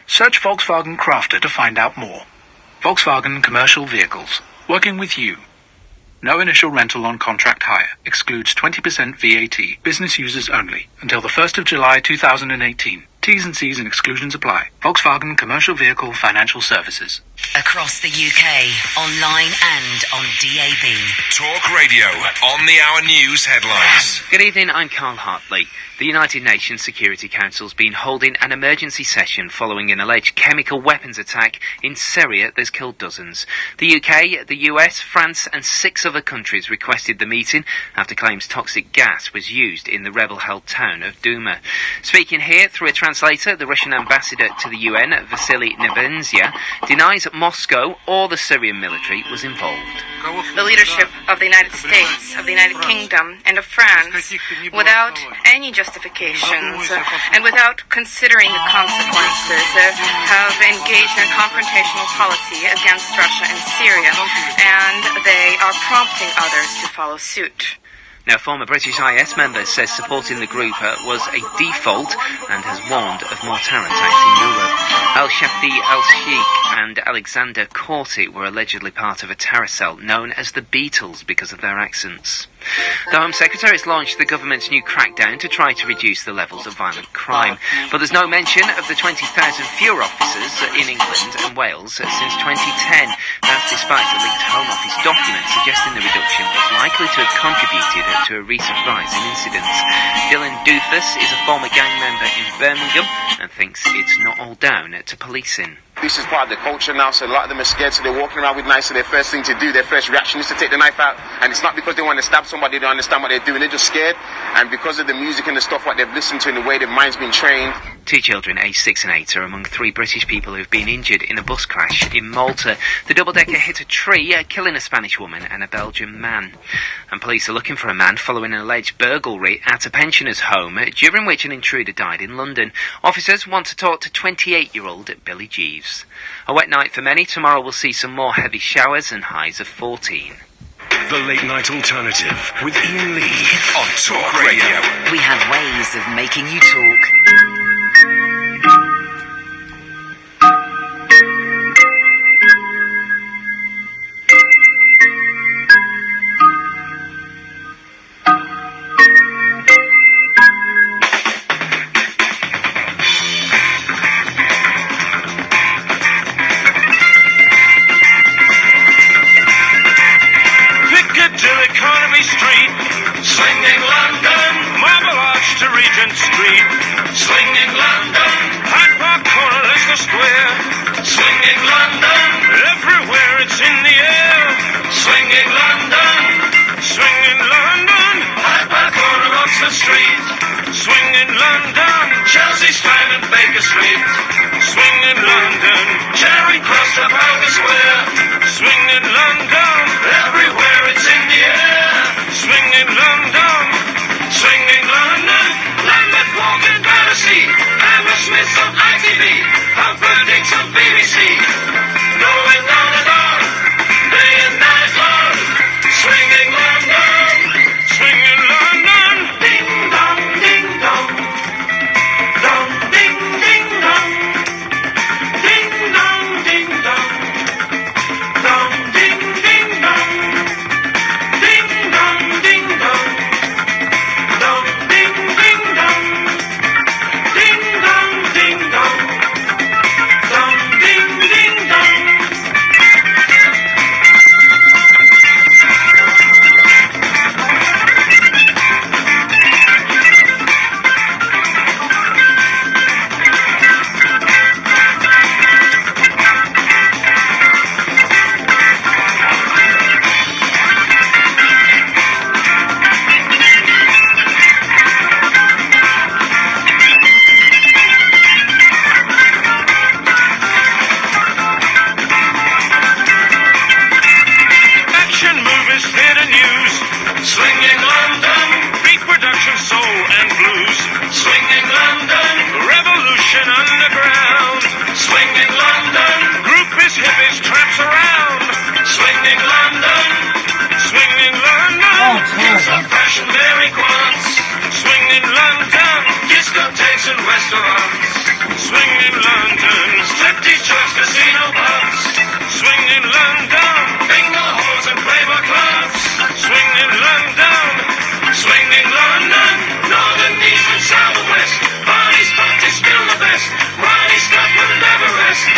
Search Volkswagen Crafter to find out more. Volkswagen Commercial Vehicles. Working with you. No initial rental on contract hire. Excludes 20% VAT. Business users only. Until the 1st of July 2018. T's and C's and exclusions apply. Volkswagen Commercial Vehicle Financial Services. Across the UK, online and on DAB. Talk Radio, on the hour news headlines. Good evening, I'm Carl Hartley. The United Nations Security Council's been holding an emergency session following an alleged chemical weapons attack in Syria that's killed dozens. The UK, the US, France and 6 other countries requested the meeting after claims toxic gas was used in the rebel-held town of Douma. Speaking here through a translator, the Russian ambassador to the UN, Vasily Nebenzia, denies that Moscow or the Syrian military was involved. The leadership of the United States, of the United Kingdom, and of France, without any justifications and without considering the consequences, have engaged in a confrontational policy against Russia and Syria, and they are prompting others to follow suit. Now, former British IS member says supporting the group was a default and has warned of more terror attacks in Europe. Al-Shafi al-Sheikh and Alexander Corti were allegedly part of a terror cell known as the Beatles because of their accents. The Home Secretary has launched the government's new crackdown to try to reduce the levels of violent crime, but there's no mention of the 20,000 fewer officers in England and Wales since 2010. That's despite a leaked Home Office document suggesting the reduction was likely to have contributed to a recent rise in incidents. Dylan Doofus is a former gang member in Birmingham and thinks it's not all down to policing. This is part of the culture now, so a lot of them are scared, so they're walking around with knives, so their first thing to do, their first reaction is to take the knife out, and it's not because they want to stab somebody, they don't understand what they're doing, they're just scared, and because of the music and the stuff, what they've listened to and the way their mind's been trained. 2 children aged 6 and 8 are among 3 British people who have been injured in a bus crash in Malta. The double-decker hit a tree, killing a Spanish woman and a Belgian man. And police are looking for a man following an alleged burglary at a pensioner's home, during which an intruder died in London. Officers want to talk to 28-year-old Billy Jeeves. A wet night for many. Tomorrow we'll see some more heavy showers and highs of 14. The Late Night Alternative with Iain Lee on Talk Radio. We have ways of making you talk. Swinging London, Marble Arch to Regent Street. Swinging London, Hyde Park Corner, Leicester Square. Swinging London, everywhere it's in the air. Swinging London, Hyde Park Corner, Oxford Street. Swinging London, Chelsea Strand and Baker Street. Swinging London, Charing Cross, Trafalgar Square. Swinging London, everywhere it's in the air. Swinging London, Lambeth Walk and Battersea, Hammersmith on ITV, Humperdinck on BBC, going on and on, day and night long, swinging London, ding dong, ding dong, dong ding ding dong, ding dong, ding dong, dong ding ding dong. Ding dong, ding dong, dong ding in London's 50 choice casino pubs. Swing in London, bingo halls and playboy clubs. Swing in London, swing in London, northern, east and south and west. Party spot is still the best. Riley Scott will never rest.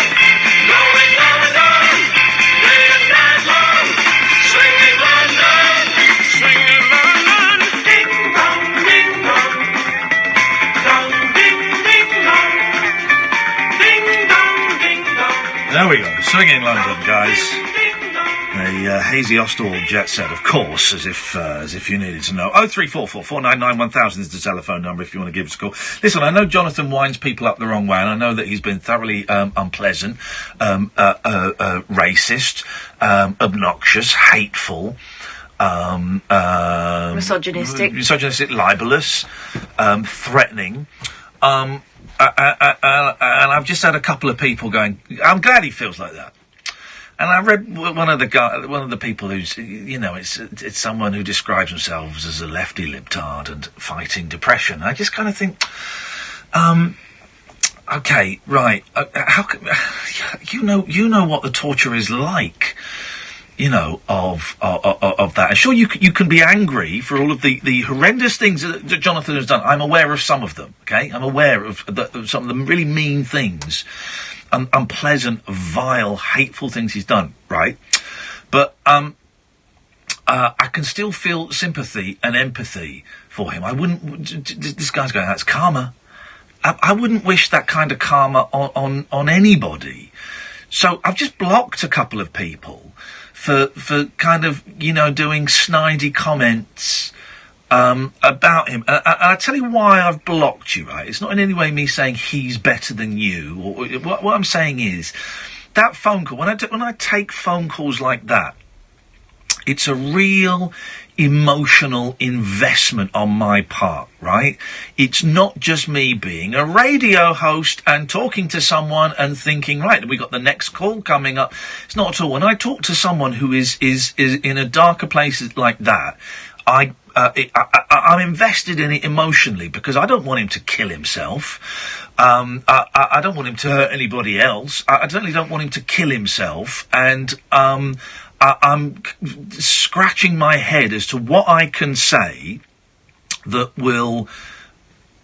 Going London, day and night long. Swing in London, swing in London. Ding dong, ding dong, dong ding ding dong, ding dong ding dong. There we go. Swing in London, guys. A Hazy Ostall jet set, of course, as if you needed to know. 0344 499 1000 is the telephone number if you want to give us a call. Listen, I know Jonathan winds people up the wrong way, and I know that he's been thoroughly unpleasant, racist, obnoxious, hateful, misogynistic, libelous, threatening. And I've just had a couple of people going, I'm glad he feels like that. And I read one of the people who's, you know, it's someone who describes themselves as a lefty libtard and fighting depression. I just kind of think, okay, right, how can, you know what the torture is like, you know, of that. And sure, you can be angry for all of the horrendous things that Jonathan has done. I'm aware of some of them, okay? I'm aware of some of the really mean things. Unpleasant, vile, hateful things he's done, right? But I can still feel sympathy and empathy for him. I wouldn't. This guy's going, that's karma. I wouldn't wish that kind of karma on anybody. So I've just blocked a couple of people for kind of, you know, doing snidey comments about him. And I'll tell you why I've blocked you, right? It's not in any way me saying he's better than you. Or what I'm saying is, that phone call, when I take phone calls like that, it's a real emotional investment on my part, right? It's not just me being a radio host and talking to someone and thinking, right, we got the next call coming up. It's not at all. When I talk to someone who is in a darker place like that, I'm invested in it emotionally because I don't want him to kill himself. I don't want him to hurt anybody else. I certainly don't want him to kill himself. And I'm scratching my head as to what I can say that will,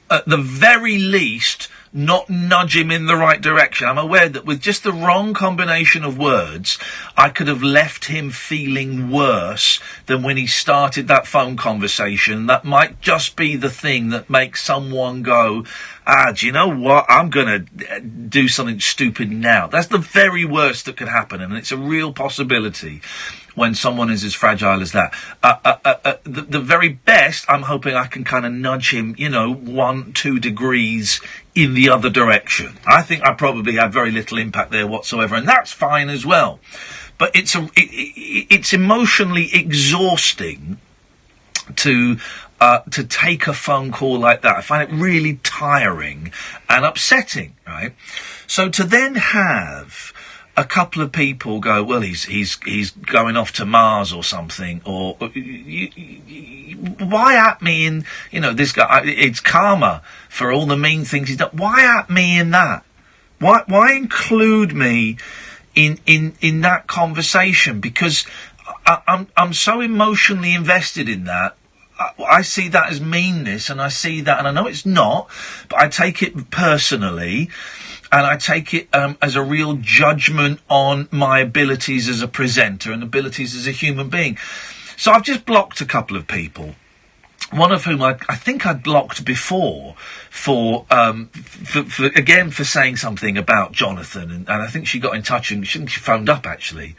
at the very least, not nudge him in the right direction. I'm aware that with just the wrong combination of words, I could have left him feeling worse than when he started that phone conversation. That might just be the thing that makes someone go, do you know what? I'm going to do something stupid now. That's the very worst that could happen, and it's a real possibility when someone is as fragile as that. The very best, I'm hoping I can kind of nudge him, 1-2 degrees in the other direction. I think I probably have very little impact there whatsoever, and that's fine as well. But it's emotionally exhausting to take a phone call like that. I find it really tiring and upsetting, right? So to then have a couple of people go, well, he's going off to Mars or something, or why at me in, this guy, it's karma for all the mean things he's done. Why at me in that? Why include me in that conversation? Because I'm so emotionally invested in that. I see that as meanness, and I see that, and I know it's not, but I take it personally, and I take it as a real judgment on my abilities as a presenter and abilities as a human being. So I've just blocked a couple of people, one of whom I think I'd blocked before for saying something about Jonathan, and I think she got in touch, and she phoned up, actually,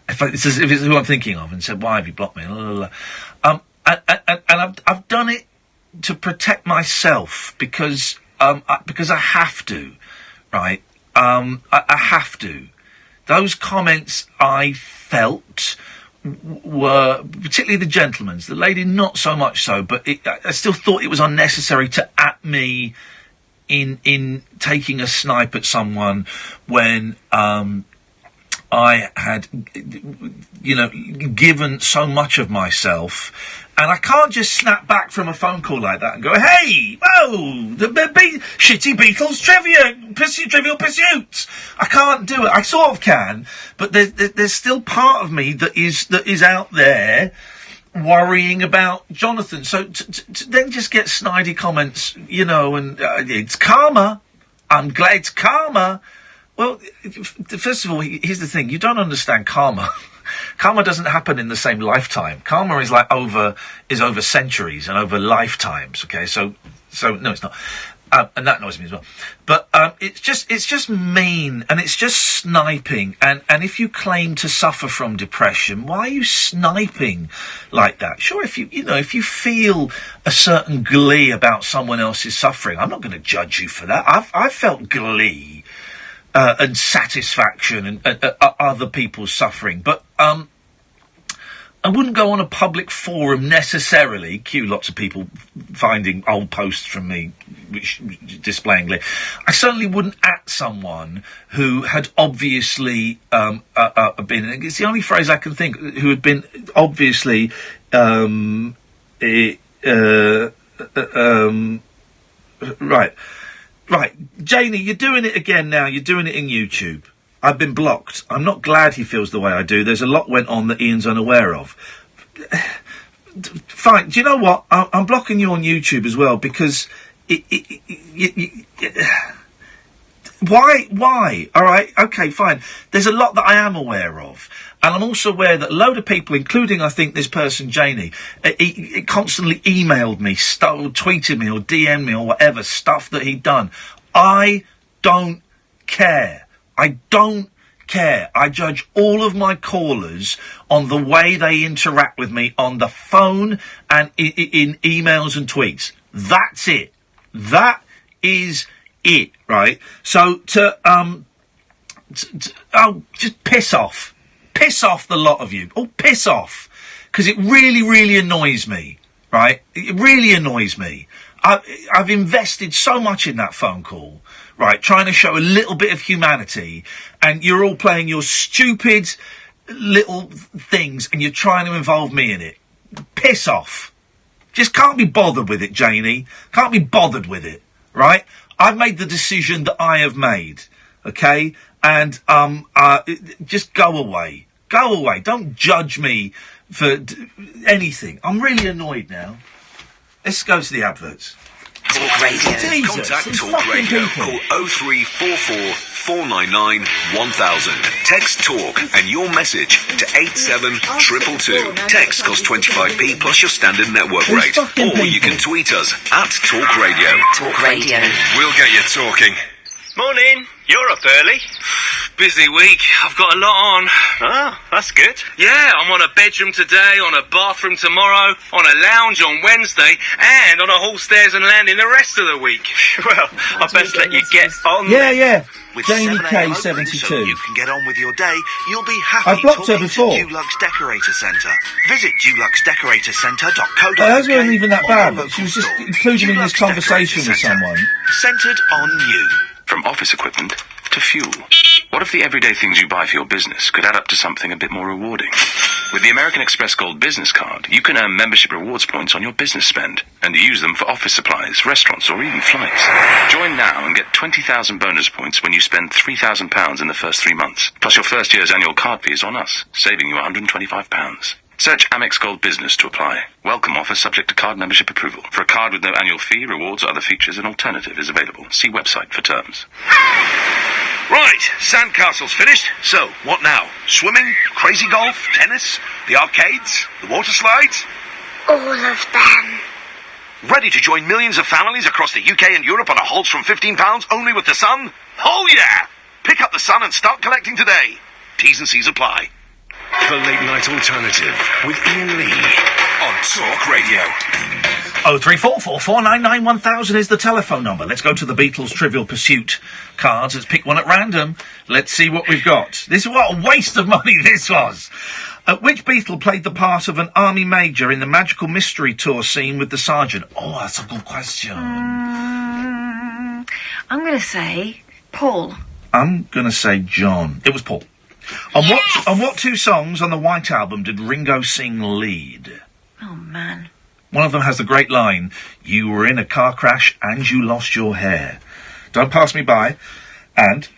if it's who I'm thinking of, and said, why have you blocked me? And I've done it to protect myself because I have to, right? I have to. Those comments I felt were, particularly the gentleman's, the lady not so much so, but I still thought it was unnecessary to at me in taking a snipe at someone when I had, given so much of myself, and I can't just snap back from a phone call like that and go, hey, whoa, the shitty Beatles Trivial Pursuit. I can't do it. I sort of can, but there's still part of me that is out there worrying about Jonathan. So to then just get snidey comments, and it's karma. I'm glad it's karma. Well, first of all, here's the thing. You don't understand karma. Karma doesn't happen in the same lifetime. Karma is over centuries and over lifetimes, okay? So no, it's not. And that annoys me as well. But it's just mean, and it's just sniping. And if you claim to suffer from depression, why are you sniping like that? Sure, if you feel a certain glee about someone else's suffering, I'm not going to judge you for that. I've felt glee and satisfaction and other people's suffering, but I wouldn't go on a public forum necessarily, cue lots of people finding old posts from me which displaying glee. I certainly wouldn't at someone who had obviously been, it's the only phrase I can think, who had been obviously Right, Janie, you're doing it again now. You're doing it in YouTube. I've been blocked. I'm not glad he feels the way I do. There's a lot went on that Ian's unaware of. Fine. Do you know what? I'm blocking you on YouTube as well because why? All right. Okay, fine. There's a lot that I am aware of. And I'm also aware that a load of people, including, I think, this person, Janie, he constantly emailed me, tweeted me or DM'd me or whatever, stuff that he'd done. I don't care. I don't care. I judge all of my callers on the way they interact with me on the phone and in emails and tweets. That's it. That is it, right? So just piss off. Piss off, the lot of you. Oh, piss off. Because it really, really annoys me, right? It really annoys me. I've invested so much in that phone call, right, trying to show a little bit of humanity, and you're all playing your stupid little things, and you're trying to involve me in it. Piss off. Just can't be bothered with it, Janie. Can't be bothered with it, right? I've made the decision that I have made, okay? And just go away. Go away. Don't judge me for anything. I'm really annoyed now. Let's go to the adverts. Talk Radio. Jesus, Contact Talk Radio. Call 0344 499 1000. Text Talk and your message to 87222. Text costs 25p plus your standard network rate. Or you can tweet us at Talk Radio. Talk Radio. We'll get you talking. Morning. You're up early. Busy week. I've got a lot on. Oh, that's good. Yeah, I'm on a bedroom today, on a bathroom tomorrow, on a lounge on Wednesday, and on a hall stairs and landing the rest of the week. Well, I best let you get on. Yeah. With Jamie 7 K a.m. 72. So you can get on with your day. You'll be happy I've blocked her talking before. to Dulux Decorator Centre. Visit duluxdecoratorcentre.co.uk. Hers wasn't even that bad, but she was just including me in this conversation with someone. Centred on you. From office equipment to fuel. What if the everyday things you buy for your business could add up to something a bit more rewarding? With the American Express Gold Business Card, you can earn membership rewards points on your business spend and use them for office supplies, restaurants, or even flights. Join now and get 20,000 bonus points when you spend £3,000 in the first 3 months. Plus your first year's annual card fee is on us, saving you £125. Search Amex Gold Business to apply. Welcome offer subject to card membership approval. For a card with no annual fee, rewards or other features, an alternative is available. See website for terms. Right, sandcastle's finished. So, what now? Swimming? Crazy golf? Tennis? The arcades? The water slides? All of them. Ready to join millions of families across the UK and Europe on a halts from £15 only with the Sun? Oh yeah! Pick up the Sun and start collecting today. T's and C's apply. The Late Night Alternative with Iain Lee on Talk Radio. 0344 499 1000 is the telephone number. Let's go to the Beatles Trivial Pursuit cards. Let's pick one at random. Let's see what we've got. This is what a waste of money this was. Which Beatle played the part of an army major in the Magical Mystery Tour scene with the Sergeant? Oh, that's a good question. I'm going to say Paul. I'm going to say John. It was Paul. On what two songs on the White Album did Ringo sing lead? Oh, man. One of them has the great line, "You were in a car crash and you lost your hair. Don't pass me by." And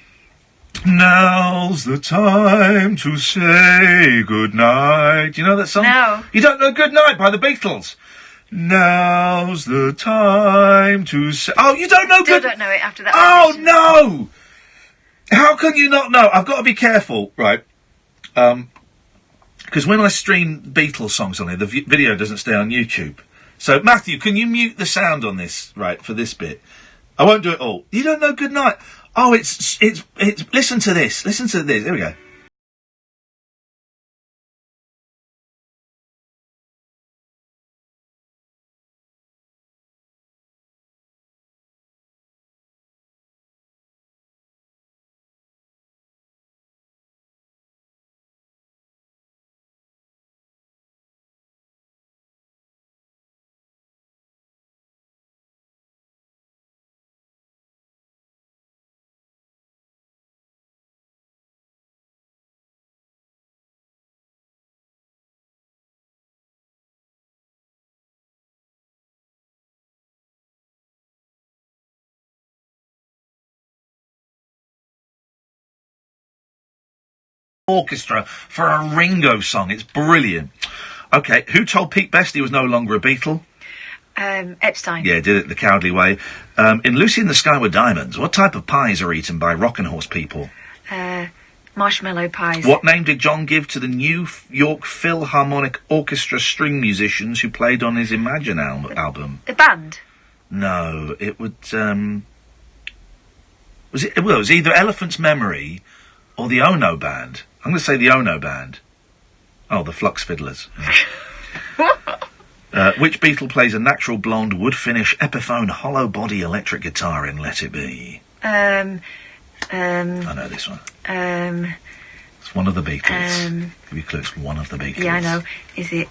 now's the time to say goodnight. Do you know that song? No. You don't know Goodnight by the Beatles? Now's the time to say... Oh, you don't know Still don't know it after that. Oh, no! How can you not know? I've got to be careful, right? Because when I stream Beatles songs on here, the video doesn't stay on YouTube. So, Matthew, can you mute the sound on this, right, for this bit? I won't do it all. You don't know Goodnight? Oh, it's, listen to this. Listen to this. Here we go. Orchestra for a Ringo song. It's brilliant. Okay, who told Pete Best he was no longer a Beatle? Epstein. Yeah, did it the cowardly way. In Lucy in the Sky with Diamonds, what type of pies are eaten by rockin' horse people? Marshmallow pies. What name did John give to the New York Philharmonic Orchestra string musicians who played on his Imagine album? The band? No, it would, it was either Elephant's Memory or the Ono Band. I'm going to say the Ono Band. Oh, the Flux Fiddlers. Which Beatle plays a natural blonde wood finish Epiphone hollow body electric guitar in Let It Be? I know this one. It's one of the Beatles. Give you a clue, it's one of the Beatles. Yeah, I know. Is it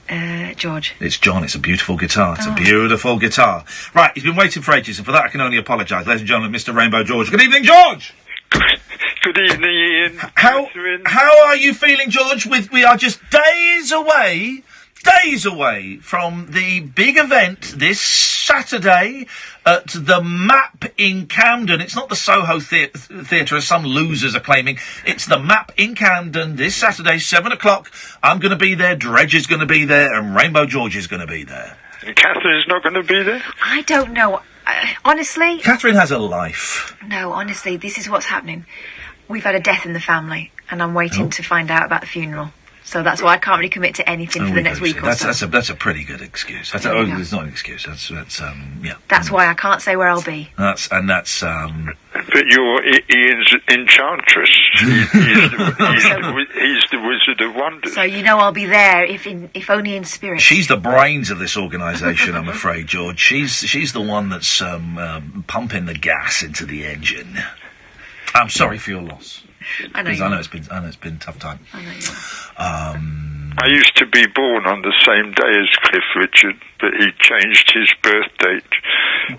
George? It's John. It's a beautiful guitar. It's a beautiful guitar. Right, he's been waiting for ages, and for that I can only apologise. Ladies and gentlemen, Mr. Rainbow George. Good evening, George! Good evening, Ian. How are you feeling, George? We are just days away from the big event this Saturday at the Map in Camden. It's not the Soho Theatre, as some losers are claiming. It's the Map in Camden this Saturday, 7 o'clock. I'm going to be there, Dredge is going to be there, and Rainbow George is going to be there. And Catherine's not going to be there? I don't know. Honestly... Catherine has a life. No, honestly, this is what's happening. We've had a death in the family, and I'm waiting to find out about the funeral. So that's why I can't really commit to anything for the next week or so. That's a pretty good excuse. It's not an excuse. That's yeah. That's why I can't say where I'll be. But you're Ian's enchantress. He's the Wizard of Wonders. So you know I'll be there, if only in spirit. She's the brains of this organisation, I'm afraid, George. She's the one that's pumping the gas into the engine. I'm sorry for your loss. I know it's been a tough time. I know you I used to be born on the same day as Cliff Richard, but he changed his birth date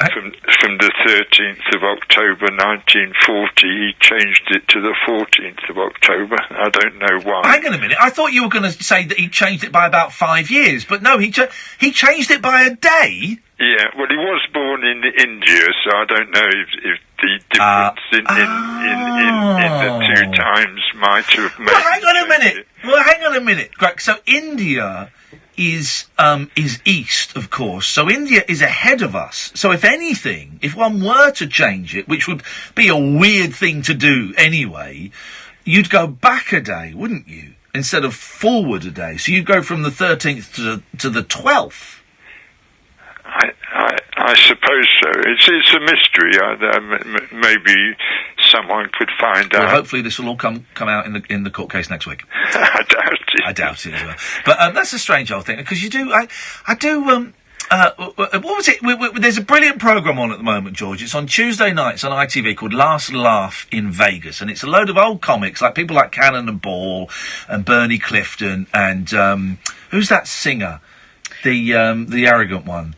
from the 13th of October 1940. He changed it to the 14th of October. I don't know why. Hang on a minute. I thought you were going to say that he changed it by about 5 years, but no, he changed it by a day. Yeah, well, he was born in India, so I don't know if the difference in the two times might have made... Well, hang on a minute. Greg, so India is east, of course, so India is ahead of us. So if anything, if one were to change it, which would be a weird thing to do anyway, you'd go back a day, wouldn't you? Instead of forward a day. So you'd go from the 13th to the 12th. I suppose so. It's a mystery. Maybe someone could find out. Well, hopefully this will all come out in the court case next week. I doubt it. I doubt it as well. But that's a strange old thing, because you do... I do... what was it? There's a brilliant programme on at the moment, George. It's on Tuesday nights on ITV called Last Laugh in Vegas, and it's a load of old comics, like people like Cannon and Ball and Bernie Clifton and who's that singer? The arrogant one.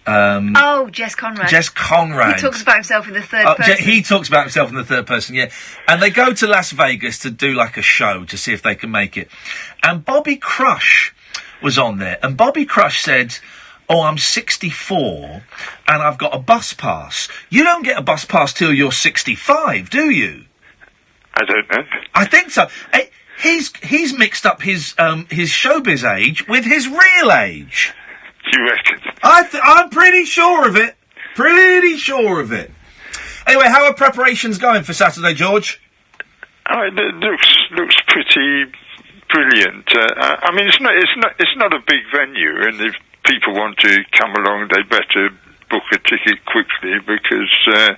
Jess Conrad. Jess Conrad. He talks about himself in the third person. He talks about himself in the third person, yeah. And they go to Las Vegas to do like a show to see if they can make it. And Bobby Crush was on there. And Bobby Crush said, I'm 64 and I've got a bus pass. You don't get a bus pass till you're 65, do you? I don't know. I think so. He's mixed up his showbiz age with his real age. Do you reckon? I'm pretty sure of it. Pretty sure of it. Anyway, how are preparations going for Saturday, George? It looks pretty brilliant. I mean, it's not a big venue, and if people want to come along, they better book a ticket quickly because.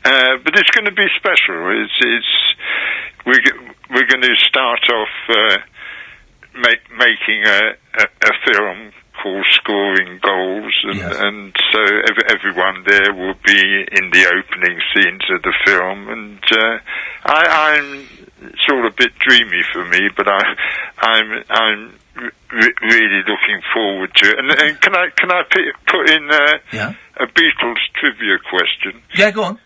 But it's going to be special. We're going to start off making a film called Scoring Goals, and so everyone there will be in the opening scenes of the film, and it's all a bit dreamy for me, but I'm really looking forward to it. And can I put in a Beatles trivia question? Yeah, go on.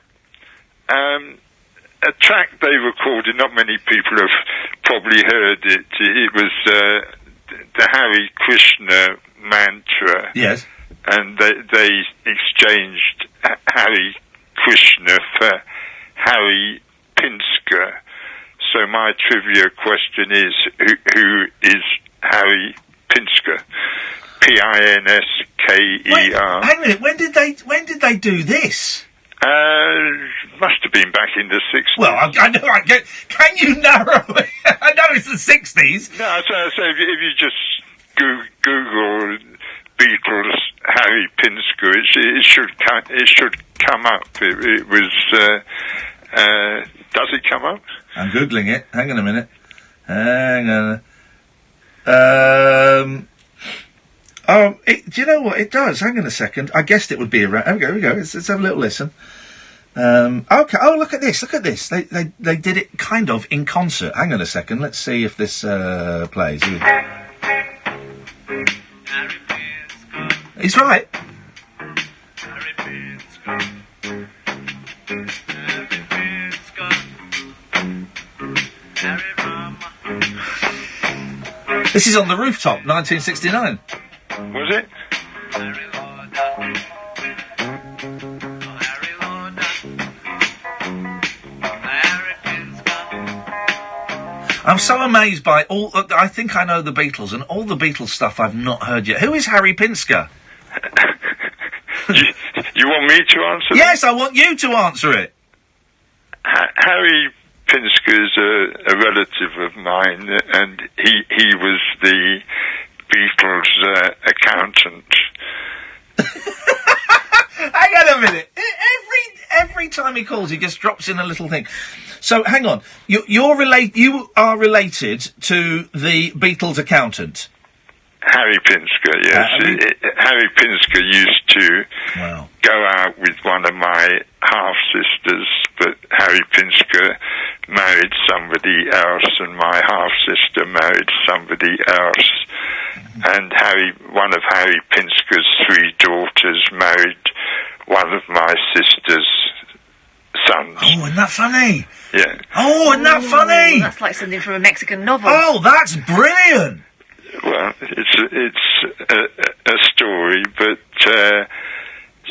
A track they recorded, not many people have probably heard it. It was the Hare Krishna mantra. Yes. And they exchanged Hare Krishna for Harry Pinsker. So my trivia question is, who is Harry Pinsker? Pinsker. Hang a minute. When did they do this? Must have been back in the 60s. Well, I know. Can you narrow it? I know it's the 60s. No, so if you just Google Beatles Harry Pinsker, it should come up. It was. Does it come up? I'm googling it. Hang on a minute. Hang on. Do you know what it does? Hang on a second. I guessed it would be around. Here we go. Let's have a little listen. Okay. Oh, look at this. Look at this. They did it kind of in concert. Hang on a second. Let's see if this plays. He's right. This is On the Rooftop, 1969. Was it? I'm so amazed by all. I think I know the Beatles, and all the Beatles stuff I've not heard yet. Who is Harry Pinsker? You want me to answer? Yes, I want you to answer it. Harry Pinsker is a relative of mine, and he was the Beatles' accountant. Hang on a minute. Every time he calls, he just drops in a little thing. So, hang on. You are related to the Beatles accountant? Harry Pinsker, yes. Harry Pinsker used to go out with one of my half-sisters, but Harry Pinsker married somebody else, and my half-sister married somebody else. And one of Harry Pinsker's 3 daughters married one of my sister's sons. Oh, isn't that funny? Yeah. Oh, isn't that funny? That's like something from a Mexican novel. Oh, that's brilliant! Well, it's a story, but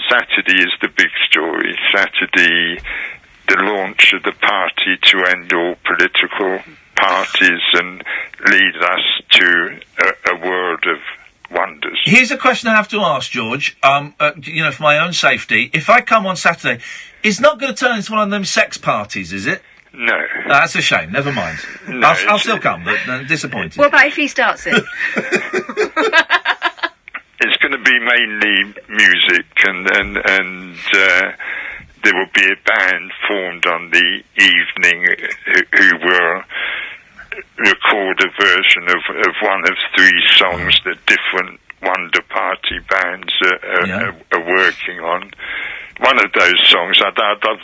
Saturday is the big story. Saturday, the launch of the party to end all political parties and lead us to a world of wonders. Here's a question I have to ask, George, for my own safety. If I come on Saturday, it's not going to turn into one of them sex parties, is it? No. That's a shame. Never mind. No, I'll still come, but disappointed. What about if he starts it? It's going to be mainly music, and there will be a band formed on the evening who will record a version of one of 3 songs that different Wonder Party bands are working on. One of those songs, I'd love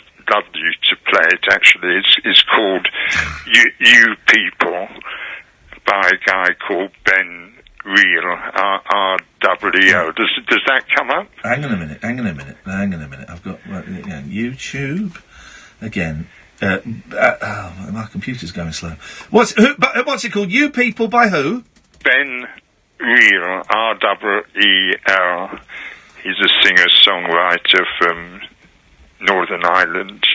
you to play it, actually. It's called You People by a guy called Ben real, REO. Does that come up? Hang on a minute. I've got YouTube again. My computer's going slow. What's it called? You People by who? Ben Real, REEL. He's a singer-songwriter from Northern Ireland.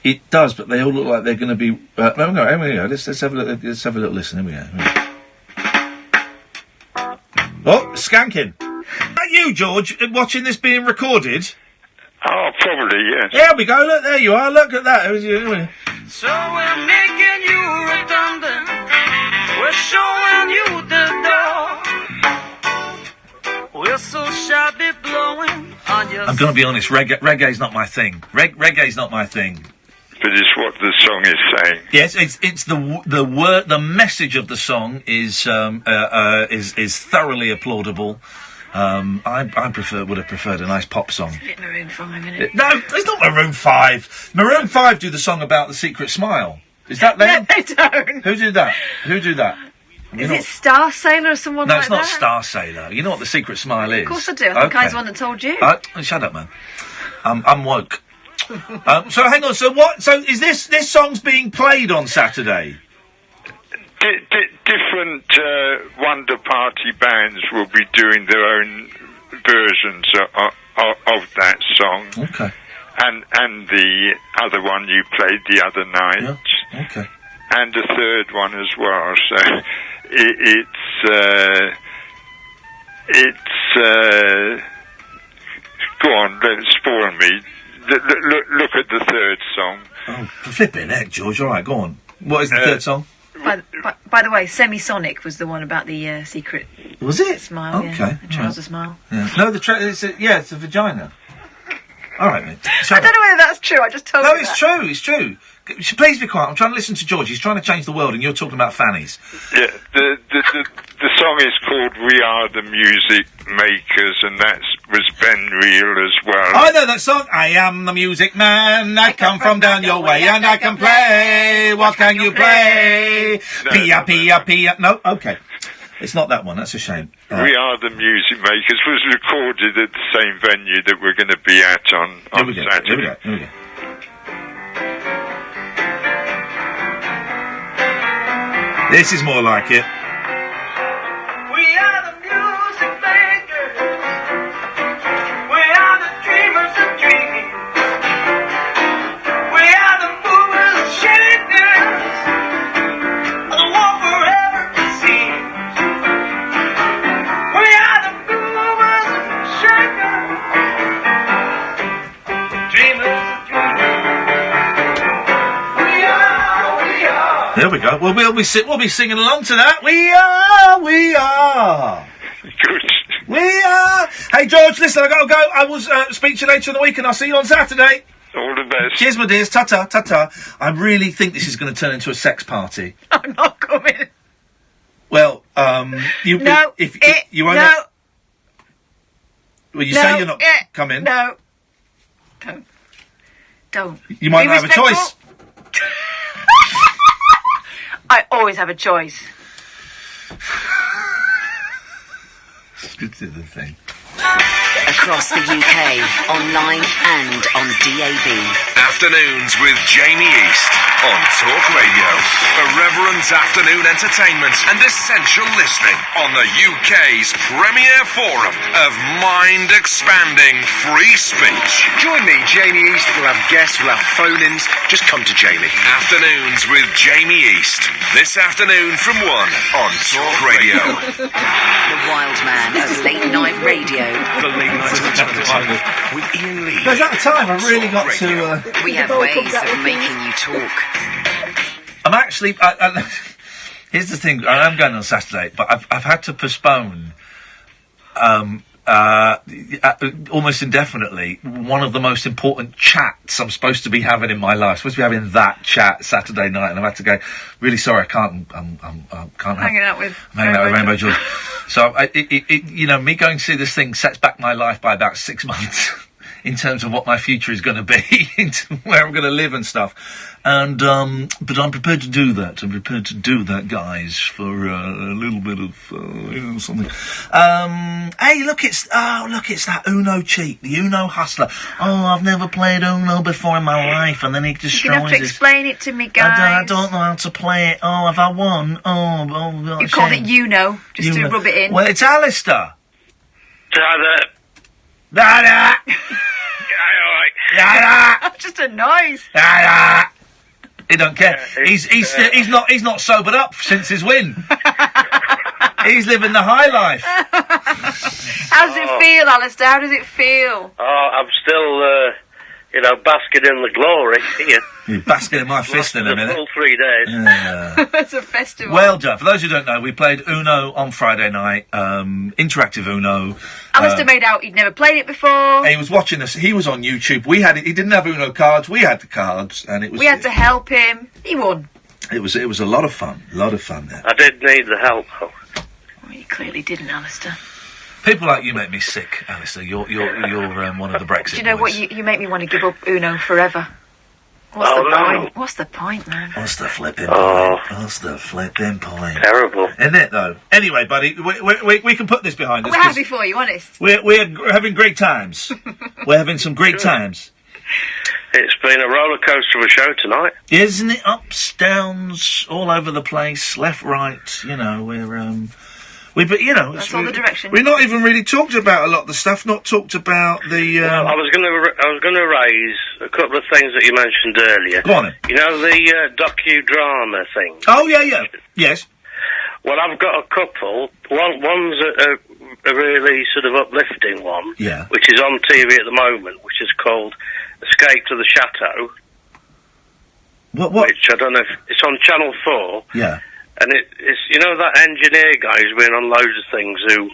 It does, but they all look like they're going to be. Here we go. Let's have a look. Let's have a little listen. Here we go. Oh, skanking. Is that you, George, watching this being recorded? Oh, probably, yes. There we go. Look, there you are. Look at that. So we're making you redundant. We're showing you the door. We're so shabby blowing on your... I'm going to be honest. Reggae's not my thing. Reggae's not my thing. But it's what the song is saying. Yes, it's the word. The message of the song is thoroughly applaudable. I would have preferred a nice pop song. It's a bit Maroon 5, isn't it? No, it's not Maroon 5. Maroon 5 do the song about the secret smile. Is that them? No, they don't. Who do that? Is it Star Sailor or someone like that? No, it's not Star Sailor. You know what the secret smile is? Of course I do. I think I was the one that told you. Shut up, man. I'm woke. So hang on. So what? So is this song's being played on Saturday? Different Wonder Party bands will be doing their own versions of that song. Okay. And the other one you played the other night. Yeah. Okay. And a third one as well. So it's go on, don't spoil me. Look at the third song. Oh, flipping heck, George. All right, go on. What is the third song? By the way, Semisonic was the one about the secret. Was it? Smile. Okay. Yeah, the trouser smile. Yeah. No, it's a vagina. All right, mate. I don't know whether that's true. I just told you. No, it's true. It's true. Please be quiet. I'm trying to listen to George. He's trying to change the world, and you're talking about fannies. Yeah, the song is called "We Are the Music Makers," and that was Ben Real as well. I know that song. I am the music man. I come from down your way, and I can play. What can you play? Pia, pia, pia. No, okay. It's not that one. That's a shame. We Are the Music Makers was recorded at the same venue that we're going to be at on Saturday. Here we go. This is more like it. We are the music makers. We are the dreamers of dreams. We are the movers and shakers of the war forever it seems. We are the movers and shakers, dreamers of dreams. We are. There we go. Well, we'll be singing along to that. We are. Good. We are. Hey, George, listen, I got to go. I will speak to you later in the week, and I'll see you on Saturday. All the best. Cheers, my dears. Ta-ta, ta-ta. I really think this is going to turn into a sex party. I'm not coming. Well, you... No. If you won't... No. Well, you say you're not coming. No. Don't. You might not have a choice. I always have a choice. It's good to do the thing. Across the UK, online and on DAB. Afternoons with Jamie East on Talk Radio. Irreverent afternoon entertainment and essential listening on the UK's premier forum of mind-expanding free speech. Join me, Jamie East. We'll have guests, we'll have phone-ins. Just come to Jamie. Afternoons with Jamie East. This afternoon from 1 on Talk Radio. The wild man of late night radio. The late night alternative with Iain Lee. There's that time I really got to... We have ways of making you talk. I'm actually... here's the thing. I am going on Saturday, but I've had to postpone... almost indefinitely, one of the most important chats I'm supposed to be having in my life. I'm supposed to be having that chat Saturday night, and I've had to go. Really sorry, I can't. Hanging out with Rainbow George. So, me going to see this thing sets back my life by about 6 months. in terms of what my future is going to be, into where I'm going to live and stuff. And but I'm prepared to do that. I'm prepared to do that, guys, for a little bit of something. Hey, look, it's that Uno cheat, the Uno hustler. Oh, I've never played Uno before in my life, and then he destroys it. You're going to have to explain it to me, guys. I don't know how to play it. Oh, have I won? Oh, you called it Uno, just to rub it in. Well, it's Alistair. Dada. Just a noise. He don't care. He's not sobered up since his win. He's living the high life. How does it feel, Alistair? How does it feel? Oh, I'm still, basking in the glory here. You're basking in my fist in a minute. Full 3 days. Yeah. It's a festival. Well done. For those who don't know, we played Uno on Friday night. Interactive Uno. Alistair made out he'd never played it before. He was watching us. He was on YouTube. We had it. He didn't have Uno cards. We had the cards, and it was. We had to help him. He won. It was a lot of fun. A lot of fun there. I did need the help, though. Well, you clearly didn't, Alistair. People like you make me sick, Alistair. You're one of the Brexit. Do you know boys. what? You make me want to give up Uno forever. What's the point? What's the point, man? What's the flipping point? What's the flipping point? Terrible. Isn't it, though? Anyway, buddy, we can put this behind us. We're happy for you, honest. We're having great times. We're having some great times. It's been a roller coaster of a show tonight. Isn't it? Ups, downs, all over the place, left, right, That's all the direction. We're not even really talked about a lot of the stuff. Not talked about the. Well, I was going to raise a couple of things that you mentioned earlier. Go on then. You know the docudrama thing. Oh yeah, yes. Well, I've got a couple. One's a really sort of uplifting one. Yeah. Which is on TV at the moment, which is called Escape to the Chateau. What? Which I don't know if it's on Channel 4. Yeah. And it's that engineer guy who's been on loads of things, who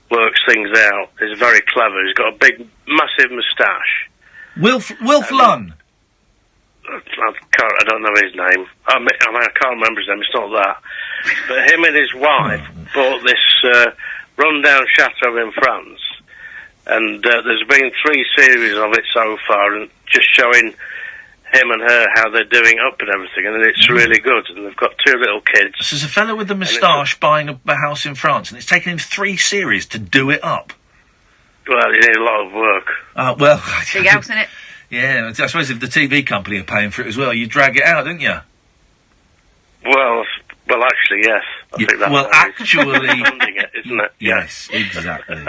works things out. He's very clever. He's got a big, massive moustache. Wilf Lunn. I don't know his name. I can't remember his name. It's not that. But him and his wife bought this rundown chateau in France, and there's been 3 series of it so far, and just showing him and her how they're doing up and everything, and it's really good. And they've got 2 little kids. So there's a fellow with a moustache buying a house in France, and it's taken him 3 series to do it up. Well, you need a lot of work. Well, big house in it. Yeah, I suppose if the TV company are paying for it as well, you drag it out, don't you? Well, actually, yes. I think that's actually, funding it, isn't it? Yes, exactly.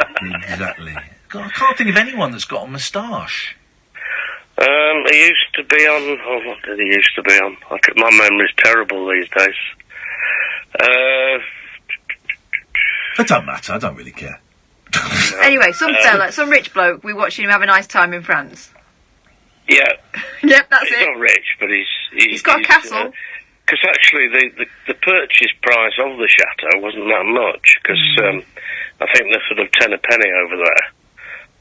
God, I can't think of anyone that's got a moustache. He used to be on. Oh, what did he used to be on? My memory's terrible these days. It don't matter. I don't really care. Anyway, some fella, some rich bloke. We're watching him have a nice time in France. Yeah. Yep, that's he's it. Not rich, but he's got a castle. Because actually, the purchase price of the chateau wasn't that much. Because I think they're sort of 10 a penny over there.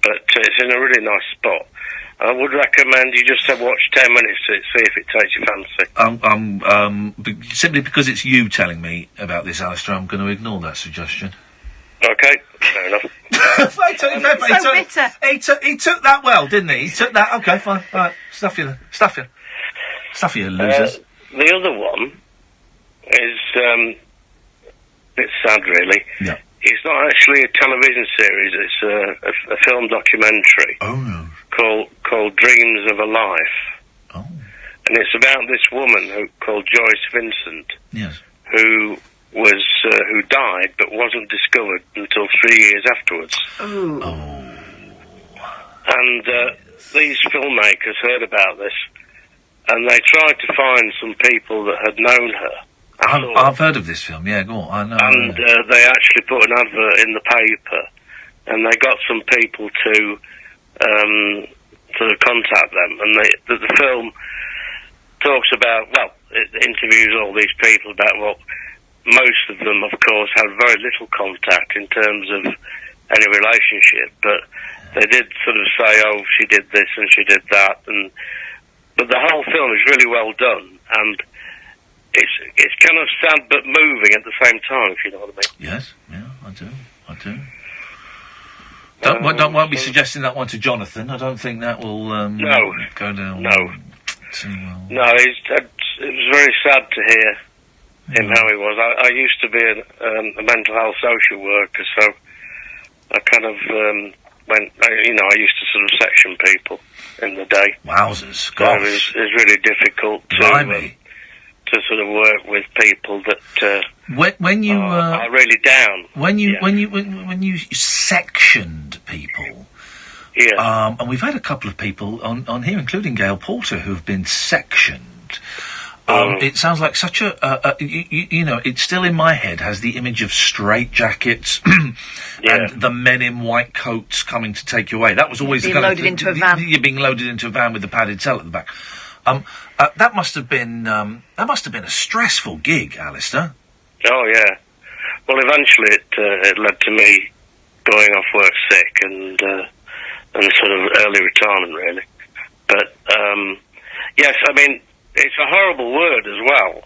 But it's in a really nice spot. I would recommend you just watch 10 minutes to see if it takes your fancy. Simply because it's you telling me about this, Alistair, I'm going to ignore that suggestion. Okay, fair enough. He took that well, didn't he? He took that. Okay, fine. All right, stuff you, losers. The other one is a bit sad, really. Yeah. It's not actually a television series. It's a film documentary. Oh no. Called Dreams of a Life. Oh. And it's about this woman called Joyce Vincent. Yes. Who died but wasn't discovered until 3 years afterwards. Ooh. Oh. And these filmmakers heard about this, and they tried to find some people that had known her. I've heard of this film. Yeah, go on. I know. And they actually put an advert in the paper, and they got some people to contact them. And the film talks about, it interviews all these people about most of them, of course, had very little contact in terms of any relationship, but they did sort of say, oh, she did this and she did that, but the whole film is really well done, and it's kind of sad but moving at the same time, if you know what I mean. Yes, yeah, I do. Won't be suggesting that one to Jonathan. I don't think that will go down. No. Too well. No, it was very sad to hear him how he was. I used to be a mental health social worker, so I kind of I used to sort of section people in the day. Wowzers! So it was really difficult to sort of work with people that when you are really down. When you sectioned people. Yeah. And we've had a couple of people on here, including Gail Porter, who have been sectioned. It sounds like such it's still in my head, has the image of straitjackets and the men in white coats coming to take you away. That was always being loaded into a van. You're being loaded into a van with a padded cell at the back. That must have been a stressful gig, Alistair. Oh, yeah. Well, eventually it led to me going off work sick and sort of early retirement, really. But, yes, I mean, it's a horrible word as well.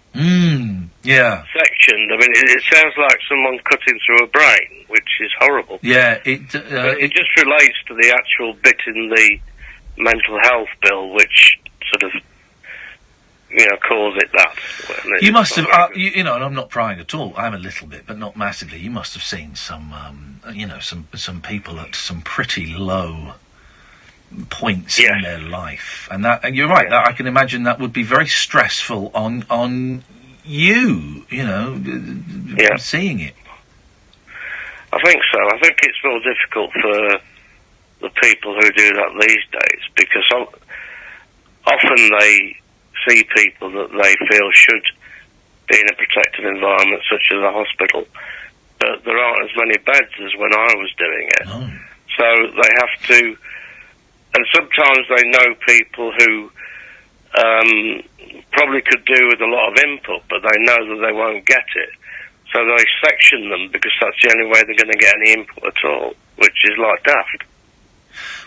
Yeah. Sectioned. I mean, it sounds like someone cutting through a brain, which is horrible. Yeah, it just relates to the actual bit in the mental health bill, which sort of, calls it that. You must have, and I'm not prying at all. I am a little bit, but not massively. You must have seen some, some people at some pretty low points in their life, and you're right. That I can imagine that would be very stressful on you. Seeing it. I think so. I think it's more difficult for the people who do that these days because often they see people that they feel should be in a protected environment, such as a hospital, but there aren't as many beds as when I was doing it. So they have to, and sometimes they know people who probably could do with a lot of input, but they know that they won't get it. So they section them because that's the only way they're going to get any input at all, which is like daft.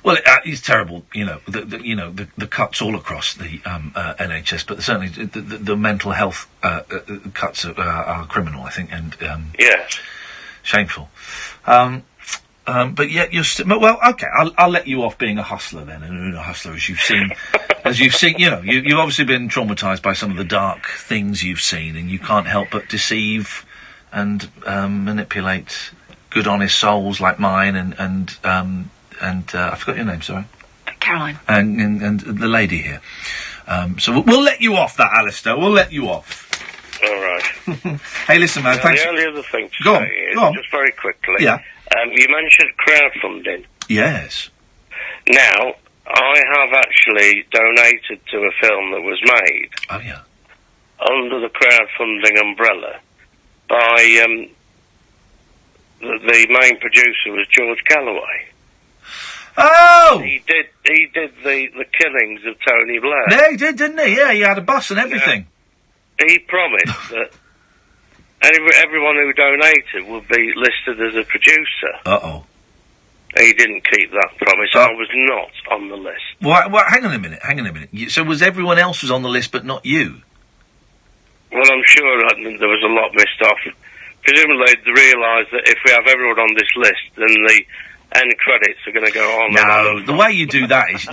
Well, it's terrible, the cuts all across the NHS, but certainly the mental health cuts are criminal, I think, and shameful. But yet you're well. Okay, I'll let you off being a hustler then, and a hustler as you've seen, you've obviously been traumatised by some of the dark things you've seen, and you can't help but deceive and manipulate good, honest souls like mine, and I forgot your name, sorry. Caroline. And the lady here. So we'll let you off that, Alistair. We'll let you off. All right. Hey, listen, man. Thanks. The only other thing to Go say is, on. just very quickly. Yeah. You mentioned crowdfunding. Yes. Now, I have actually donated to a film that was made. Oh, yeah. Under the crowdfunding umbrella by the main producer was George Galloway. Oh! He did the killings of Tony Blair. Yeah, he did, didn't he? Yeah, he had a bus and everything. He promised that everyone who donated would be listed as a producer. Uh-oh. He didn't keep that promise. I was not on the list. Well, hang on a minute. So was everyone else was on the list but not you? Well, I'm sure there was a lot missed off. Presumably they realised that if we have everyone on this list, then the end credits are going to go on. No, the way you do that is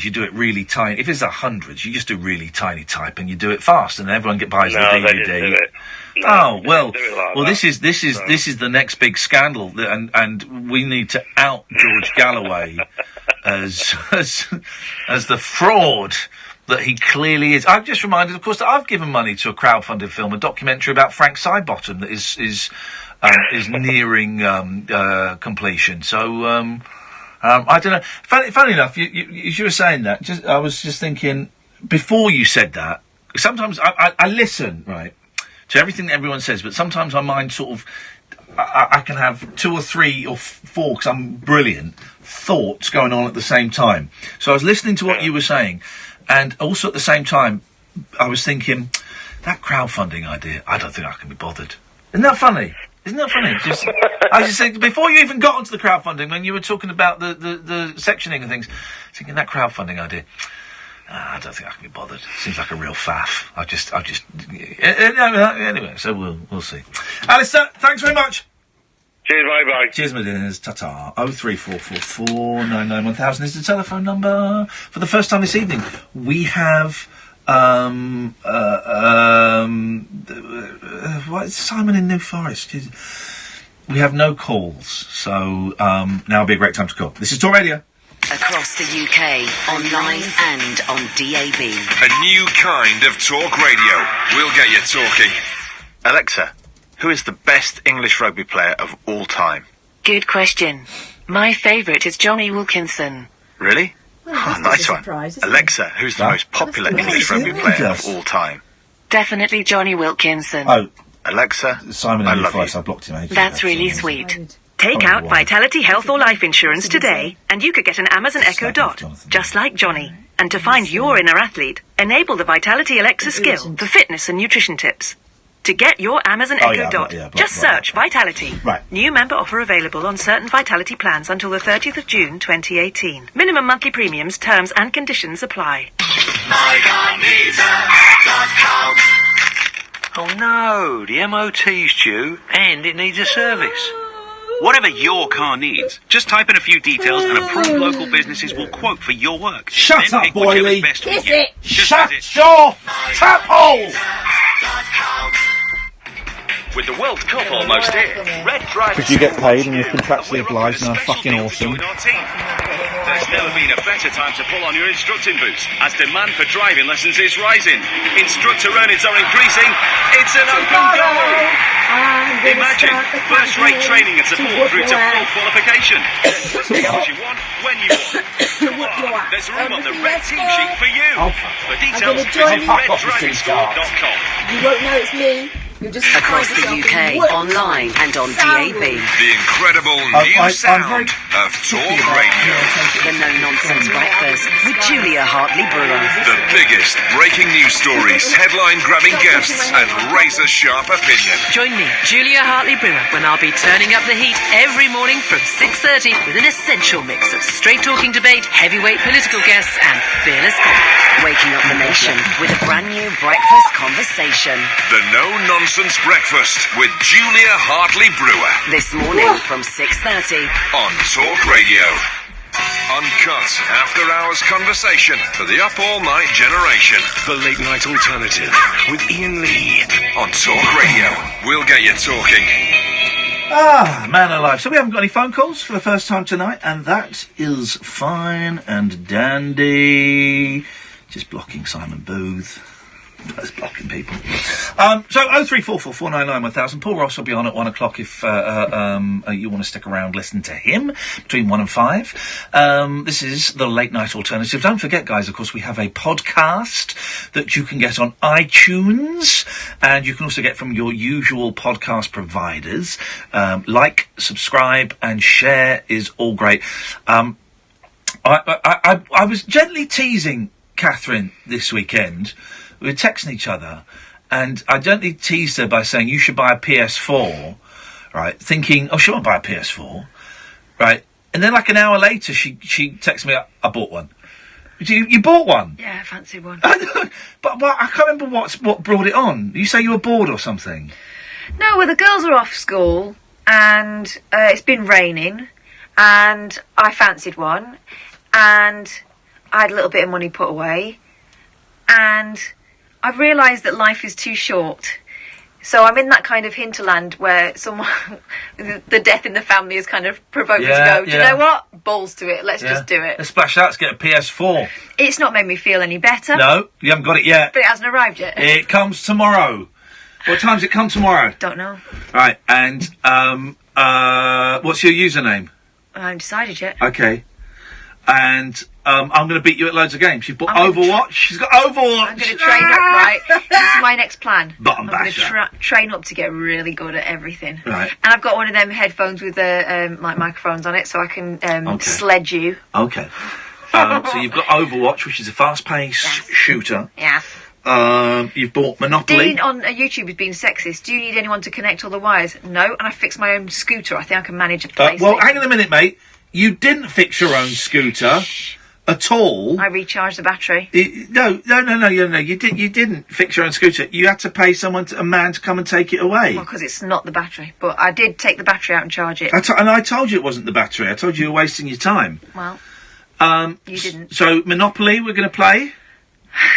you do it really tiny. If it's 100, you just do really tiny type and you do it fast, and everyone buys the DVD. They didn't do it. No, oh well, like this is the next big scandal, and we need to out George Galloway as the fraud that he clearly is. I've just reminded, of course, that I've given money to a crowdfunded film, a documentary about Frank Sidebottom that is nearing completion. So I don't know. Funny enough, you were saying that. I was just thinking before you said that. Sometimes I listen right to everything that everyone says, but sometimes my mind sort of I can have 2 or 3 or 4 because I'm brilliant thoughts going on at the same time. So I was listening to what you were saying, and also at the same time I was thinking that crowdfunding idea. I don't think I can be bothered. Isn't that funny? I was just saying, before you even got onto the crowdfunding, when you were talking about the sectioning and things, thinking that crowdfunding idea, I don't think I can be bothered. Seems like a real faff. Anyway, so we'll see. Alistair, thanks very much. Cheers, bye-bye. Cheers, my dears. Ta-ta. 03444991000 is the telephone number. For the first time this evening, we have, what is Simon in New Forest? We have no calls, so, now would be a great time to call. This is talkRADIO. Across the UK, online and on DAB. A new kind of talk radio. We'll get you talking. Alexa, who is the best English rugby player of all time? Good question. My favourite is Johnny Wilkinson. Really? Well, nice one. Alexa, who's the most popular English rugby player of all time? Definitely Johnny Wilkinson. Oh, Alexa, Simon I in New love Forest. you. I blocked him ages That's ago, really so- sweet. Take out Vitality Health or Life Insurance today, and you could get an Amazon Echo Dot, just like Johnny. And to find your inner athlete, enable the Vitality Alexa skill for fitness and nutrition tips. To get your Amazon Echo Dot, just search Vitality. Right. New member offer available on certain Vitality plans until the 30th of June 2018. Minimum monthly premiums, terms and conditions apply. Oh no, the MOT's due and it needs a service. Whatever your car needs, just type in a few details and approved local businesses will quote for your work. Shut Then up, pick whichever's Boyley. best for Kiss you. it. Just Shut visit your tap hole. With the World Cup almost here, Red Drivers Because you get paid and you're contractually obliged and are fucking awesome. There's never been a better time to pull on your instructing boots as demand for driving lessons is rising. Instructor earnings are increasing. It's an open goal. Imagine first-rate training and support through to full qualification. Book the hours you want, when you want. Come on, there's room on the red team sheet for you. For details, visit reddrivingschool.com. You won't know it's me. Across the UK, online and on DAB. The incredible new sound of talk radio. The No Nonsense Breakfast with Julia Hartley-Brewer. The biggest breaking news stories, headline-grabbing guests, and razor-sharp opinion. Join me, Julia Hartley-Brewer, when I'll be turning up the heat every morning from 6:30 with an essential mix of straight-talking debate, heavyweight political guests, and fearless thought. Waking up the nation with a brand new breakfast conversation. The No Nonsense Breakfast with Julia Hartley-Brewer. This morning from 6:30 on Talk Radio. Uncut after-hours conversation for the up-all-night generation. The Late Night Alternative with Iain Lee on Talk Radio. We'll get you talking. Ah, man alive. So we haven't got any phone calls for the first time tonight, and that is fine and dandy. Just blocking Simon Booth. That's blocking people. So 03444991000. Paul Ross will be on at 1 o'clock if you want to stick around, listen to him between 1 and 5. This is the Late Night Alternative. Don't forget, guys, of course, we have a podcast that you can get on iTunes, and you can also get from your usual podcast providers. Like, subscribe, and share is all great. I was gently teasing Catherine this weekend. We were texting each other, and I gently teased her by saying, you should buy a PS4, right? Thinking, oh, she won't buy a PS4, right? And then like an hour later, she texted me, I bought one. You bought one? Yeah, I fancied one. But I can't remember what brought it on. You say you were bored or something? No, well, the girls are off school, and it's been raining, and I fancied one, and I had a little bit of money put away, and I've realised that life is too short. So I'm in that kind of hinterland where someone, the death in the family has kind of provoked me to go, do you know what? Balls to it, let's just do it. Let's splash out, let's get a PS4. It's not made me feel any better. No, you haven't got it yet. But it hasn't arrived yet. It comes tomorrow. What time's it come tomorrow? Don't know. Right, and what's your username? I haven't decided yet. Okay. And I'm going to beat you at loads of games. You've bought Overwatch. She's got Overwatch. I'm going to train up, right? This is my next plan. Button I'm going basher. to train up to get really good at everything. Right. And I've got one of them headphones with like microphones on it, so I can sledge you. Okay. So you've got Overwatch, which is a fast-paced shooter. Yeah. You've bought Monopoly. Dean on YouTube has been sexist. Do you need anyone to connect all the wires? No. And I fixed my own scooter. I think I can manage a place. Well, hang on a minute, mate. You didn't fix your own scooter. at all. I recharged the battery. No. You didn't fix your own scooter. You had to pay a man to come and take it away. Well, because it's not the battery. But I did take the battery out and charge it. And I told you it wasn't the battery. I told you were wasting your time. Well, you didn't. So, Monopoly, we're going to play.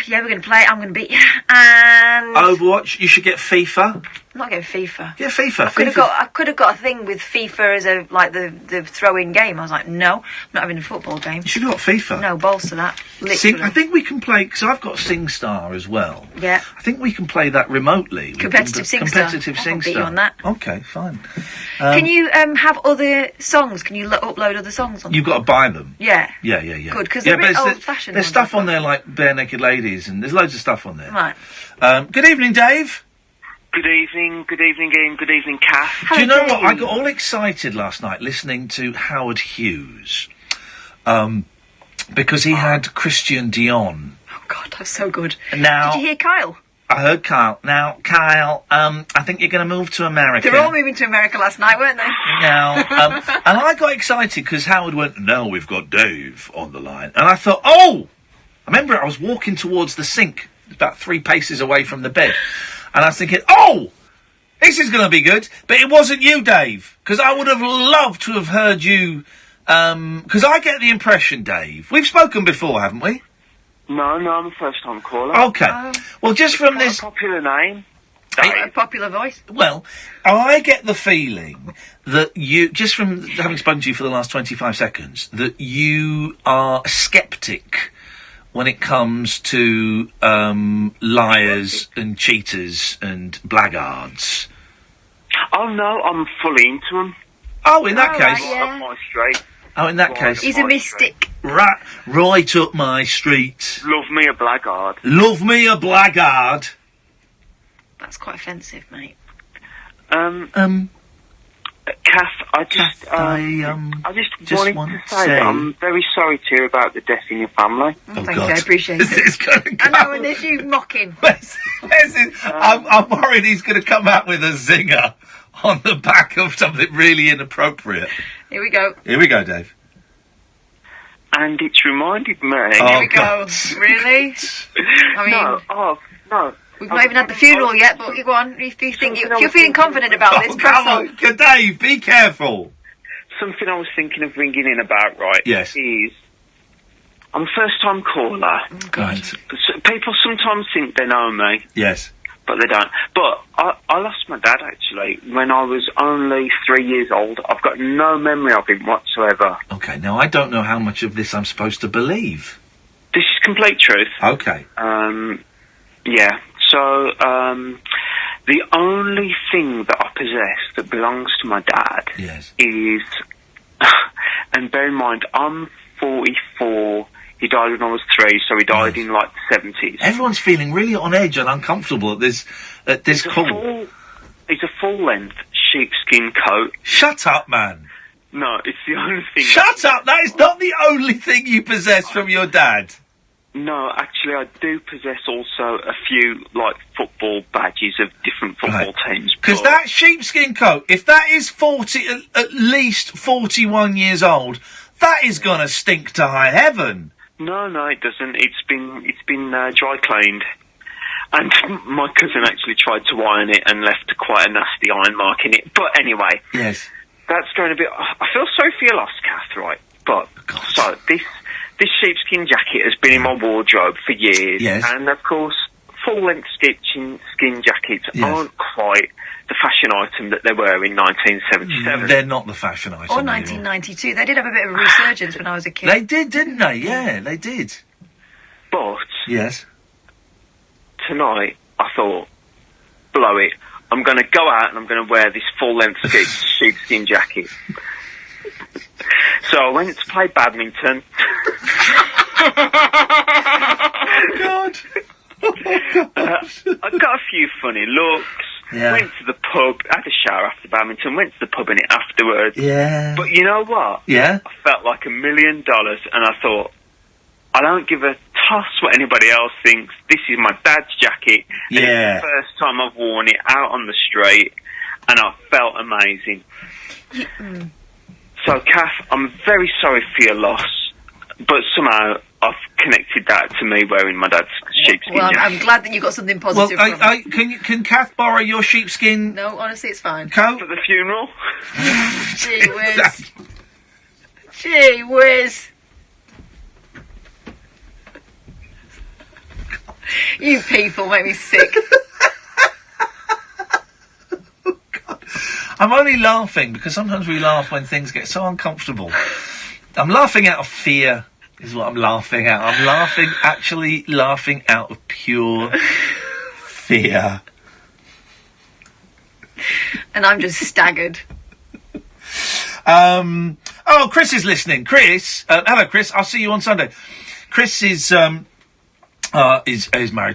Yeah, we're going to play. I'm going to beat you. And Overwatch, you should get FIFA. I'm not getting FIFA. Get FIFA. I could have got a thing with FIFA as the throw-in game. I was like, no, I'm not having a football game. You should have got FIFA. No, balls to that. Literally. I think we can play, because I've got SingStar as well. Yeah. I think we can play that remotely. Competitive SingStar. Competitive I'll SingStar. beat you on that. Okay, fine. Can you have other songs? Can you upload other songs on? You've got to buy them. Yeah. Yeah. Good, because they're a bit old-fashioned. There's stuff on there like Bare Naked Ladies, and there's loads of stuff on there. Right. Good evening, Dave. Good evening, Ian, good evening, Kath. Do you know what? I got all excited last night listening to Howard Hughes, because he had Christian Dion. Oh, God, that's so good. Now, did you hear Kyle? I heard Kyle. Now, Kyle, I think you're going to move to America. They were all moving to America last night, weren't they? Now, and I got excited because Howard went, "No, we've got Dave on the line." And I thought, I remember I was walking towards the sink, about 3 paces away from the bed. And I was thinking, this is going to be good. But it wasn't you, Dave. Because I would have loved to have heard you. Because I get the impression, Dave. We've spoken before, haven't we? No, I'm a first-time caller. Okay. Well, just from this... A popular name. A popular voice. Well, I get the feeling that you, just from having spoken to you for the last 25 seconds, that you are a sceptic when it comes to liars and cheaters and blackguards. Oh, no, I'm fully into them. Oh, in that case... Right up my street. Oh, in that case... He's a mystic. Right up my street. Love me a blackguard. Love me a blackguard. That's quite offensive, mate. Kath, I just wanted to say that I'm very sorry to hear about the death in your family. Thank you, I appreciate it. I know, and there's you mocking. I'm worried he's going to come out with a zinger on the back of something really inappropriate. Here we go. Here we go, Dave. And it's reminded me... Here we go. Really? I mean... No. We've not even had the funeral yet, but you go on. If you're feeling confident about this, press on. Dave, be careful. Something I was thinking of ringing in about, right? Yes. Is I'm a first-time caller. Right. People sometimes think they know me. Yes. But they don't. But I lost my dad, actually, when I was only 3 years old. I've got no memory of him whatsoever. Okay, now I don't know how much of this I'm supposed to believe. This is complete truth. Okay. Yeah. So, the only thing that I possess that belongs to my dad is, and bear in mind, I'm 44, he died when I was 3, so he died in like the 70s. Everyone's feeling really on edge and uncomfortable at this call. It's a full-length sheepskin coat. Shut up, man. No, it's the only thing... Shut up! That is not the only thing you possess from your dad. No, actually, I do possess also a few, like, football badges of different football teams. Because that sheepskin coat, if that is at least 41 years old, that is going to stink to high heaven. No, it doesn't. It's been dry cleaned. And my cousin actually tried to iron it and left quite a nasty iron mark in it. But anyway. Yes. That's going to be... I feel sorry for your loss, Kath, right? But, so, this sheepskin jacket has been in my wardrobe for years. Yes. And, of course, full-length skin jackets aren't quite the fashion item that they were in 1977. They're not the fashion item. Or 1992. They did have a bit of a resurgence when I was a kid. They did, didn't they? Yeah, they did. But... Yes. Tonight, I thought, blow it. I'm going to go out and I'm going to wear this full-length sheepskin jacket. So I went to play badminton. Oh, God. I got a few funny looks. Yeah. Went to the pub, had a shower after badminton, went to the pub in it afterwards. Yeah. But you know what? Yeah. I felt like $1 million, and I thought, I don't give a toss what anybody else thinks. This is my dad's jacket. And Yeah. it's the first time I've worn it out on the street, and I felt amazing. So, Kath, I'm very sorry for your loss. but somehow I've connected that to me wearing my dad's sheepskin. Well, I'm glad that you got something positive from it. Can Kath borrow your sheepskin? No, honestly, it's fine. Coat? For the funeral? Gee whiz. Gee whiz. You people make me sick. I'm only laughing because sometimes we laugh when things get so uncomfortable. I'm laughing out of fear, is what I'm laughing at. I'm actually laughing out of pure fear. And I'm just staggered. Oh, Chris is listening. Chris, hello, Chris. I'll see you on Sunday. Chris is married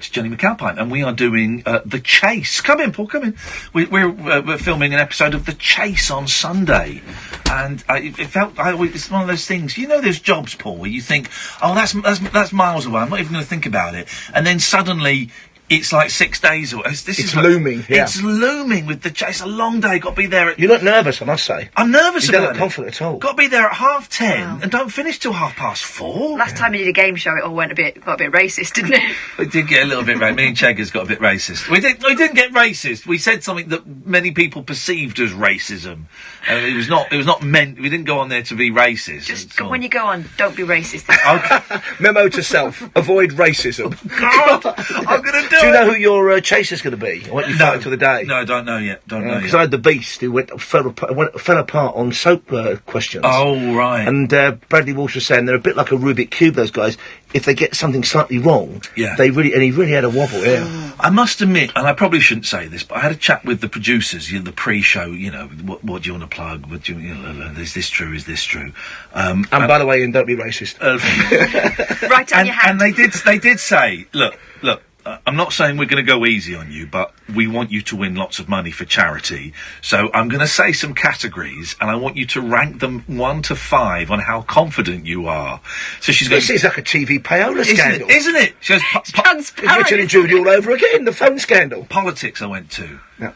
to Jenny McAlpine, and we are doing The Chase. Come in, Paul, come in. We're filming an episode of The Chase on Sunday, and it's one of those things. You know, there's jobs, Paul, where you think, oh, that's miles away. I'm not even going to think about it, and then suddenly it's like 6 days away. It's looming. Yeah. It's looming with The Chase. It's a long day. Got to be there. You're not nervous, I must say. I'm nervous You about don't look confident at all. Got to be there at 10:30 and don't finish till 4:30. Last time we did a game show, it all got a bit racist, didn't it? We did get a little bit racist. Me and Cheggers got a bit racist. We didn't get racist. We said something that many people perceived as racism. It was not meant. We didn't go on there to be racist. Just when you go on, don't be racist. Okay. Memo to self: avoid racism. God, I'm gonna do you know who your chaser's going to be? I want you fight till the day. No, I don't know yet. Because I had the Beast who fell apart on soap questions. Oh, right. And Bradley Walsh was saying they're a bit like a Rubik Cube, those guys. If they get something slightly wrong, he really had a wobble, yeah. I must admit, and I probably shouldn't say this, but I had a chat with the producers, the pre-show, what do you want to plug? What do is this true? Is this true? And by the way, and don't be racist. Right on your hand. And they did say, look, I'm not saying we're going to go easy on you, but we want you to win lots of money for charity. So I'm going to say some categories, and I want you to rank them 1 to 5 on how confident you are. So she's going. This is like a TV payola scandal, isn't it? She goes, it's Richard and Judy all over again. The phone scandal. Politics. I went to. Yeah.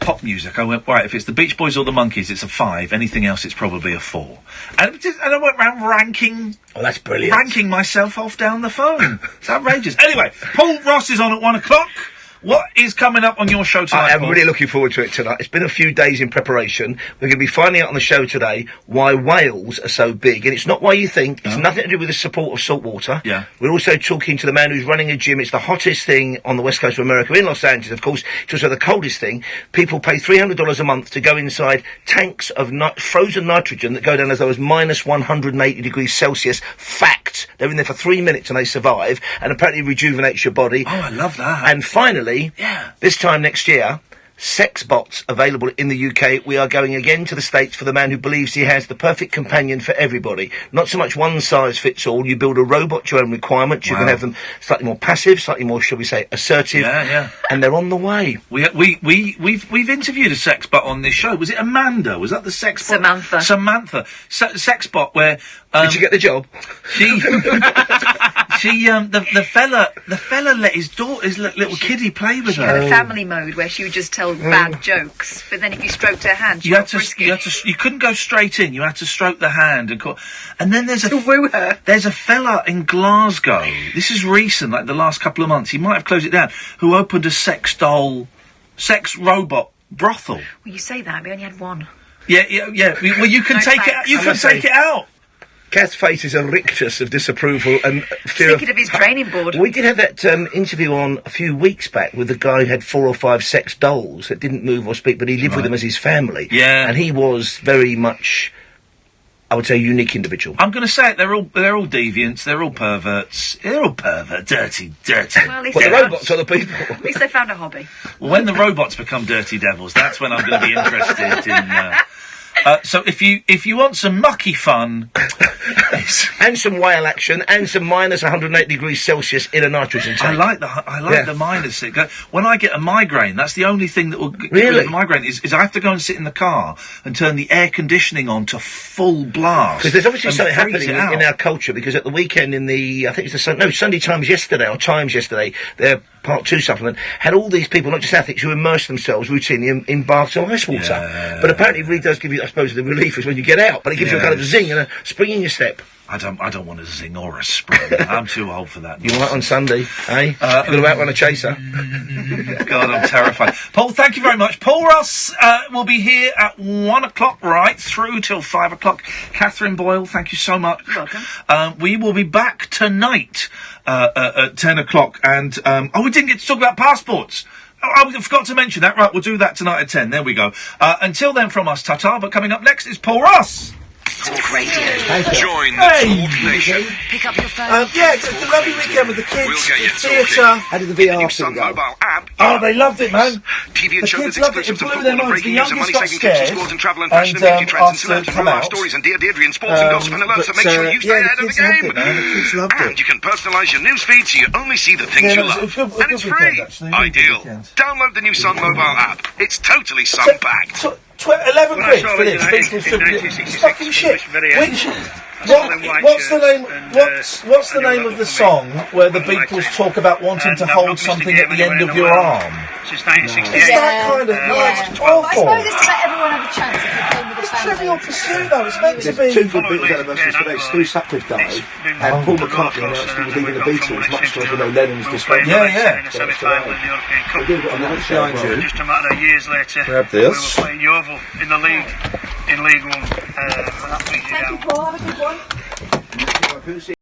Pop music. I went, right, if it's the Beach Boys or the Monkees, it's a 5. Anything else, it's probably a 4. And I went round ranking. Oh, that's brilliant. Ranking myself off down the phone. It's outrageous. Anyway, Paul Ross is on at 1:00. What is coming up on your show tonight, I'm really looking forward to it tonight. It's been a few days in preparation. We're going to be finding out on the show today why whales are so big. And it's not why you think. It's nothing to do with the support of salt water. Yeah. We're also talking to the man who's running a gym. It's the hottest thing on the west coast of America, in Los Angeles, of course. It's also the coldest thing. People pay $300 a month to go inside tanks of frozen nitrogen that go down as low as minus 180 degrees Celsius. Fact. They're in there for 3 minutes and they survive. And apparently rejuvenates your body. Oh, I love that. And finally, yeah, this time next year, sex bots available in the UK. We are going again to the States for the man who believes he has the perfect companion for everybody. Not so much one size fits all. You build a robot to your own requirements. You can have them slightly more passive, slightly more, shall we say, assertive. Yeah. And they're on the way. We've interviewed a sex bot on this show. Was it Amanda? Was that the sex bot? Samantha. Sex bot where... Did you get the job? The fella let his little kiddie play with her. She had a family mode where she would just tell bad jokes, but then if you stroked her hand, you couldn't go straight in. You had to stroke the hand and then there's woo her. There's a fella in Glasgow. This is recent, like the last couple of months. He might have closed it down. Who opened a sex robot brothel. Well, you say that. We only had one. Yeah. Well, you can take it. You can take it out. Kath's face is a rictus of disapproval and fear. Thinking of his training board. We did have that interview on a few weeks back with the guy who had 4 or 5 sex dolls that didn't move or speak, but he lived with them as his family. Yeah. And he was very much, I would say, a unique individual. I'm going to say it. They're all deviants. They're all perverts. They're all dirty. Well, the robots are the people. At least they found a hobby. Well, when the robots become dirty devils, that's when I'm going to be interested in. So if you want some mucky fun and some whale action and some minus 108 degrees Celsius in a nitrogen tank. I like the minus. When I get a migraine, that's the only thing that will get rid of the migraine is I have to go and sit in the car and turn the air conditioning on to full blast. Because there's obviously something happening in our culture, because at the weekend in the, I think it's Sunday Times yesterday, their Part 2 supplement had all these people, not just athletes, who immerse themselves routinely in baths or ice water. But apparently it really does give you, I suppose, the relief is when you get out, but it gives you a kind of zing and a spring in your step. I don't want to zing or a spring. I'm too old for that. You might on Sunday, eh? You're about to run a chaser. God, I'm terrified. Paul, thank you very much. Paul Ross will be here at 1 o'clock, right through till 5 o'clock. Catherine Boyle, thank you so much. You're welcome. We will be back tonight at 10 o'clock. And, we didn't get to talk about passports. I forgot to mention that. Right, we'll do that tonight at 10. There we go. Until then, from us, ta-ta. But coming up next is Paul Ross. Talk Radio. Join the Talk Nation. Pick up your phone. It's a lovely weekend with the kids. We'll get you the theatre. talking. How did the The VR new thing Sun go? Mobile app. Oh, they loved it, man. TV and The shows, kids loved it. It exclusives and blew football their and minds. The breaking news and youngest got money-saving tips and scared. scores and travel and fashion and beauty trends and after it celebrity come life out. stories and Dear Deirdre and sports and gossip and alerts that make sure you stay the ahead of the kids loved game. it, man. The kids loved it. And you can personalise your newsfeed so you only see the things you love. And it's free. Ideal. Download the new Sun Mobile app. It's totally sun-packed. 11 quid for this. It's fucking shit. What's the name? What's the name of the song where the Beatles talk about wanting to hold something at the end of your arm? Since 1968. It's that kind of. It's awful. I suppose it's to let everyone have a chance if you're playing with a It's family. Trivial Pursuit, though. It's meant to be. Two good Beatles anniversaries today. Stu Sutcliffe died, and Paul McCartney announced he was leaving the Beatles, much to Lennon's disgrace. Yeah. In the semi-final in the European Cup. They did it on the behind you. Just a matter of years later, Grab we this. were playing Yeovil in the league, in League One. That brings you down. Paul, have a good one.